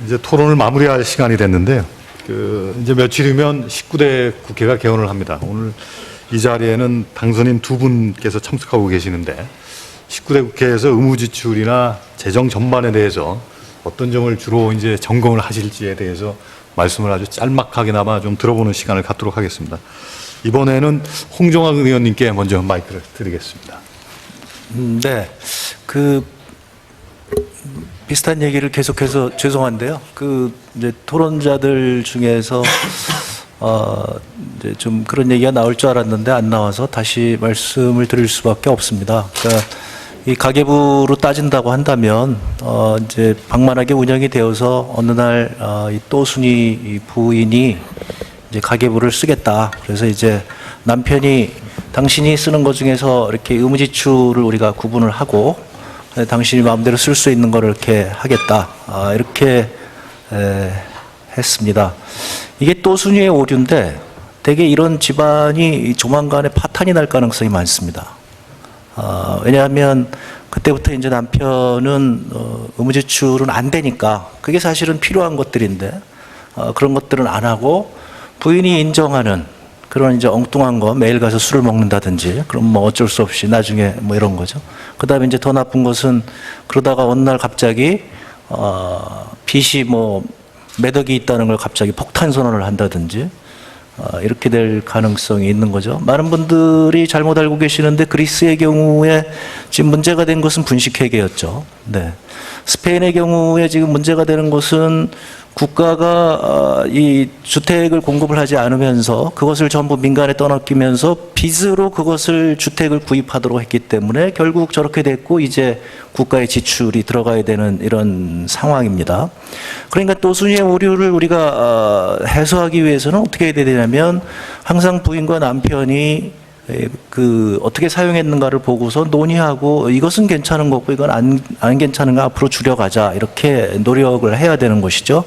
이제 토론을 마무리할 시간이 됐는데요. 이제 며칠이면 19대 국회가 개원을 합니다. 오늘 이 자리에는 당선인 두 분께서 참석하고 계시는데 19대 국회에서 의무지출이나 재정 전반에 대해서 어떤 점을 주로 이제 점검을 하실지에 대해서 말씀을 아주 짤막하게나마 좀 들어보는 시간을 갖도록 하겠습니다. 이번에는 홍종학 의원님께 먼저 마이크를 드리겠습니다. 네. 비슷한 얘기를 계속해서 죄송한데요. 이제 토론자들 중에서 이제 좀 그런 얘기가 나올 줄 알았는데 안 나와서 다시 말씀을 드릴 수밖에 없습니다. 그러니까 이 가계부로 따진다고 한다면 이제 방만하게 운영이 되어서 어느 날 이 또순이 부인이 이제 가계부를 쓰겠다. 그래서 이제 남편이 당신이 쓰는 것 중에서 이렇게 의무지출을 우리가 구분을 하고 당신이 마음대로 쓸 수 있는 거를 이렇게 하겠다. 이렇게 했습니다. 이게 또순이의 오류인데 대개 이런 집안이 조만간에 파탄이 날 가능성이 많습니다. 왜냐하면 그때부터 이제 남편은 의무지출은 안 되니까 그게 사실은 필요한 것들인데 그런 것들은 안 하고 부인이 인정하는 그런 이제 엉뚱한 거 매일 가서 술을 먹는다든지 그럼 뭐 어쩔 수 없이 나중에 뭐 이런 거죠. 그 다음에 이제 더 나쁜 것은 그러다가 어느 날 갑자기 빚이 뭐 몇 억이 있다는 걸 갑자기 폭탄 선언을 한다든지 이렇게 될 가능성이 있는 거죠. 많은 분들이 잘못 알고 계시는데 그리스의 경우에 지금 문제가 된 것은 분식회계였죠. 네. 스페인의 경우에 지금 문제가 되는 것은 국가가 이 주택을 공급을 하지 않으면서 그것을 전부 민간에 떠넘기면서 빚으로 그것을 주택을 구입하도록 했기 때문에 결국 저렇게 됐고 이제 국가의 지출이 들어가야 되는 이런 상황입니다. 그러니까 또순이의 오류를 우리가 해소하기 위해서는 어떻게 해야 되냐면 항상 부인과 남편이 어떻게 사용했는가를 보고서 논의하고 이것은 괜찮은 거고 이건 안 괜찮은 거 앞으로 줄여가자 이렇게 노력을 해야 되는 것이죠.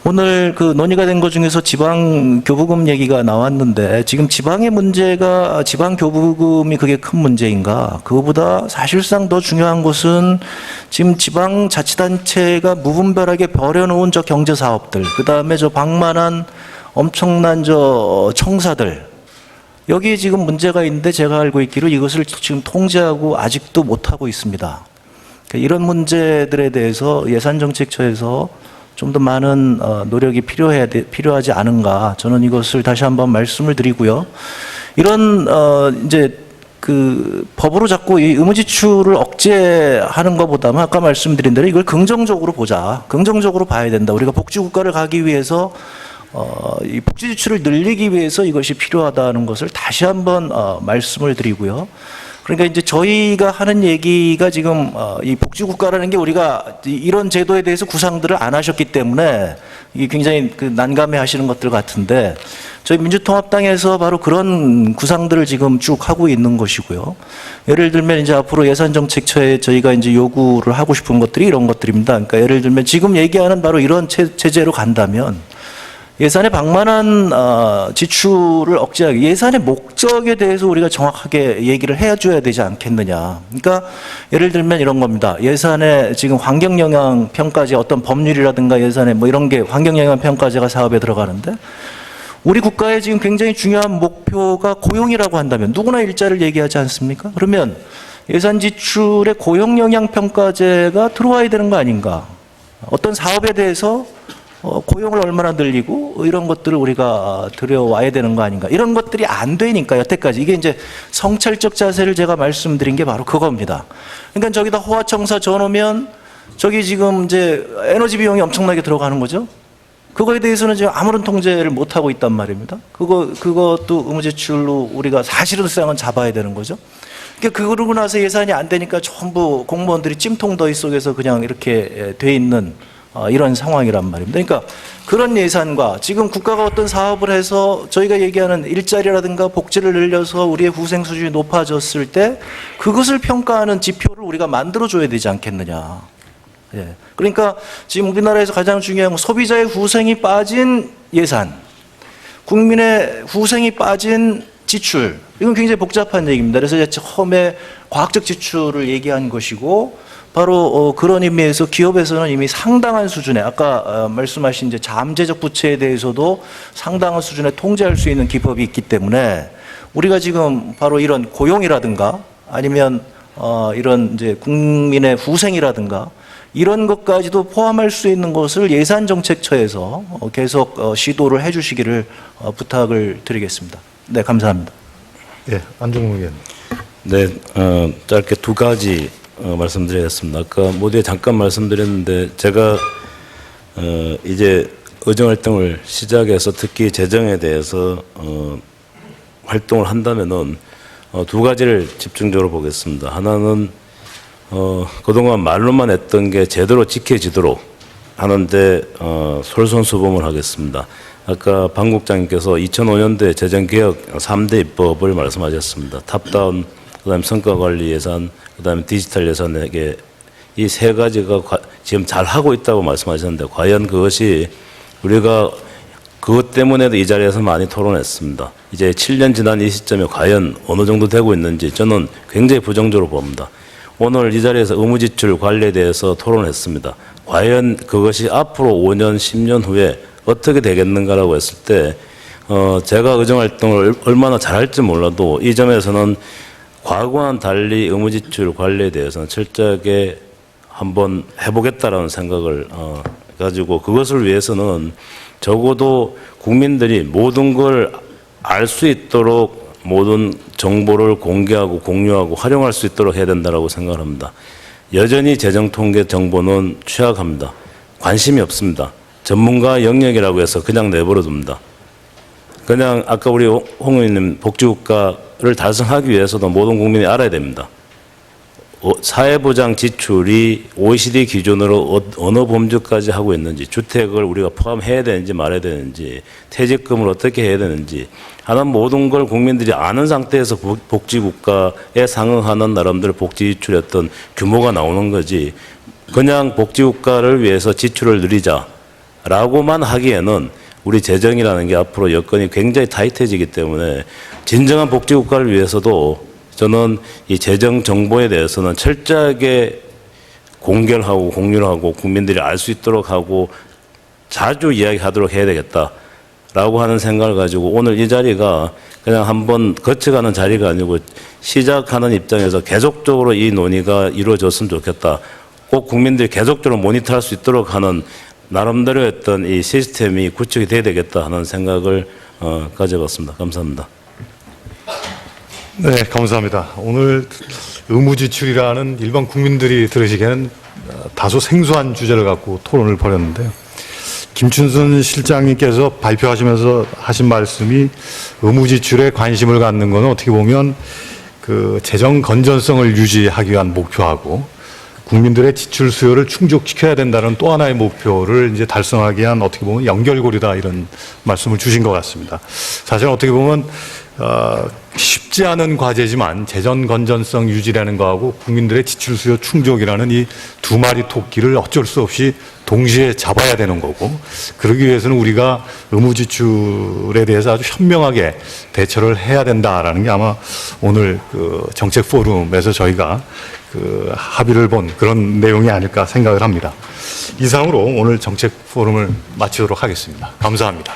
오늘 논의가 된 것 중에서 지방 교부금 얘기가 나왔는데 지금 지방의 문제가 지방 교부금이 그게 큰 문제인가? 그거보다 사실상 더 중요한 것은 지금 지방 자치단체가 무분별하게 버려놓은 저 경제사업들, 그 다음에 저 방만한 엄청난 저 청사들. 여기에 지금 문제가 있는데 제가 알고 있기로 이것을 지금 통제하고 아직도 못하고 있습니다. 이런 문제들에 대해서 예산정책처에서 좀 더 많은 노력이 필요하지 않은가. 저는 이것을 다시 한번 말씀을 드리고요. 이런 이제 법으로 자꾸 이 의무지출을 억제하는 것보다는 아까 말씀드린 대로 이걸 긍정적으로 보자. 긍정적으로 봐야 된다. 우리가 복지국가를 가기 위해서 이 복지 지출을 늘리기 위해서 이것이 필요하다는 것을 다시 한번 말씀을 드리고요. 그러니까 이제 저희가 하는 얘기가 지금 이 복지국가라는 게 우리가 이런 제도에 대해서 구상들을 안 하셨기 때문에 이게 굉장히 난감해 하시는 것들 같은데 저희 민주통합당에서 바로 그런 구상들을 지금 쭉 하고 있는 것이고요. 예를 들면 이제 앞으로 예산정책처에 저희가 이제 요구를 하고 싶은 것들이 이런 것들입니다. 그러니까 예를 들면 지금 얘기하는 바로 이런 체제로 간다면 예산의 방만한 지출을 억제하기, 예산의 목적에 대해서 우리가 정확하게 얘기를 해줘야 되지 않겠느냐. 그러니까 예를 들면 이런 겁니다. 예산에 지금 환경영향평가제 어떤 법률이라든가 예산에 뭐 이런 게 환경영향평가제가 사업에 들어가는데 우리 국가의 지금 굉장히 중요한 목표가 고용이라고 한다면 누구나 일자리를 얘기하지 않습니까? 그러면 예산 지출에 고용영향평가제가 들어와야 되는 거 아닌가. 어떤 사업에 대해서 고용을 얼마나 늘리고 이런 것들을 우리가 들여와야 되는 거 아닌가. 이런 것들이 안 되니까 여태까지 이게 이제 성찰적 자세를 제가 말씀드린 게 바로 그겁니다. 그러니까 저기다 호화청사 줘놓으면 저기 지금 이제 에너지 비용이 엄청나게 들어가는 거죠. 그거에 대해서는 지금 아무런 통제를 못 하고 있단 말입니다. 그것도 의무지출로 우리가 사실상은 잡아야 되는 거죠. 그러니까 그러고 나서 예산이 안 되니까 전부 공무원들이 찜통더위 속에서 그냥 이렇게 돼 있는 이런 상황이란 말입니다. 그러니까 그런 예산과 지금 국가가 어떤 사업을 해서 저희가 얘기하는 일자리라든가 복지를 늘려서 우리의 후생 수준이 높아졌을 때 그것을 평가하는 지표를 우리가 만들어줘야 되지 않겠느냐. 예. 그러니까 지금 우리나라에서 가장 중요한 건 소비자의 후생이 빠진 예산, 국민의 후생이 빠진 지출. 이건 굉장히 복잡한 얘기입니다. 그래서 처음에 과학적 지출을 얘기한 것이고 바로 그런 의미에서 기업에서는 이미 상당한 수준의 아까 말씀하신 이제 잠재적 부채에 대해서도 상당한 수준의 통제할 수 있는 기법이 있기 때문에 우리가 지금 바로 이런 고용이라든가 아니면 이런 이제 국민의 후생이라든가 이런 것까지도 포함할 수 있는 것을 예산정책처에서 계속 시도를 해주시기를 부탁을 드리겠습니다. 네, 감사합니다. 예, 안종무 의원. 네, 짧게 두 가지 말씀드리겠습니다. 아까 모두에 잠깐 말씀드렸는데 제가 이제 의정활동을 시작해서 특히 재정에 대해서 활동을 한다면은 두 가지를 집중적으로 보겠습니다. 하나는 그동안 말로만 했던 게 제대로 지켜지도록 하는데 솔선수범을 하겠습니다. 아까 방 국장님께서 2005년도에 재정개혁 3대 입법을 말씀하셨습니다. 탑다운, 그다음에 성과관리 예산, 그다음에 디지털 예산에게 이 세 가지가 지금 잘 하고 있다고 말씀하셨는데 과연 그것이 우리가 그것 때문에도 이 자리에서 많이 토론했습니다. 이제 7년 지난 이 시점에 과연 어느 정도 되고 있는지 저는 굉장히 부정적으로 봅니다. 오늘 이 자리에서 의무지출 관리에 대해서 토론을 했습니다. 과연 그것이 앞으로 5년, 10년 후에 어떻게 되겠는가라고 했을 때 제가 의정활동을 얼마나 잘할지 몰라도 이 점에서는 과거와는 달리 의무지출 관리에 대해서는 철저하게 한번 해보겠다라는 생각을 가지고 그것을 위해서는 적어도 국민들이 모든 걸 알 수 있도록 모든 정보를 공개하고 공유하고 활용할 수 있도록 해야 된다고 생각을 합니다. 여전히 재정통계 정보는 취약합니다. 관심이 없습니다. 전문가 영역이라고 해서 그냥 내버려 둡니다. 그냥 아까 우리 홍 의원님 복지국가를 달성하기 위해서도 모든 국민이 알아야 됩니다. 사회보장 지출이 OECD 기준으로 어느 범주까지 하고 있는지, 주택을 우리가 포함해야 되는지 말아야 되는지, 퇴직금을 어떻게 해야 되는지 하는 모든 걸 국민들이 아는 상태에서 복지국가에 상응하는 나름대로 복지 지출의 어떤 규모가 나오는 거지 그냥 복지국가를 위해서 지출을 늘리자라고만 하기에는 우리 재정이라는 게 앞으로 여건이 굉장히 타이트해지기 때문에 진정한 복지국가를 위해서도 저는 이 재정 정보에 대해서는 철저하게 공개를 하고 공유를 하고 국민들이 알 수 있도록 하고 자주 이야기하도록 해야 되겠다라고 하는 생각을 가지고 오늘 이 자리가 그냥 한번 거쳐가는 자리가 아니고 시작하는 입장에서 계속적으로 이 논의가 이루어졌으면 좋겠다. 꼭 국민들이 계속적으로 모니터할 수 있도록 하는 나름대로 했던 이 시스템이 구축이 돼야 되겠다 하는 생각을 가져봤습니다. 감사합니다. 네, 감사합니다. 오늘 의무지출이라는 일반 국민들이 들으시기에는 다소 생소한 주제를 갖고 토론을 벌였는데요. 김춘선 실장님께서 발표하시면서 하신 말씀이 의무지출에 관심을 갖는 것은 어떻게 보면 그 재정 건전성을 유지하기 위한 목표하고 국민들의 지출 수요를 충족시켜야 된다는 또 하나의 목표를 이제 달성하기 위한 어떻게 보면 연결고리다 이런 말씀을 주신 것 같습니다. 사실 어떻게 보면 쉽지 않은 과제지만 재정 건전성 유지라는 거하고 국민들의 지출 수요 충족이라는 이 두 마리 토끼를 어쩔 수 없이 동시에 잡아야 되는 거고 그러기 위해서는 우리가 의무지출에 대해서 아주 현명하게 대처를 해야 된다라는 게 아마 오늘 그 정책 포럼에서 저희가 그 합의를 본 그런 내용이 아닐까 생각을 합니다. 이상으로 오늘 정책 포럼을 마치도록 하겠습니다. 감사합니다.